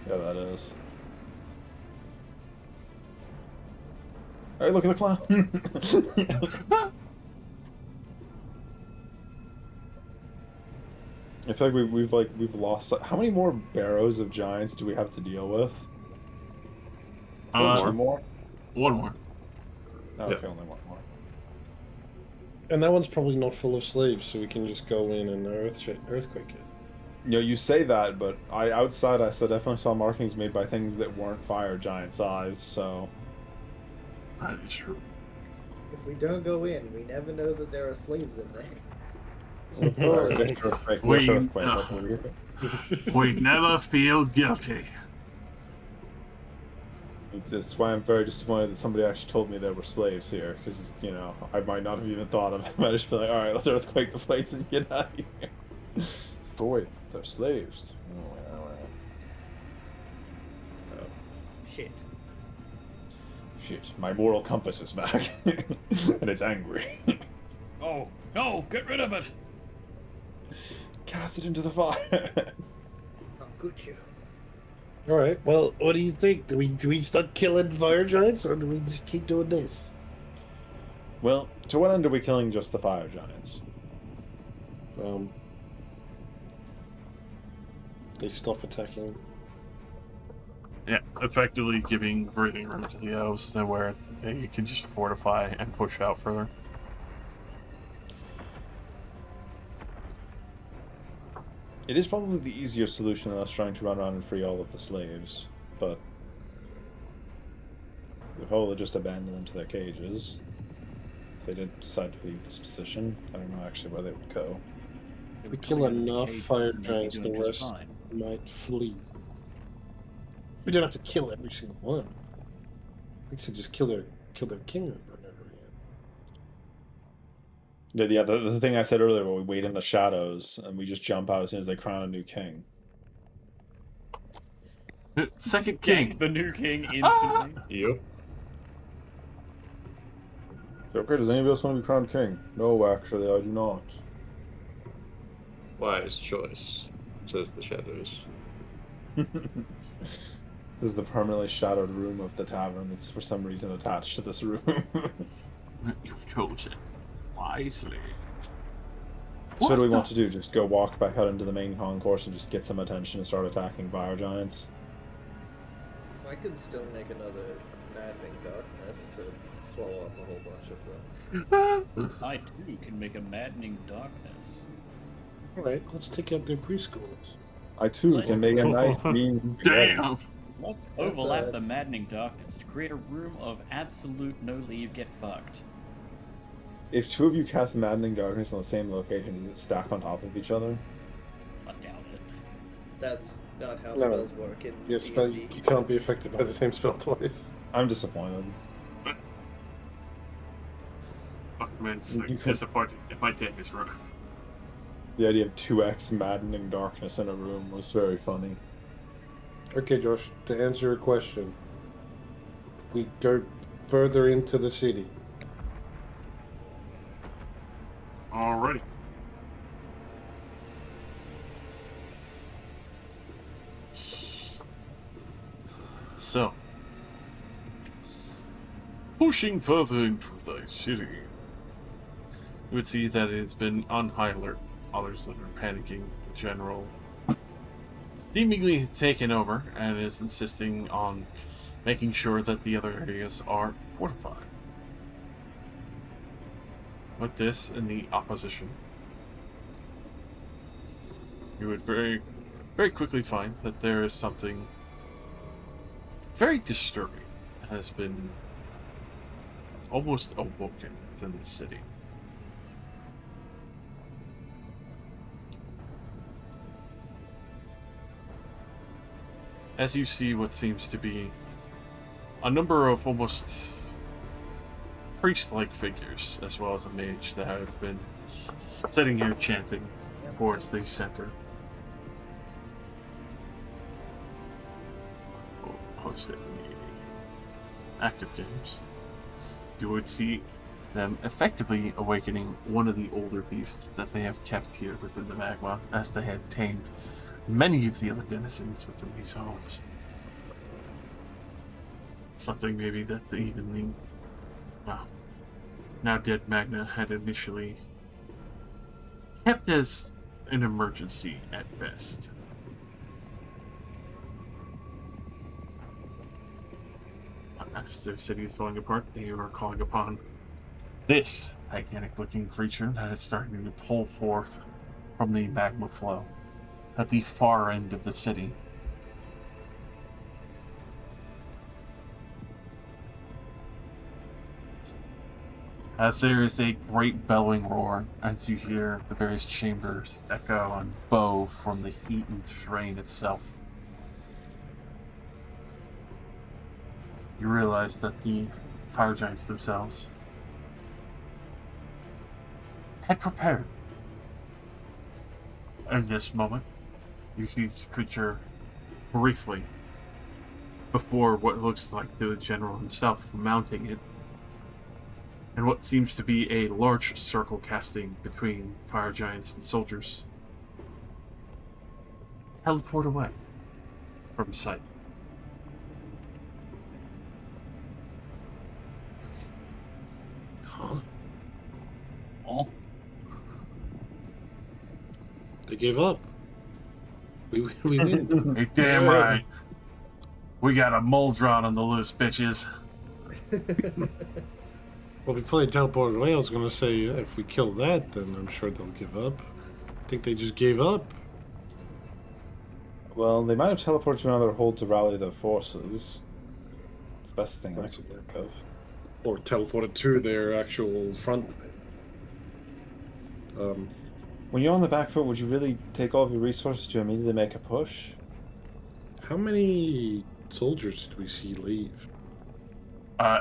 Yeah, that is. Alright, look at the clown! I feel like we've lost. How many more barrows of giants do we have to deal with? Two more? One more. Okay, Yeah. only one more. And that one's probably not full of slaves, so we can just go in and Earthquake it. You know, you say that, but I definitely saw markings made by things that weren't fire giant sized, so. That is true. If we don't go in, we never know that there are slaves in there. We never feel guilty. It's just why I'm very disappointed that somebody actually told me there were slaves here, because, you know, I might not have even thought of it. I might just be like, alright, let's earthquake the place and get out of here. But wait, they're slaves. Shit. Shit, my moral compass is back. And it's angry. Oh, no, get rid of it! Cast it into the fire. How could you? All right. Well, what do you think? Do we start killing fire giants, or do we just keep doing this? Well, to what end are we killing just the fire giants? They stop attacking. Yeah, effectively giving breathing room to the elves to where they can just fortify and push out further. It is probably the easier solution than us trying to run around and free all of the slaves, but the whole would just abandon them to their cages. If they did decide to leave this position, I don't know actually where they would go. If we kill enough fire giants, the rest might flee. We don't have to kill every single one. We should just kill their king or whatever. Yeah, the thing I said earlier, where we wait in the shadows and we just jump out as soon as they crown a new king. Second king. Gank the new king instantly. Yep. So, okay, does anybody else want to be crowned king? No, actually, I do not. Wise choice, says the shadows. This is the permanently shadowed room of the tavern that's for some reason attached to this room. You've chosen wisely. So what do we want to do? Just go walk back out into the main concourse and just get some attention and start attacking fire giants? I can still make another maddening darkness to swallow up a whole bunch of them. I too can make a maddening darkness. Alright, let's take out their preschoolers. I too can make a nice mean spaghetti. Damn! Let's overlap the maddening darkness to create a room of absolute no leave get fucked. If two of you cast maddening darkness on the same location, does it stack on top of each other? I doubt it. That's not how No. spells work in Yes, but D&D. you can't be affected by the same spell twice. I'm disappointed. Fuck, man, it's You like could- disappointing. If my day is ruined. The idea of 2x maddening darkness in a room was very funny. Okay, Josh, to answer your question, we go further into the city. Alrighty. So, pushing further into thy city, you would see that it's been on high alert. Others that are panicking. General seemingly taken over and is insisting on making sure that the other areas are fortified. With this in the opposition, you would very, very quickly find that there is something very disturbing that has been almost awoken within the city. As you see what seems to be a number of almost priest-like figures, as well as a mage that have been sitting here chanting towards the center. Hosted active games. You would see them effectively awakening one of the older beasts that they have kept here within the magma, as they had tamed many of the other denizens within these halls. Something maybe that even the now dead Magna had initially kept as an emergency at best. As their city is falling apart, they were calling upon this titanic-looking creature that is starting to pull forth from the magma flow at the far end of the city. As there is a great bellowing roar, as you hear the various chambers echo and bow from the heat and strain itself, you realize that the fire giants themselves had prepared. In this moment, you see this creature briefly before what looks like the general himself mounting it, and what seems to be a large circle casting between fire giants and soldiers teleport away from sight. Huh? gave up. We win. You're damn right. We got a Moldron on the loose, bitches. Well, before they teleported away, I was going to say, if we kill that, then I'm sure they'll give up. I think they just gave up. Well, they might have teleported to another hold to rally their forces. It's the best thing I can think of. Or teleported to their actual front. When you're on the back foot, would you really take all of your resources to immediately make a push? How many soldiers did we see leave?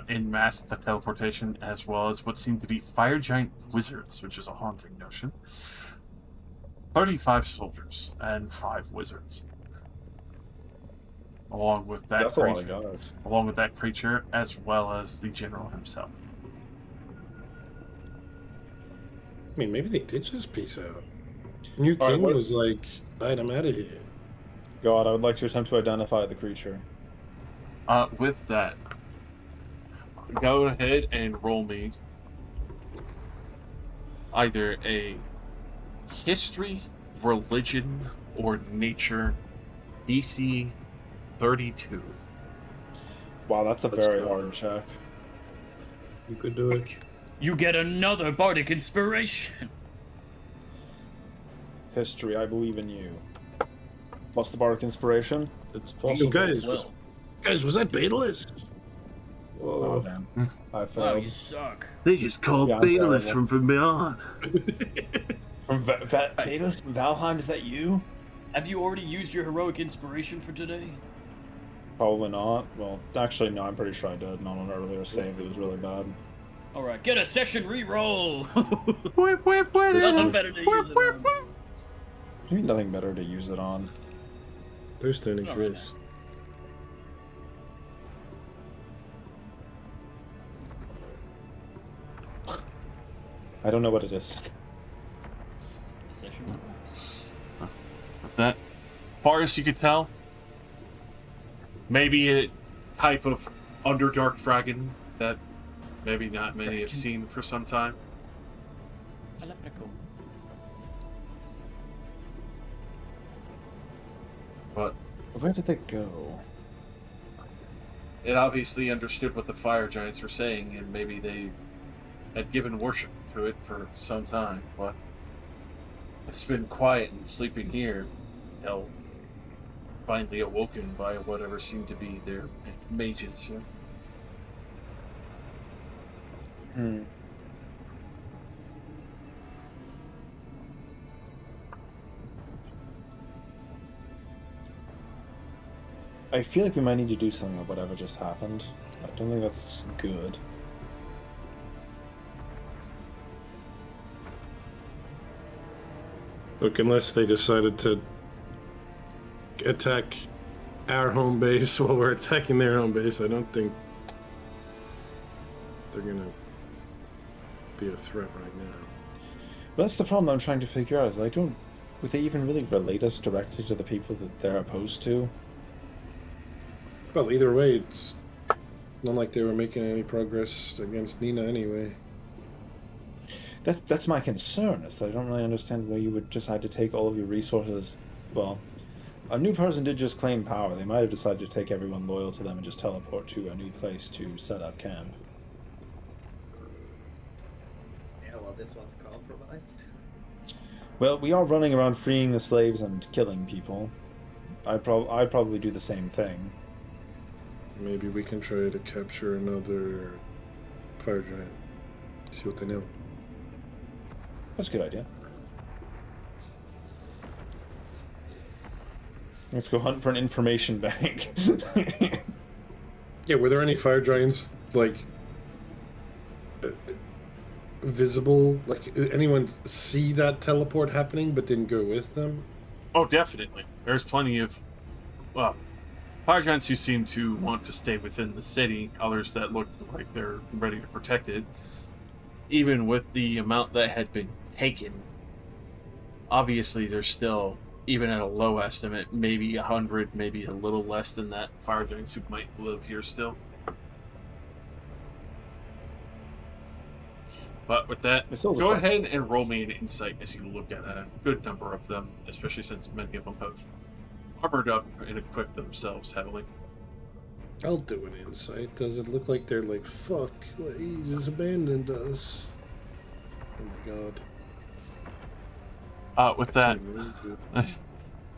In mass the teleportation, as well as what seemed to be fire giant wizards, which is a haunting notion. 35 soldiers and 5 wizards. Along with that That's a lot of creature, guys. along with that creature, as well as the general himself. I mean, maybe they did just peace out. New All right, King what- was like, alright, I'm out of here. God, I would like to attempt to identify the creature. With that, go ahead and roll me either a history, religion, or nature DC 32. Wow, that's a Let's very go. hard check. You could do it. You get another bardic inspiration. History, I believe in you. What's the bardic inspiration? It's You possible. will. Guys, was that Betalist? Oh, Whoa. damn. I Wow, failed. you suck. They just called Yeah, I'm Betalist terrible. from beyond. From Betalist from Valheim, is that you? Have you already used your heroic inspiration for today? Probably not. Well, actually, no, I'm pretty sure I did. Not on an earlier save that was really bad. Alright, get a session re-roll! Whip, whip, whip, Nothing better to use it on. You mean nothing better to use it on? Those don't Not right exist. I don't know what it is. Session re-roll. That, far as you could tell, maybe a type of Underdark dragon that maybe not many have seen for some time. Electrical. But Where did they go? it obviously understood what the fire giants were saying, and maybe they had given worship to it for some time, but it's been quiet and sleeping here until finally awoken by whatever seemed to be their mages here. Hmm. I feel like we might need to do something with whatever just happened. I don't think that's good. Look, unless they decided to attack our home base while we're attacking their home base, I don't think they're gonna be a threat right now. That's the problem I'm trying to figure out. Is would they even really relate us directly to the people that they're opposed to? Well, either way, it's not like they were making any progress against Nina anyway. That's my concern. Is that I don't really understand why you would decide to take all of your resources. Well, a new person did just claim power. They might have decided to take everyone loyal to them and just teleport to a new place to set up camp. Yeah, well, this one's compromised. Well, we are running around freeing the slaves and killing people. I'd probably do the same thing. Maybe we can try to capture another fire giant. See what they know. That's a good idea. Let's go hunt for an information bank. Yeah, were there any fire giants like visible? Like anyone see that teleport happening but didn't go with them? Oh, definitely. There's plenty of, well, fire giants who seem to want to stay within the city, others that look like they're ready to protect it. Even with the amount that had been taken, obviously there's still, even at a low estimate, maybe 100, maybe a little less than that, fire giants who might live here still. But with that, It's still go the ahead and roll me an insight as you look at a good number of them, especially since many of them have armored up and equipped themselves heavily. I'll do an insight. Does it look like they're like, fuck, what, he just abandoned us? Oh my god. With that, Really good.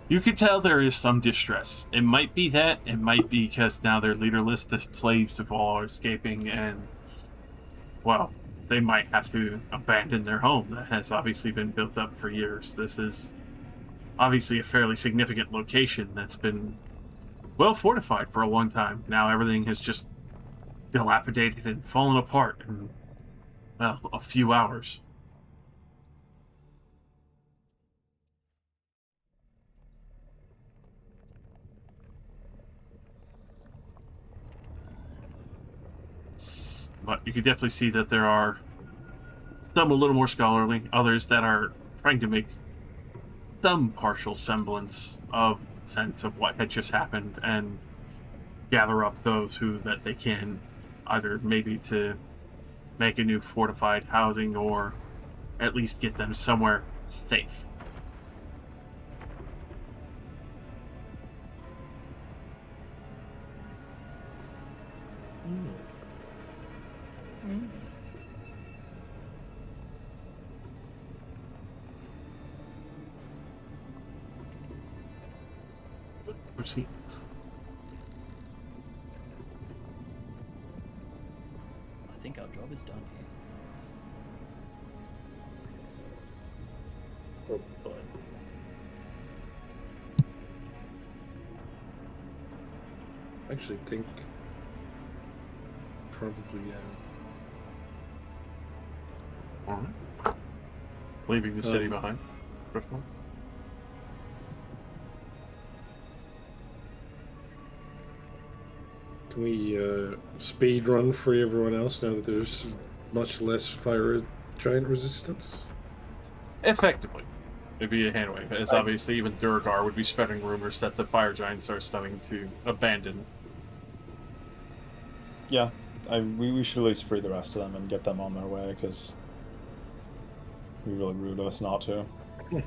you can tell there is some distress. It might be that, it might be because now they're leaderless, the slaves of all are escaping, and, well, they might have to abandon their home that has obviously been built up for years. This is obviously a fairly significant location that's been well fortified for a long time. Now everything has just dilapidated and fallen apart in, well, a few hours. But you can definitely see that there are some a little more scholarly, others that are trying to make some partial semblance of sense of what had just happened and gather up those who that they can, either maybe to make a new fortified housing or at least get them somewhere safe. Proceed. I think our job is done here. Oh, fine. I actually think probably, yeah. All right. Leaving the city behind. Can we speed run for everyone else now that there's much less fire giant resistance? Effectively. It'd be a handwave, as obviously even Durgar would be spreading rumors that the fire giants are starting to abandon. Yeah, we should at least free the rest of them and get them on their way, because it'd be really rude of us not to. You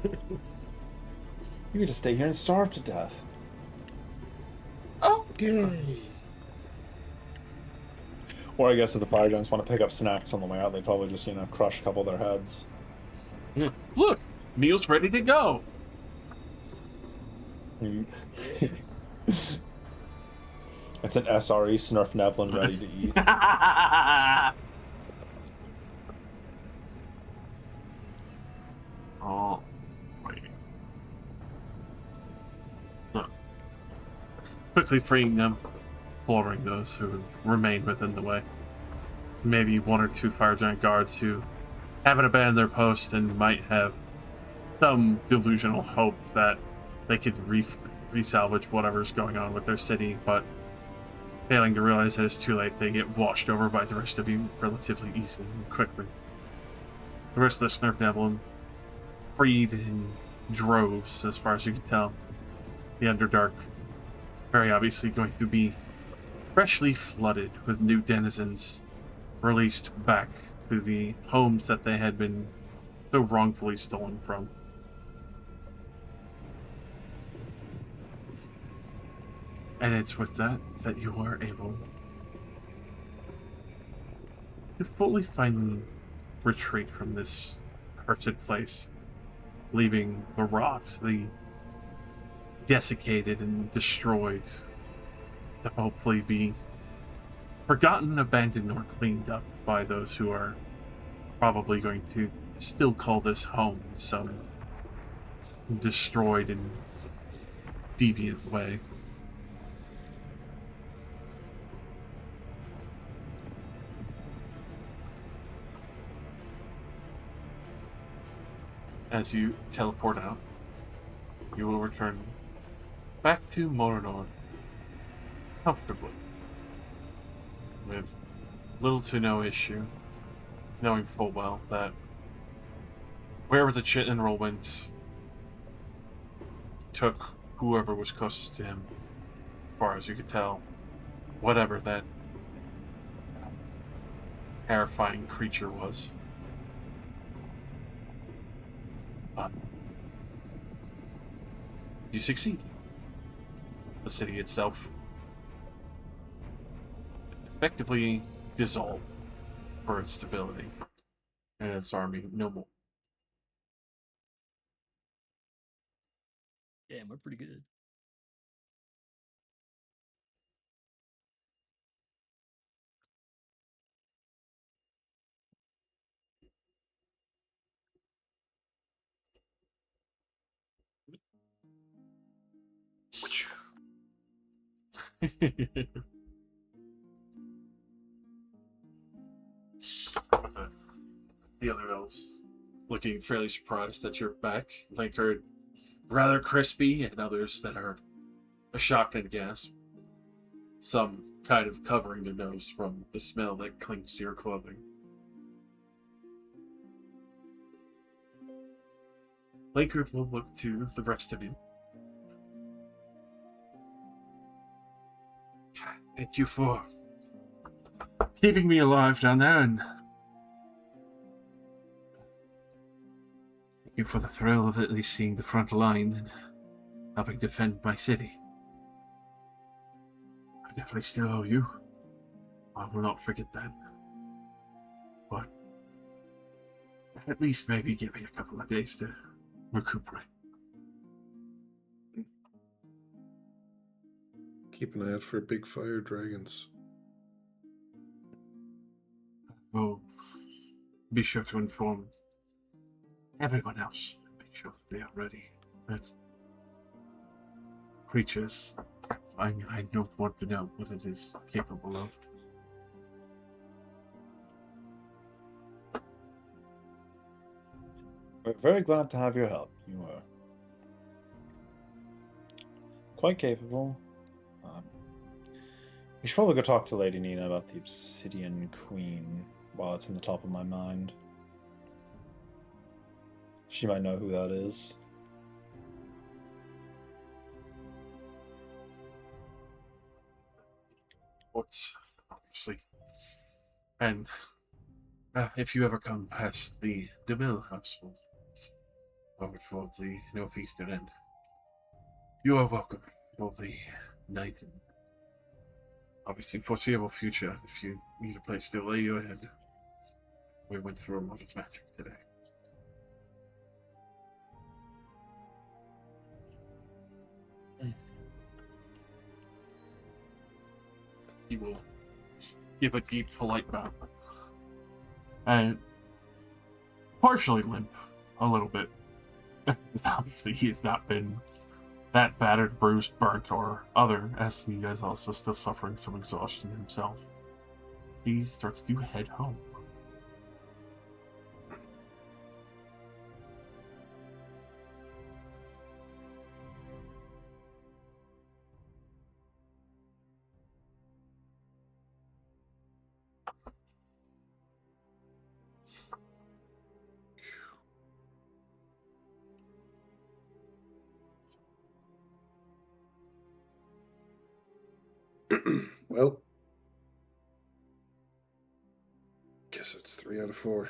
could just stay here and starve to death. Oh! Yay! Or I guess if the fire giants want to pick up snacks on the way out, they'd probably just, crush a couple of their heads. Look! Meal's ready to go! It's an SRE Snurf Neblin ready to eat. Oh, wait. So, quickly freeing them, flooring those who remain within the way. Maybe one or two fire giant guards who haven't abandoned their post and might have some delusional hope that they could re-salvage whatever's going on with their city, but failing to realize that it's too late, they get washed over by the rest of you relatively easily and quickly. The rest of the Snurf Neblin freed in droves, as far as you can tell. The Underdark, very obviously going to be freshly flooded with new denizens, released back to the homes that they had been so wrongfully stolen from. And it's with that you are able to fully finally retreat from this cursed place, leaving the rocks, the desiccated and destroyed, to hopefully be forgotten, abandoned, or cleaned up by those who are probably going to still call this home in some destroyed and deviant way. As you teleport out, you will return back to Moronor comfortably, with little to no issue, knowing full well that wherever the general went, took whoever was closest to him, as far as you could tell, whatever that terrifying creature was. But you succeed. The city itself effectively dissolved for its stability and its army no more. Damn, we're pretty good. The other elves looking fairly surprised that you're back. Like are rather crispy, and others that are shocked and gasp. Some kind of covering their nose from the smell that clings to your clothing. Laker will look to the rest of you. Thank you for keeping me alive down there, and thank you for the thrill of at least seeing the front line and helping defend my city. I definitely still owe you. I will not forget that. But at least maybe give me a couple of days to recuperate. Keep an eye out for big fire dragons. We'll be sure to inform everyone else. Make sure that they are ready. But creatures, I don't want to know what it is capable of. We're very glad to have your help. You are quite capable. We should probably go talk to Lady Nina about the Obsidian Queen while it's in the top of my mind. She might know who that is. What's obviously, and if you ever come past the DeMille household over towards the northeastern end, you are welcome for the night and obviously foreseeable future. If you need a place to lay your head, we went through a lot of magic today. He will give a deep, polite bow. And partially limp a little bit. Obviously, he has not been that battered, bruised, burnt, or other, as he is also still suffering some exhaustion himself. He starts to head home. Well, guess it's 3 out of 4.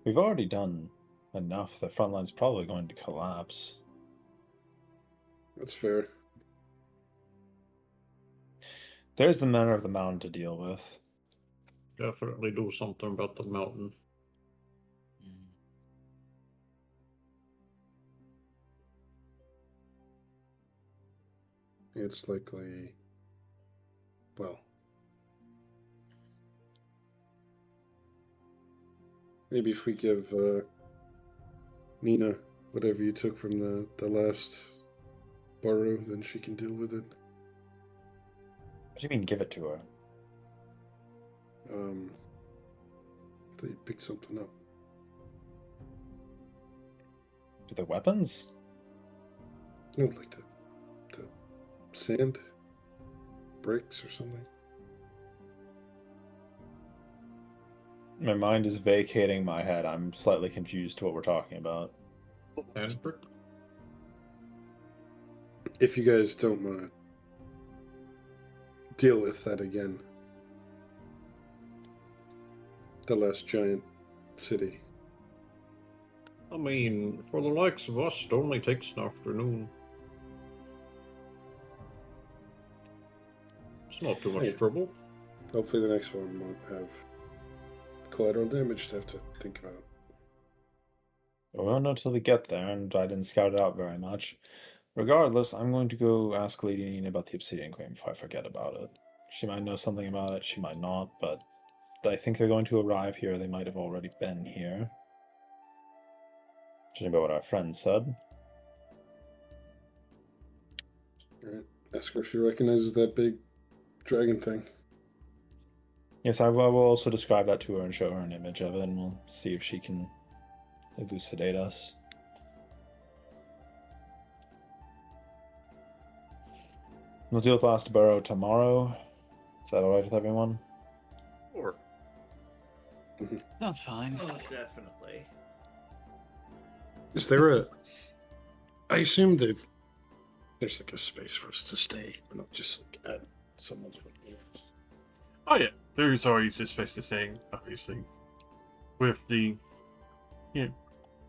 We've already done enough. The front line's probably going to collapse. That's fair. There's the manner of the mountain to deal with. Definitely do something about the mountain. It's likely. Well. Maybe if we give Nina whatever you took from the last burrow, then she can deal with it. What do you mean, give it to her? I thought you picked something up. To the weapons? No, like the sand? Bricks or something? My mind is vacating my head. I'm slightly confused to what we're talking about. If you guys don't want to deal with that again, the last giant city. I mean, for the likes of us, it only takes an afternoon. It's not too much Hey. trouble. Hopefully the next one won't have collateral damage to have to think about. We won't know till we get there, and I didn't scout it out very much. Regardless, I'm going to go ask Lady Nina about the Obsidian Queen before I forget about it. She might know something about it, she might not, but I think they're going to arrive here. They might have already been here. Judging by what our friend said. Alright, ask her if she recognizes that big dragon thing. Yes, I will also describe that to her and show her an image of it, and we'll see if she can elucidate us. We'll deal with Last Burrow tomorrow. Is that alright with everyone? Or That's fine. Oh, definitely. Is there a... I assume that there's like a space for us to stay. We're not just like at someone's foot. Oh yeah, there's always a space to stay, obviously. With the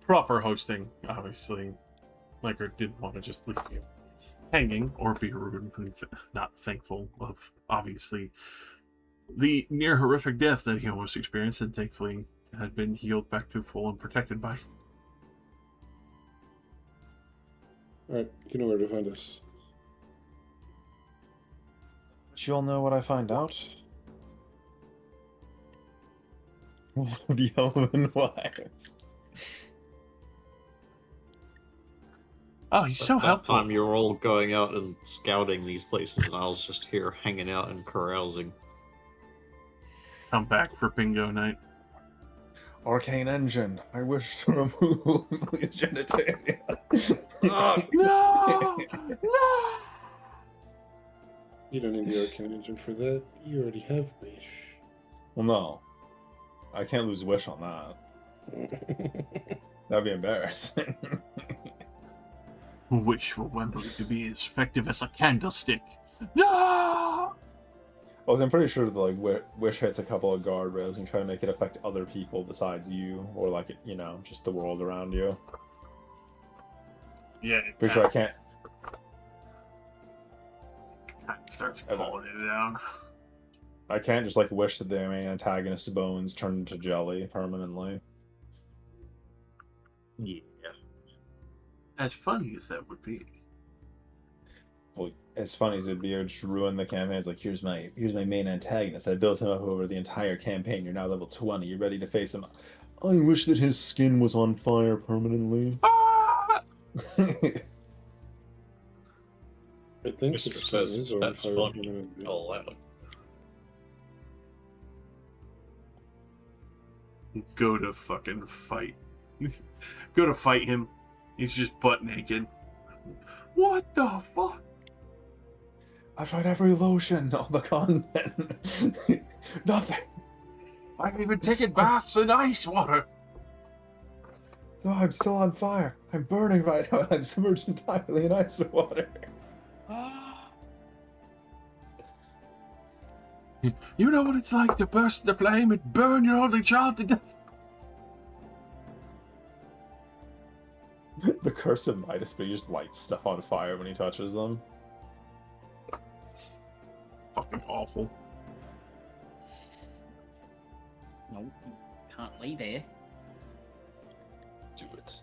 proper hosting, obviously. Liker didn't want to just leave you hanging or be rude and not thankful of, obviously, the near horrific death that he almost experienced and thankfully had been healed back to full and protected by. Alright, you know where to find us. But you'll know what I find out. The Elven Wires. Oh, he's so at that helpful. time you were all going out and scouting these places, and I was just here hanging out and carousing. Come back for bingo night. Arcane Engine. I wish to remove his genitalia. No! No! You don't need the arcane engine for that. You already have Wish. Well, no. I can't lose Wish on that. That'd be embarrassing. Wish for Wembley to be as effective as a candlestick. No! Well, I'm pretty sure that like Wish hits a couple of guardrails and try to make it affect other people besides you, or like you know, just the world around you. Yeah, Pretty sure I can't. Starts pulling it down. I can't just like wish that the main antagonist's bones turn into jelly permanently. Yeah. As funny as that would be. Well, as funny as it'd be, it would just ruin the campaign. It's like, here's my main antagonist. I built him up over the entire campaign. You're now level 20. You're ready to face him. I wish that his skin was on fire permanently. Ah! I think Mr. it says is on that's fire funny. permanently. Aloud. Go to fucking fight. Go to fight him. He's just butt naked. What the fuck? I tried every lotion on the continent. Nothing. I've even taken baths in ice water. So I'm still on fire. I'm burning right now. I'm submerged entirely in ice water. You know what it's like to burst the flame and burn your only child to death? The curse of Midas, but he just lights stuff on fire when he touches them. Fucking awful. No, you can't lay there. Do it.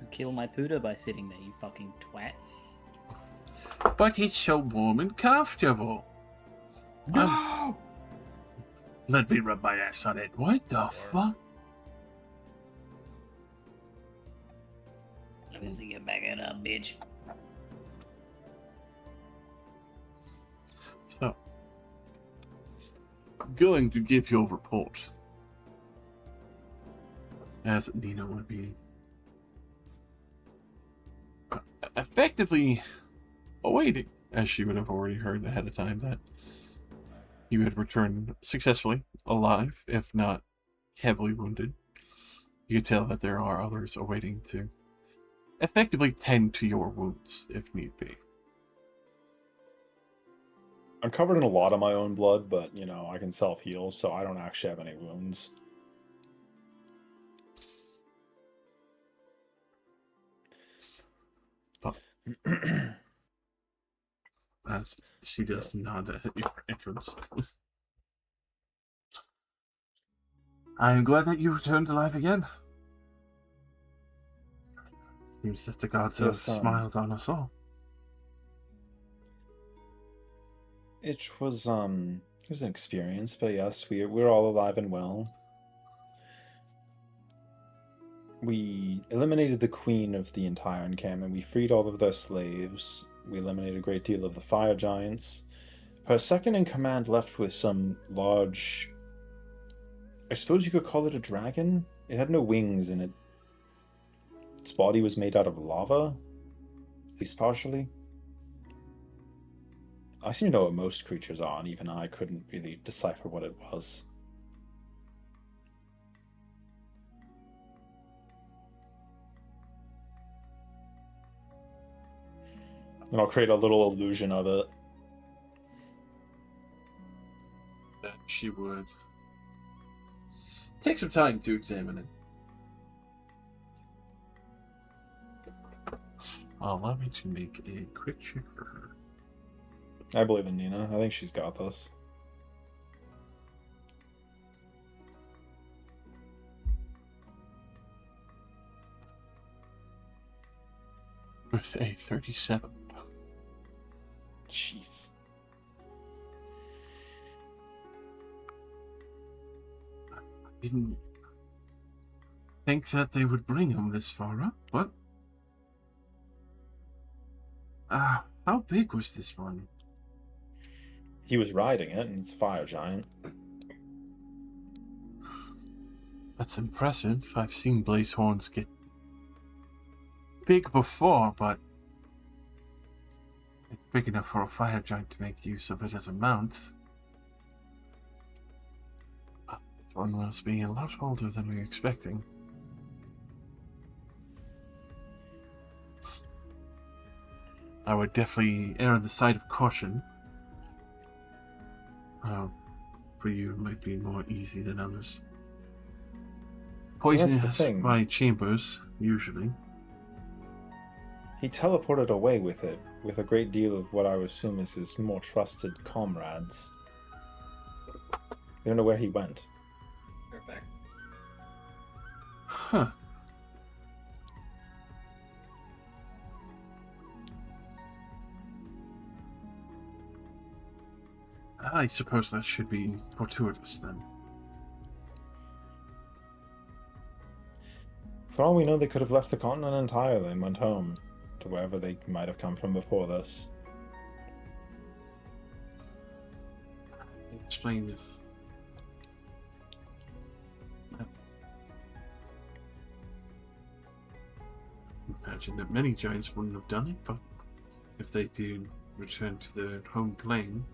You kill my Poodle by sitting there, you fucking twat. But it's so warm and comfortable. No! Let me rub my ass on it. What the fuck? Let me see you back it up, bitch. So, going to give your report, as Nina would be effectively awaiting, as she would have already heard ahead of time, that you had returned successfully, alive, if not heavily wounded. You can tell that there are others awaiting to effectively tend to your wounds, if need be. I'm covered in a lot of my own blood, but, you know, I can self-heal, so I don't actually have any wounds. As she does nod at your entrance. I am glad that you returned alive again. Seems that the gods have smiled on us all. It was an experience, but yes, we're all alive and well. We eliminated the queen of the entire encampment. We freed all of their slaves. We eliminated a great deal of the fire giants. Her second in command left with some large... I suppose you could call it a dragon? It had no wings, and its body was made out of lava, at least partially. I seem to know what most creatures are, and even I couldn't really decipher what it was. And I'll create a little illusion of it. That she would take some time to examine it. Allow me to make a quick check for her. I believe in Nina. I think she's got this. With a 37. Jeez. I didn't think that they would bring him this far up, but... how big was this one? He was riding it, and it's a fire giant. That's impressive. I've seen blaze horns get big before, but it's big enough for a fire giant to make use of it as a mount. This one must be a lot older than we were expecting. I would definitely err on the side of caution. For you, it might be more easy than others. Poison That's the thing. my chambers, usually. He teleported away with it, with a great deal of what I would assume is his more trusted comrades. We don't know where he went. We're back. Huh. I suppose that should be fortuitous, then. For all we know, they could have left the continent entirely and went home, to wherever they might have come from before this. Explain if... Imagine that many giants wouldn't have done it, but if they did return to their home plane,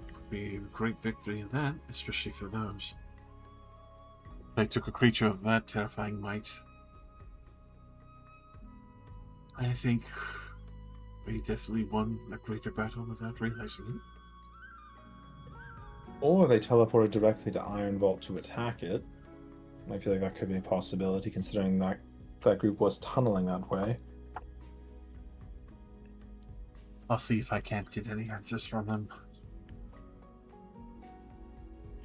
it would be a great victory in that, especially for those. They took a creature of that terrifying might. I think we definitely won a greater battle without realizing it. Or they teleported directly to Iron Vault to attack it. I feel like that could be a possibility, considering that that group was tunneling that way. I'll see if I can't get any answers from them.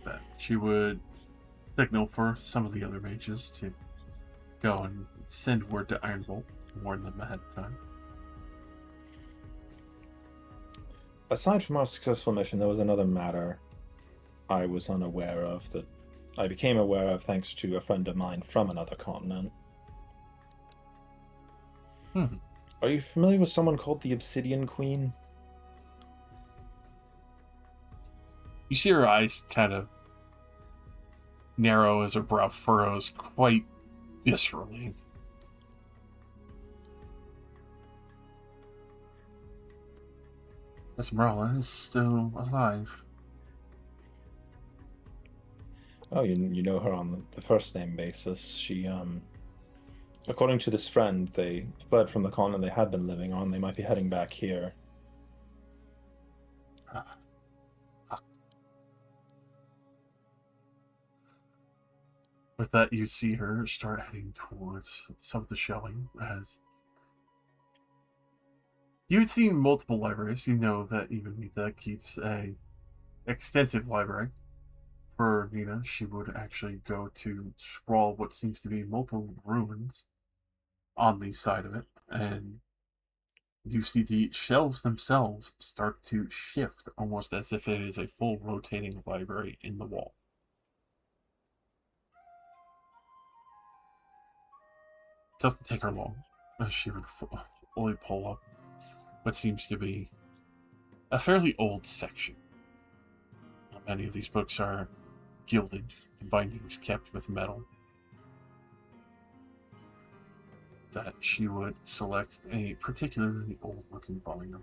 But she would signal for some of the other mages to go and send word to Iron Vault, warn them ahead of time. Aside from our successful mission, there was another matter I was unaware of that I became aware of thanks to a friend of mine from another continent. Are you familiar with someone called the Obsidian Queen? You see her eyes kind of narrow as her brow furrows quite viscerally. Esmeralda is still alive. Oh, you know her on the first name basis. She, according to this friend, they fled from the continent they had been living on. They might be heading back here. With that, you see her start heading towards some of the shelving. As you've seen multiple libraries, you know that even Nita keeps a extensive library. For Nina, she would actually go to scrawl what seems to be multiple runes on the side of it, and you see the shelves themselves start to shift almost as if it is a full rotating library in the wall. It doesn't take her long, as she would fully pull up what seems to be a fairly old section. Many of these books are gilded, the bindings kept with metal. That she would select a particularly old looking volume.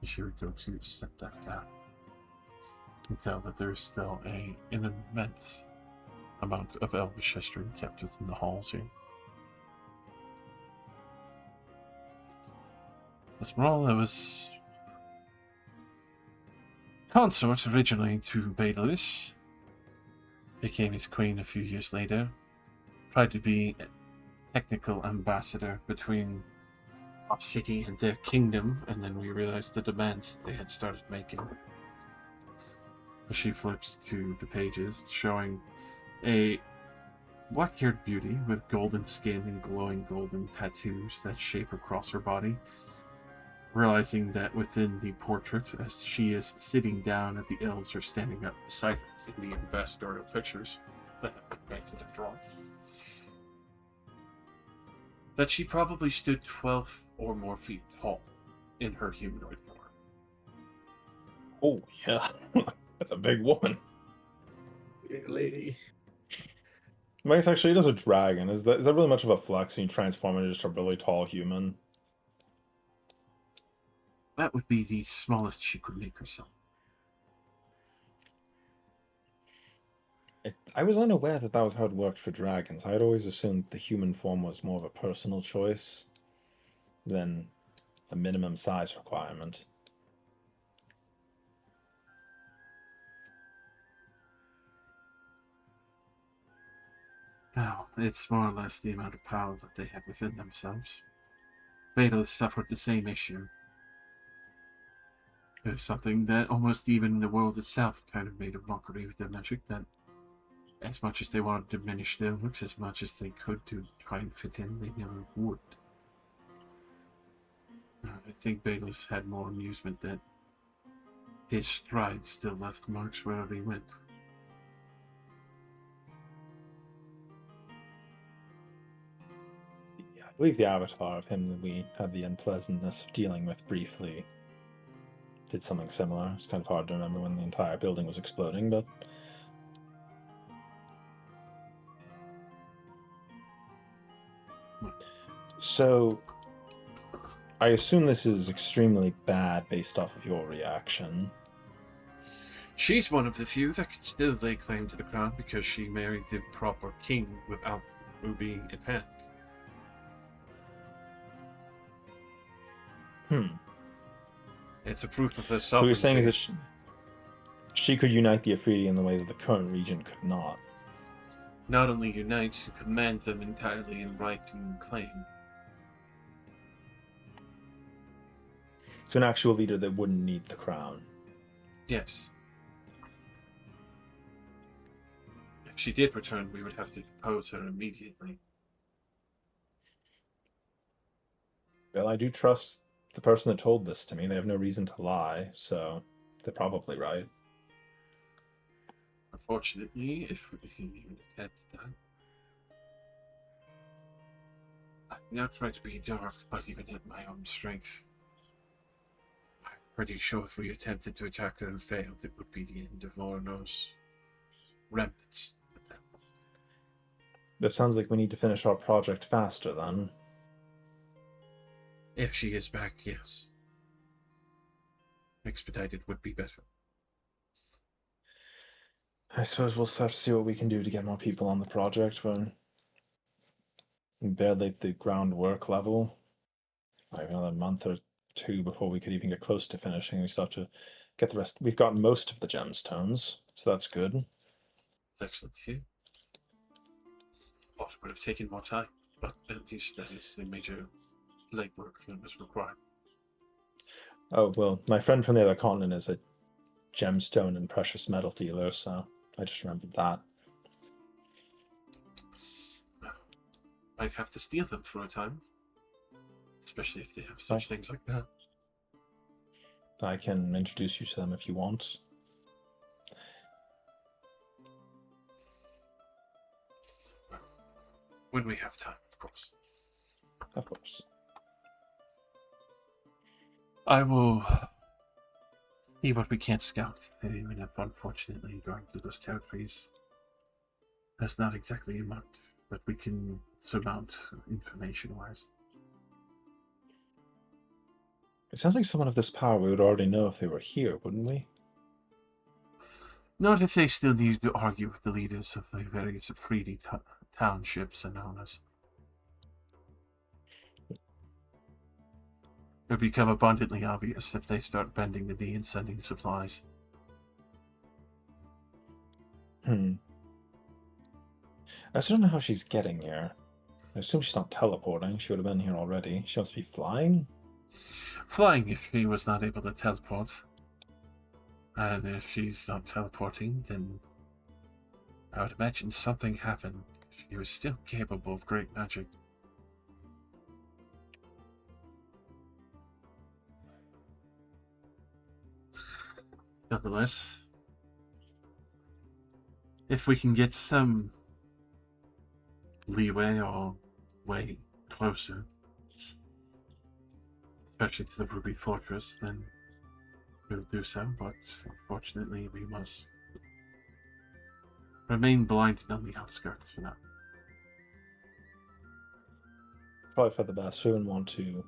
She would go to set that down. You can tell that there's still an immense amount of Elvish history kept within the halls here. Esmeralda was consort originally to Baelis, became his queen a few years later, tried to be a technical ambassador between our city and their kingdom, and then we realized the demands that they had started making. She flips to the pages, showing a black-haired beauty with golden skin and glowing golden tattoos that shape across her body, realizing that within the portrait, as she is sitting down and the elves are standing up beside her in the ambassadorial pictures that have been painted and drawn, that she probably stood 12 or more feet tall in her humanoid form. Oh, yeah. That's a big woman. Big lady. Max, actually, it is a dragon. Is that really much of a flex when you transform into just a really tall human? That would be the smallest she could make herself. I was unaware that was how it worked for dragons. I had always assumed the human form was more of a personal choice than a minimum size requirement. Now, it's more or less the amount of power that they have within themselves. Beta suffered the same issue. There's something that almost even the world itself kind of made a mockery of their magic, that as much as they wanted to diminish their looks as much as they could to try and fit in, they never would. I think Baelis had more amusement that his stride still left marks wherever he went. Yeah, I believe the avatar of him that we had the unpleasantness of dealing with briefly did something similar. It's kind of hard to remember when the entire building was exploding, but... So, I assume this is extremely bad based off of your reaction. She's one of the few that can still lay claim to the crown because she married the proper king without ruby in hand. It's a proof of her sovereignty. So you're saying that she could unite the Afridi in the way that the current regent could not? Not only unite, she commands them entirely in right and claim. So an actual leader that wouldn't need the crown? Yes. If she did return, we would have to depose her immediately. Well, I do trust the person that told this to me. They have no reason to lie, so they're probably right. Unfortunately, if we even attempt that, I'm not trying to be dark, but even at my own strength, I'm pretty sure if we attempted to attack her and failed, it would be the end of Morano's remnants. That sounds like we need to finish our project faster, then. If she is back, yes. Expedited would be better. I suppose we'll have to see what we can do to get more people on the project. We're barely at the groundwork level. I have another month or 2 before we could even get close to finishing. We still have to get the rest. We've got most of the gemstones, so that's good. Excellent here. Thought it would have taken more time, but at least that is the major legwork that was required. Oh, well, my friend from the other continent is a gemstone and precious metal dealer, so I just remembered that. I'd have to steal them for a time, especially if they have such things like that. I can introduce you to them if you want. When we have time, of course. Of course. I will see what we can't scout. Even if, unfortunately, going through those territories, that's not exactly a amount that we can surmount information-wise. It sounds like someone of this power we would already know if they were here, wouldn't we? Not if they still need to argue with the leaders of the various Afridi townships and owners. It would become abundantly obvious if they start bending the knee and sending supplies. I still don't know how she's getting here. I assume she's not teleporting. She would have been here already. She must be flying? Flying if she was not able to teleport. And if she's not teleporting, then I would imagine something happened. She was still capable of great magic. Nonetheless, if we can get some leeway or way closer, especially to the Ruby Fortress, then we'll do so, but unfortunately we must remain blinded on the outskirts for now. Probably for the best. We wouldn't want to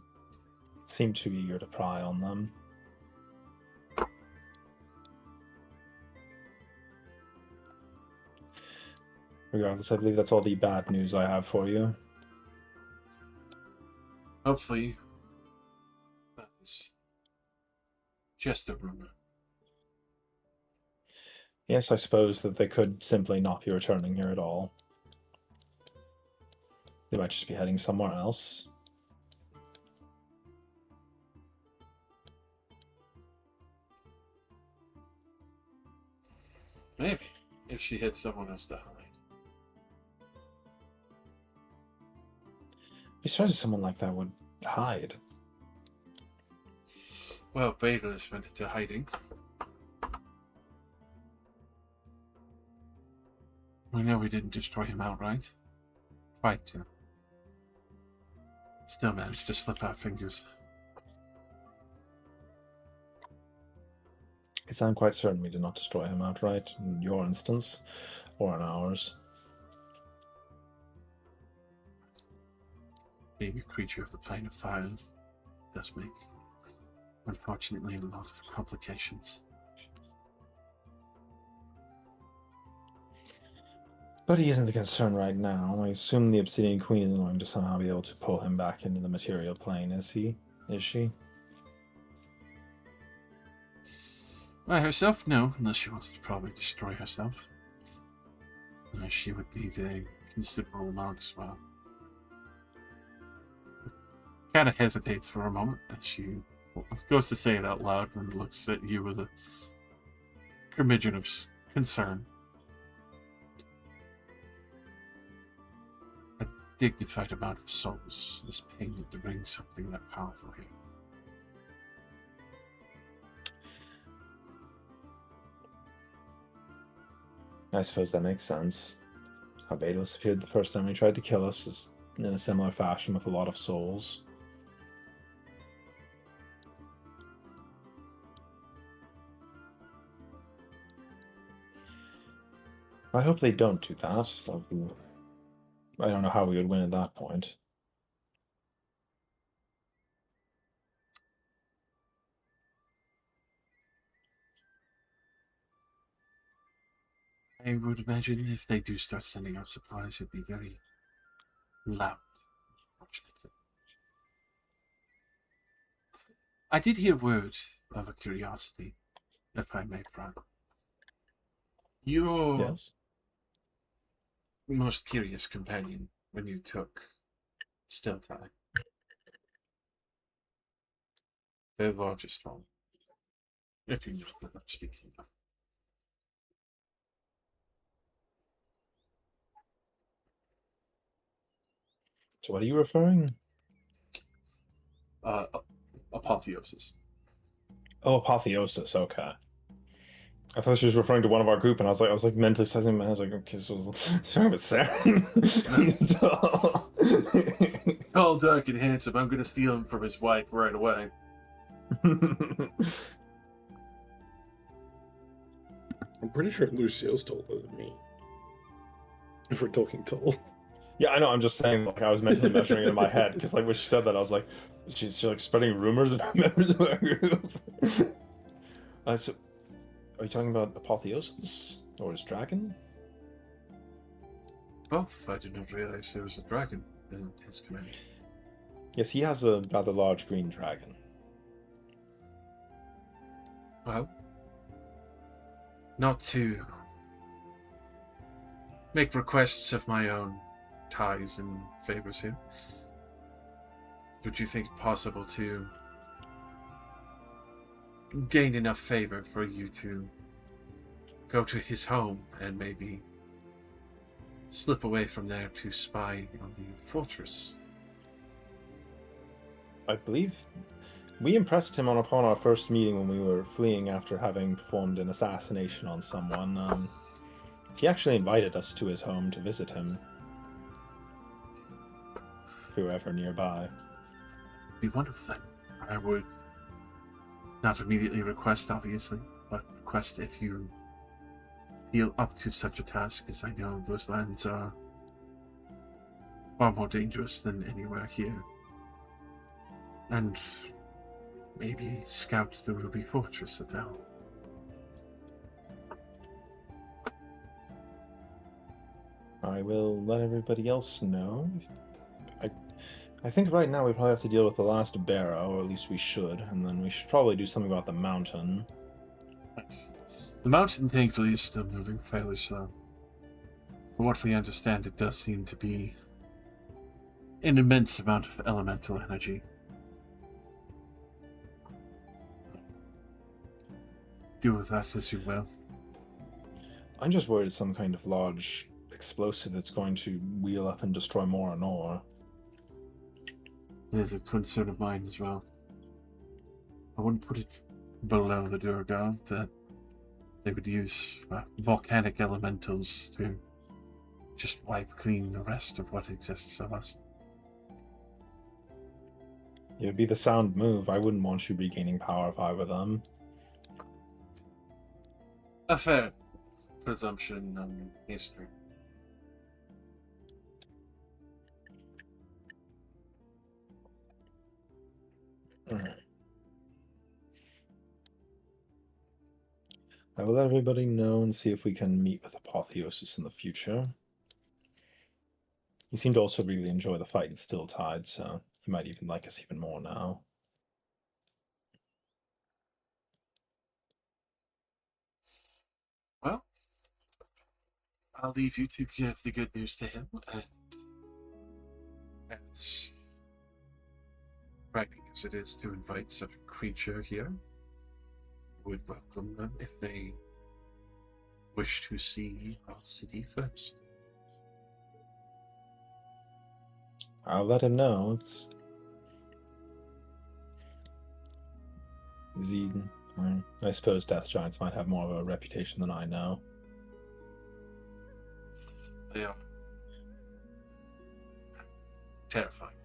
seem too eager to pry on them. Regardless, I believe that's all the bad news I have for you. Hopefully, that is just a rumor. Yes, I suppose that they could simply not be returning here at all. They might just be heading somewhere else. Maybe, if she had someone else to hide. Besides, someone like that would hide. Well, Badeless went into hiding. We know we didn't destroy him outright. Tried to. Still managed to slip our fingers. Yes, I'm quite certain we did not destroy him outright, in your instance, or in ours. Being a creature of the plane of fire does make, unfortunately, a lot of complications. But he isn't the concern right now. I assume the Obsidian Queen is going to somehow be able to pull him back into the material plane, is he? Is she? By herself, no, unless she wants to probably destroy herself. She would need a considerable amount as well. Kind of hesitates for a moment as she goes to say it out loud and looks at you with a curmudgeon of concern. A dignified amount of souls is painted to bring something that powerful here. I suppose that makes sense. How Badeless appeared the first time he tried to kill us is in a similar fashion with a lot of souls. I hope they don't do that. I don't know how we would win at that point. I would imagine if they do start sending out supplies, it'd be very loud, unfortunately. I did hear word of a curiosity, if I may pry. Your Yes. most curious companion when you took Still Time. The largest one. If you know what I'm speaking of. So what are you referring? Uh, Apotheosis. Oh, apotheosis. Okay. I thought she was referring to one of our group, and I was like mentally sizing. I was like, okay, so talking about Sam. He's tall. Tall, dark, and handsome. I'm gonna steal him from his wife right away. I'm pretty sure Lucille's taller than me. If we're talking tall. Yeah, I know. I'm just saying. Like, I was mentally measuring it in my head because, like, when she said that, I was like, she's like spreading rumors about members of our group. So, are you talking about apotheosis or his dragon? Both. I did not realize there was a dragon in his command. Yes, he has a rather large green dragon. Well, not to make requests of my own ties and favors here. Would you think it possible to gain enough favor for you to go to his home and maybe slip away from there to spy on the fortress? I believe we impressed him upon our first meeting when we were fleeing after having performed an assassination on someone. He actually invited us to his home to visit him. If we were ever nearby. Be wonderful then. I would not immediately request, obviously, but request if you feel up to such a task, as I know those lands are far more dangerous than anywhere here. And maybe scout the Ruby Fortress of Hell. I will let everybody else know. I think right now we probably have to deal with the last barrow, or at least we should, and then we should probably do something about the mountain. Nice. The mountain, thankfully, is still moving fairly slow. From what we understand, it does seem to be an immense amount of elemental energy. Do with that as you will. I'm just worried it's some kind of large explosive that's going to wheel up and destroy more and more. It is a concern of mine as well. I wouldn't put it below the Durgar that they would use volcanic elementals to just wipe clean the rest of what exists of us. It would be the sound move. I wouldn't want you regaining power if I were them. A fair presumption on history. I will let everybody know and see if we can meet with Apotheosis in the future. He seemed to also really enjoy the fight in Still Tide, so he might even like us even more now. Well, I'll leave you to give the good news to him, and as frightening as it is to invite such a creature here, would welcome them if they wish to see our city first. I'll let him know. I suppose Death Giants might have more of a reputation than I know. They are terrifying.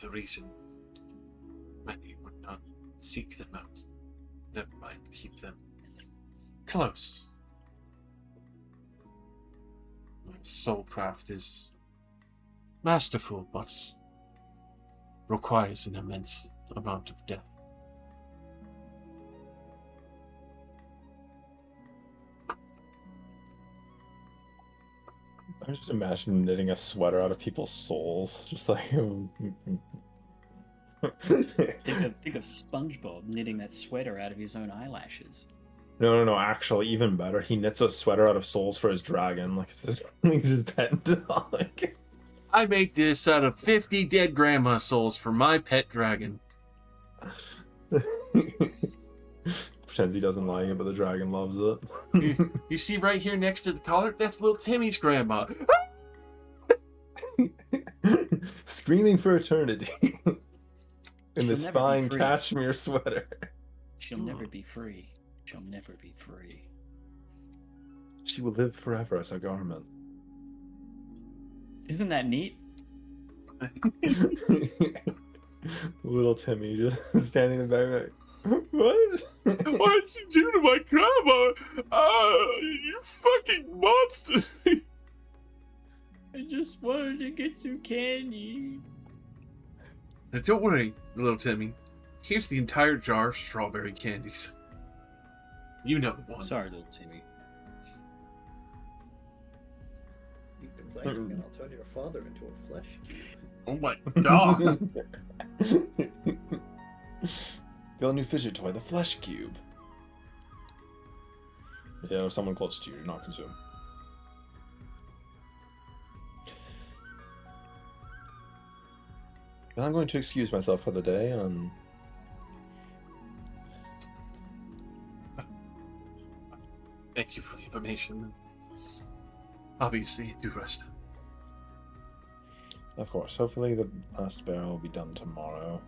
The reason many would not seek them out, never mind keep them close. My soulcraft is masterful, but requires an immense amount of death. I just imagine knitting a sweater out of people's souls, just like Just think of SpongeBob knitting that sweater out of his own eyelashes. No. Actually, even better. He knits a sweater out of souls for his dragon. Like it's his pet dog. I make this out of 50 dead grandma souls for my pet dragon. Pretends he doesn't like it, but the dragon loves it. You see right here next to the collar? That's little Timmy's grandma. Screaming for eternity in She'll this never be fine free. cashmere sweater. She'll never be free. She'll never be free. She will live forever as a garment. Isn't that neat? Little Timmy just standing in the back like, what? What did you do to my grandma? You fucking monster. I just wanted to get some candy. Now don't worry, little Timmy. Here's the entire jar of strawberry candies. You know the one. Sorry, little Timmy. You complain and I'll turn your father into a flesh cube. Oh my god. The all new fidget toy, the Flesh Cube. Yeah, or someone close to you, do not consume. Well, I'm going to excuse myself for the day. Thank you for the information. Obviously, do rest. Of course, hopefully the last barrel will be done tomorrow.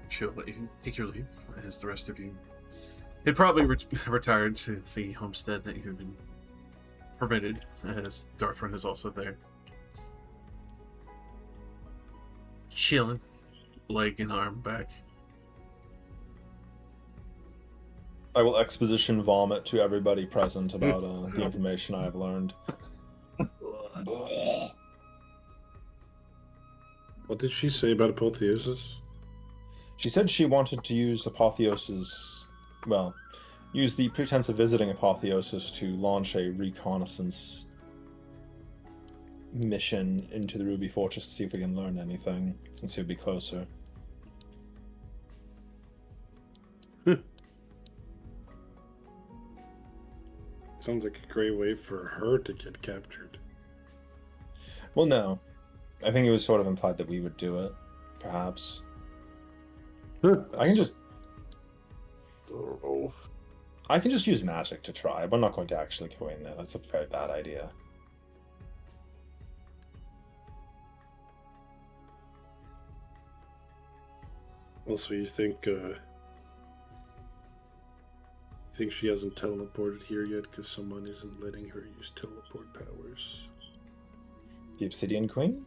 She'll let you take your leave, as the rest of you had probably retired to the homestead that you have been permitted, as Darthrun is also there. Chilling, leg and arm back. I will exposition vomit to everybody present about the information I have learned. What did she say about apotheosis? She said she wanted to use use the pretense of visiting Apotheosis to launch a reconnaissance mission into the Ruby Fortress to see if we can learn anything, since it would be closer. Sounds like a great way for her to get captured. Well, no. I think it was sort of implied that we would do it, perhaps. I can just use magic to try. We're not going to actually go in there. That's a very bad idea. Also, you think she hasn't teleported here yet because someone isn't letting her use teleport powers? The Obsidian Queen?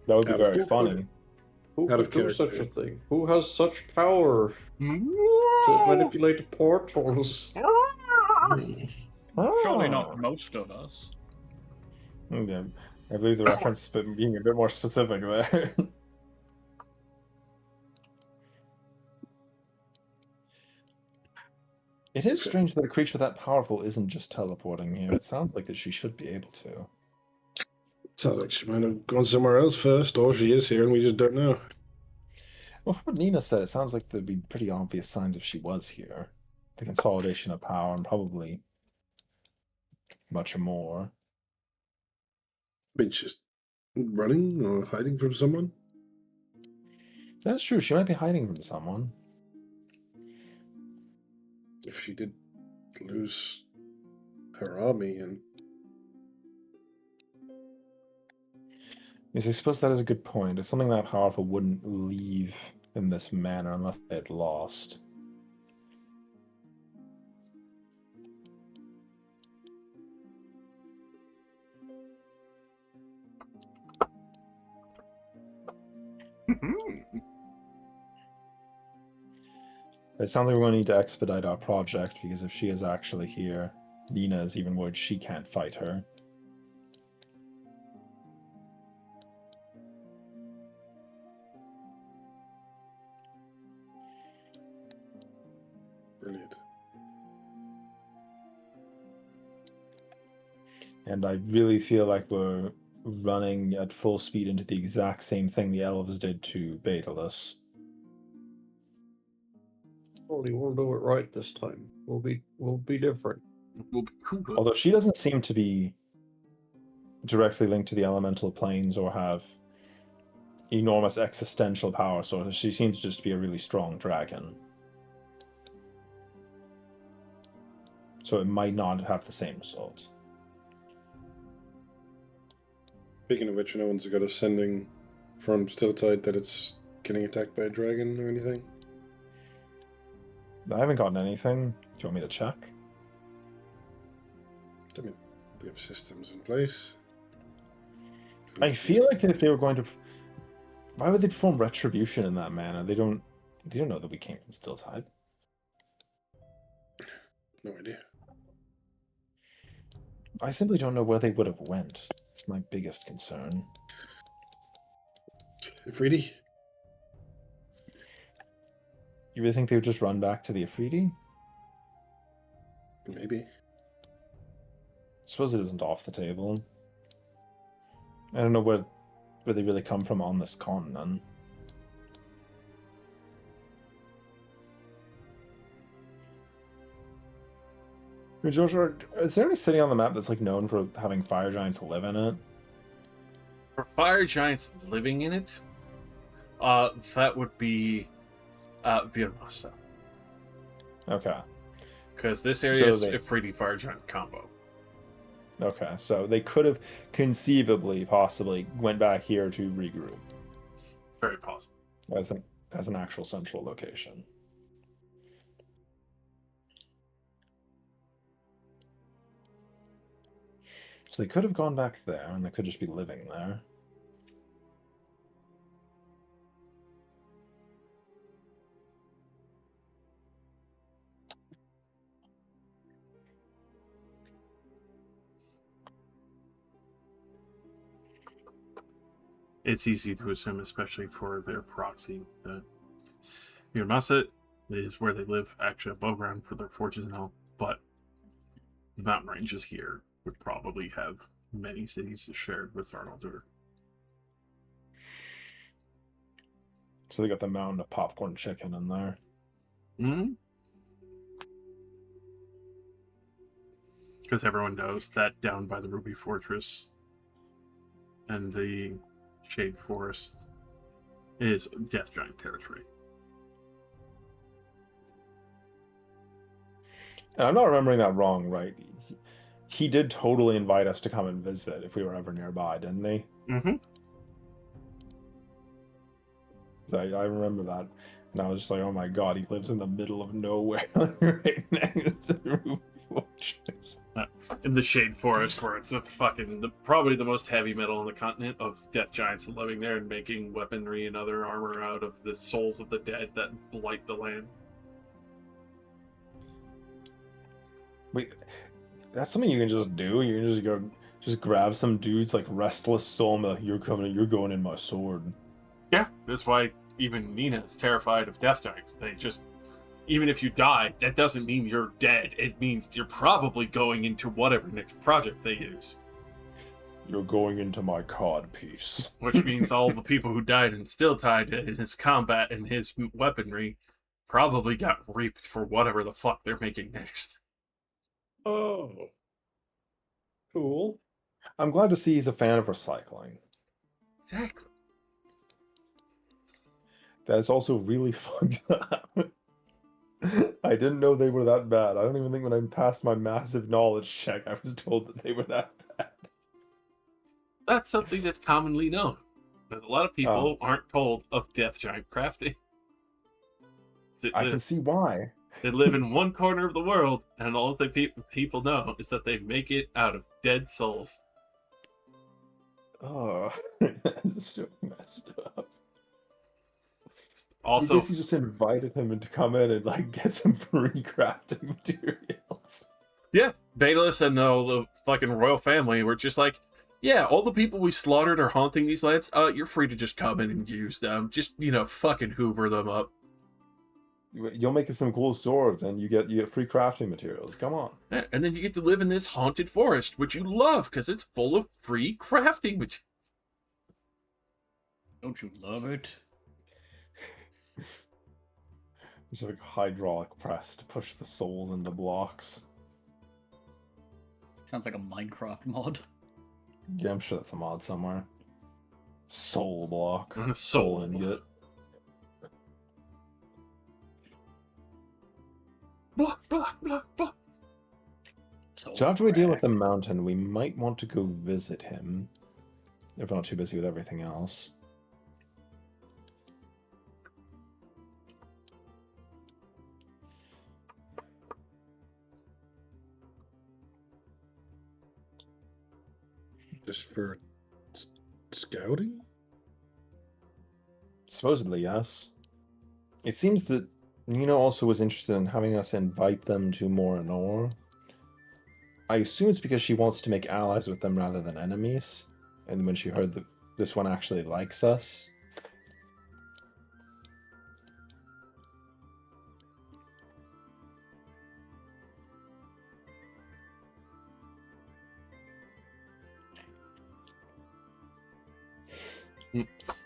That would be very funny. Who Out of could do character. such a thing? Who has such power to manipulate portals? Surely not most of us. Yeah, I believe the reference being a bit more specific there. It is strange that a creature that powerful isn't just teleporting here. It sounds like that she should be able to. Sounds like she might have gone somewhere else first, or she is here and we just don't know. Well, from what Nina said, it sounds like there'd be pretty obvious signs if she was here. The consolidation of power and probably much more. But she's running or hiding from someone? That's true. She might be hiding from someone. If she did lose her army and... Yes, I suppose that is a good point. If something that powerful wouldn't leave in this manner unless they had lost. It sounds like we're going to need to expedite our project, because if she is actually here, Nina is even worried she can't fight her. Brilliant. And I really feel like we're running at full speed into the exact same thing the elves did to Daedalus. Only we'll do it right this time. We'll be different. Will be cool. Although she doesn't seem to be directly linked to the elemental planes or have enormous existential power sources. She seems just to be a really strong dragon. So it might not have the same result. Speaking of which, no one's got a sending from Stilltide that it's getting attacked by a dragon or anything. I haven't gotten anything. Do you want me to check? I mean, we have systems in place. I feel like if they were going to, why would they perform retribution in that manner? They don't know that we came from Stilltide. No idea. I simply don't know where they would have went. It's my biggest concern. Ifriti? You really think they would just run back to the Ifriti? Maybe. I suppose it isn't off the table. I don't know where they really come from on this continent. Hey, Josh, is there any city on the map that's like known for having fire giants live in it? For fire giants living in it, that would be Virmasa. Okay. Because this area So is they- a pretty fire giant combo. Okay, so they could have conceivably, possibly, went back here to regroup Very possible. as an actual central location. So they could have gone back there, and they could just be living there. It's easy to assume, especially for their proxy, that Virmasa is where they live, actually above ground for their forges and all, but the mountain ranges here would probably have many cities shared with Arnaldur. So they got the mountain of popcorn chicken in there. Hmm? Because everyone knows that down by the Ruby Fortress and the Shade Forest is Death Giant territory. And I'm not remembering that wrong, right? He did totally invite us to come and visit if we were ever nearby, didn't he? Mm-hmm. So I remember that. And I was just like, oh my god, he lives in the middle of nowhere, right next to the Ruby Fortress. In the Shade Forest, where it's probably the most heavy metal on the continent of Death Giants living there and making weaponry and other armor out of the souls of the dead that blight the land. Wait, that's something you can just do? You can just go, just grab some dude's like restless soul and be like, you're going in my sword. Yeah, that's why even Nina is terrified of Death Giants. They just, even if you die, that doesn't mean you're dead. It means you're probably going into whatever next project they use. You're going into my cod piece. Which means all the people who died and still died in his combat and his weaponry probably got reaped for whatever the fuck they're making next. Oh. Cool. I'm glad to see he's a fan of recycling. Exactly. That's also really fucked up. I didn't know they were that bad. I don't even think when I passed my massive knowledge check, I was told that they were that bad. That's something that's commonly known. Because a lot of people aren't told of Death Giant crafting. I can see why. They live in one corner of the world, and all the people know is that they make it out of dead souls. Oh, that's so messed up. Also, I guess he just invited him to come in and like get some free crafting materials. yeah, Daedalus and the fucking royal family were just like, yeah, all the people we slaughtered are haunting these lands. You're free to just come in and use them. Just, fucking hoover them up. You'll make us some cool swords, and you get free crafting materials. Come on. Yeah, and then you get to live in this haunted forest, which you love because it's full of free crafting materials. Don't you love it? There's like a hydraulic press to push the souls into blocks. Sounds like a Minecraft mod. Yeah, I'm sure that's a mod somewhere. Soul block. Soul ingot. Blah, blah, blah, blah. So after we deal with the mountain, we might want to go visit him. If we're not too busy with everything else. Just for scouting? Supposedly, yes. It seems that Nino also was interested in having us invite them to Morinor. I assume it's because she wants to make allies with them rather than enemies. And when she heard that this one actually likes us.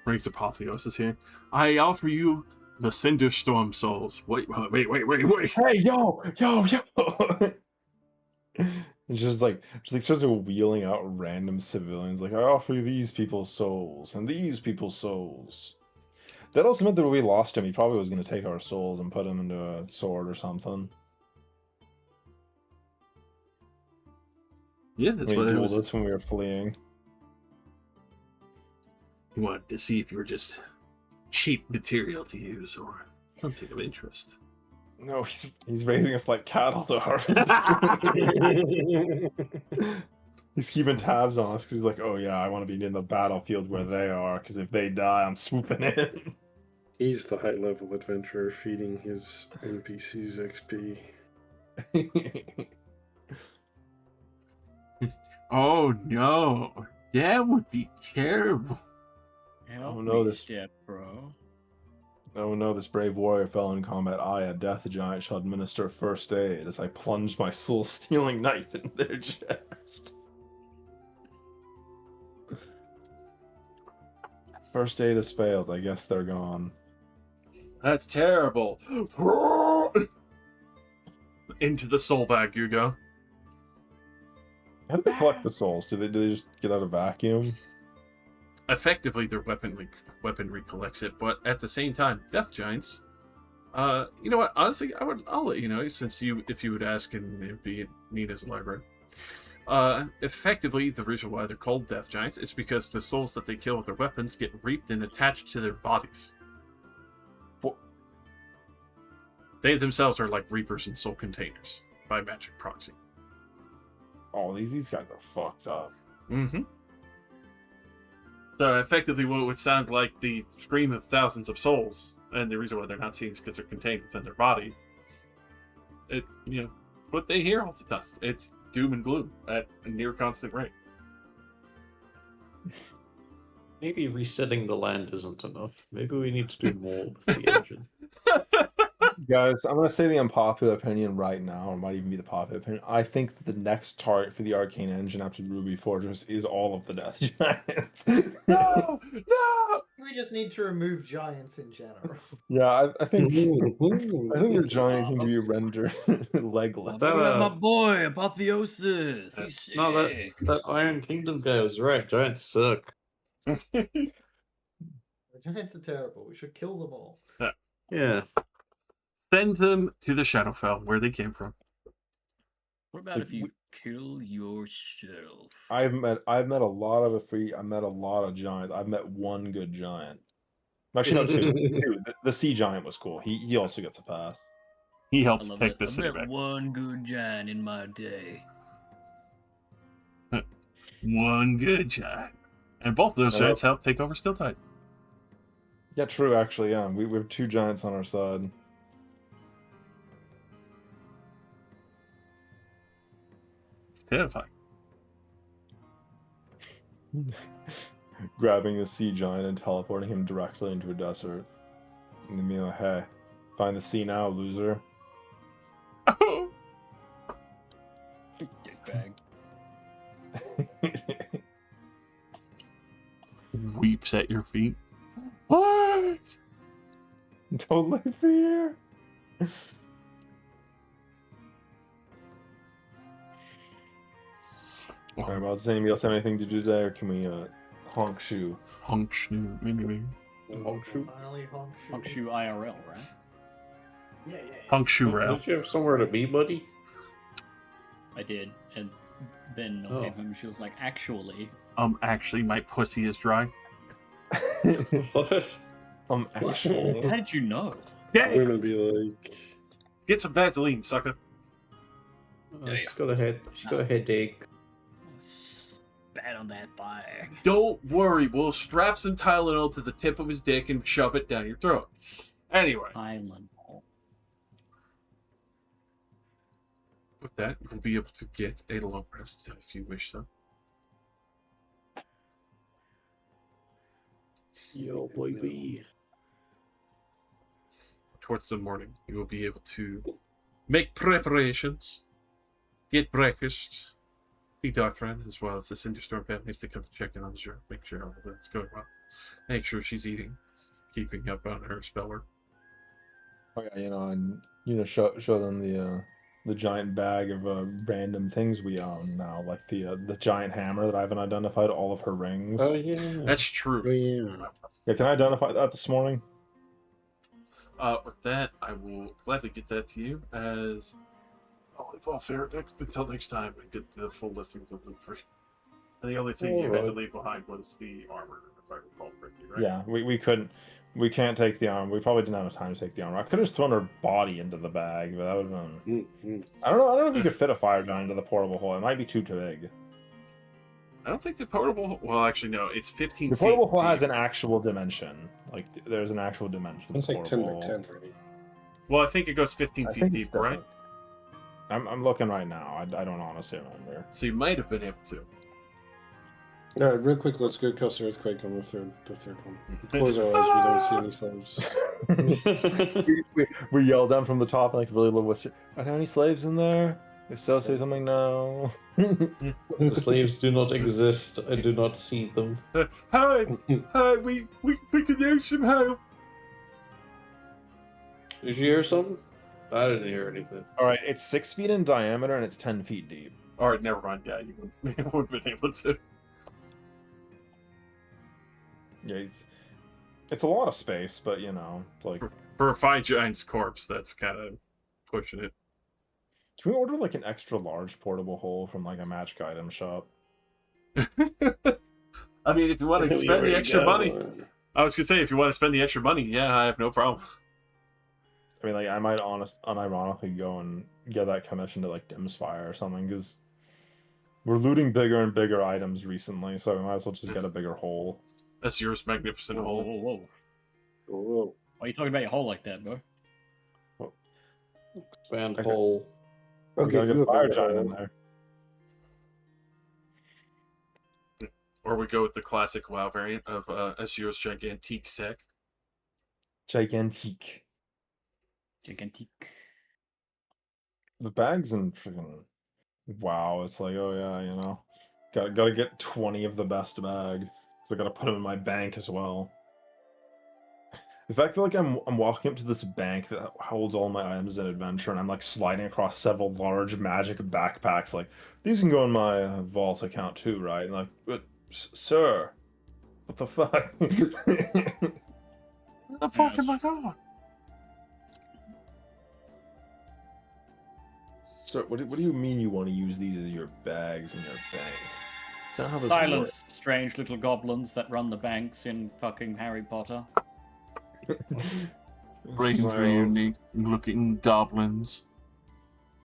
Rings Apotheosis here. I offer you the Cinderstorm souls. Wait. Hey, yo! It's just like starts wheeling out random civilians. Like, I offer you these people's souls and these people's souls. That also meant that when we lost him, he probably was going to take our souls and put them into a sword or something. Yeah, that's what it dueled was. us when we were fleeing. You wanted to see if you were just cheap material to use or something of interest. No, he's raising us like cattle to harvest. He's keeping tabs on us because he's like, oh yeah, I want to be in the battlefield where they are, because if they die, I'm swooping in. He's the high-level adventurer feeding his NPCs XP. Oh no, that would be terrible. Help Oh, no, me, this- step bro. Oh no, this brave warrior fell in combat. I, a death giant, shall administer first aid as I plunge my soul-stealing knife in their chest. First aid has failed. I guess they're gone. That's terrible. Into the soul bag you go. How do they collect the souls? Do they just get out of vacuum? Effectively, their weaponry collects it, but at the same time, death giants. You know what? Honestly, I'll let you know if you would ask, and it'd be Nina's library. Effectively, the reason why they're called death giants is because the souls that they kill with their weapons get reaped and attached to their bodies. They themselves are like reapers and soul containers by magic proxy. Oh, these guys are fucked up. Mm-hmm. So effectively, what would sound like the scream of thousands of souls, and the reason why they're not seen is because they're contained within their body. What they hear all the time. It's doom and gloom at a near constant rate. Maybe resetting the land isn't enough. Maybe we need to do more with the engine. Guys, I'm going to say the unpopular opinion right now, or might even be the popular opinion. I think that the next target for the Arcane Engine after Ruby Fortress is all of the Death Giants. No! We just need to remove giants in general. Yeah, I think your giants need to be rendered legless. That, My boy, Apotheosis. He's sick. No, that Iron Kingdom guy was right. Giants suck. The giants are terrible. We should kill them all. Yeah. Send them to the Shadowfell, where they came from. What about if you kill yourself? I've met a lot of I met a lot of giants. I've met one good giant. Actually, no, two. The sea giant was cool. He also gets a pass. He I helped love take it. the I city met back. one good giant in my day. One good giant. And both of those giants helped take over Still Tide. Yeah, true. Actually, yeah, we have two giants on our side. It's terrifying. Grabbing the sea giant and teleporting him directly into a desert. And being like, hey, Find the sea now, loser. Oh, Bag. weeps at your feet. What? Don't live here. Alright, well, does anybody else have anything to do today, or can we honk shoe? Honk shoo, maybe. Honk shoe. Finally, honk shoe. Honk shoe IRL, right? Yeah. Honk shoo, Ralph. Don't you have somewhere to be, buddy? I did, and then Mel came home and she was like, actually, Actually, my pussy is dry. What? Actually. how did you know? Yeah, We're gonna be like, get some Vaseline, sucker. She's got a head. She's got a headache. Spat on that thing. Don't worry, we'll strap some Tylenol to the tip of his dick and shove it down your throat. Anyway, Island. with that, you'll be able to get a long rest if you wish so. Yo, baby. Towards the morning, you will be able to make preparations, get breakfast, see Darthran, as well as the Cinderstorm families to come to check in on Azure, make sure all of that's going well, make sure she's eating, keeping up on her speller. Oh yeah, and show them the giant bag of random things we own now, like the giant hammer that I haven't identified all of her rings. Oh yeah. That's true. oh yeah. Yeah, can I identify that this morning? With that, I will gladly get that to you as I'll leave off there until next time and get the full listings of them for. And the only thing you had to leave behind was the armor, if I recall correctly, right? Yeah, we can't take the armor. We probably didn't have time to take the armor. I could have just thrown her body into the bag, but that would have been. Mm-hmm. I don't know if you could fit a fire giant into the portable hole. It might be too big. I don't think the portable. Well, actually, no. It's 15 The feet. portable hole deep. has an actual dimension. Like there's an actual dimension. It's like 10 by portable 10, right? Well, I think it goes 15 I feet think it's deep, right? different. I'm looking right now. I don't honestly remember. So you might have been able to. All right, real quick, let's go cast an earthquake on the third one. Close our eyes. We don't see any slaves. we yell down from the top like really low whisper. Are there any slaves in there? If so, say something now. The slaves do not exist. I do not see them. Hi, we could use some help. Did you hear something? I didn't hear anything. All right, it's 6 feet in diameter and it's 10 feet deep. All right, never mind. Yeah, you would have been able to. Yeah, it's a lot of space, but like. For a fine giant's corpse, that's kind of pushing it. Can we order like an extra large portable hole from like a magic item shop? I mean, if you want to spend the extra money, I was gonna say if you want to spend the extra money, yeah, I have no problem. I mean, like I might unironically go and get that commission to like Dimspire or something because we're looting bigger and bigger items recently, so we might as well just get a bigger hole. That's yours, magnificent Whoa, hole. whoa, whoa. Whoa. Why are you talking about your hole like that, bro? Expand Okay. hole. We gotta get do a fire bigger giant in hole. there. Or we go with the classic WoW variant of Azur's Gigantique Sack. Gigantic. Gigantic. The bags and freaking wow, it's like oh yeah, gotta get 20 of the best bag. So I gotta put them in my bank as well. The fact that like I'm walking up to this bank that holds all my items in adventure, and I'm like sliding across several large magic backpacks. Like these can go in my vault account too, right? And like, but sir, what the fuck? What the fuck am I going? So what do you mean you want to use these as your bags in your bank? Is that how this Silence, works? strange little goblins that run the banks in fucking Harry Potter. Brains for unique looking goblins.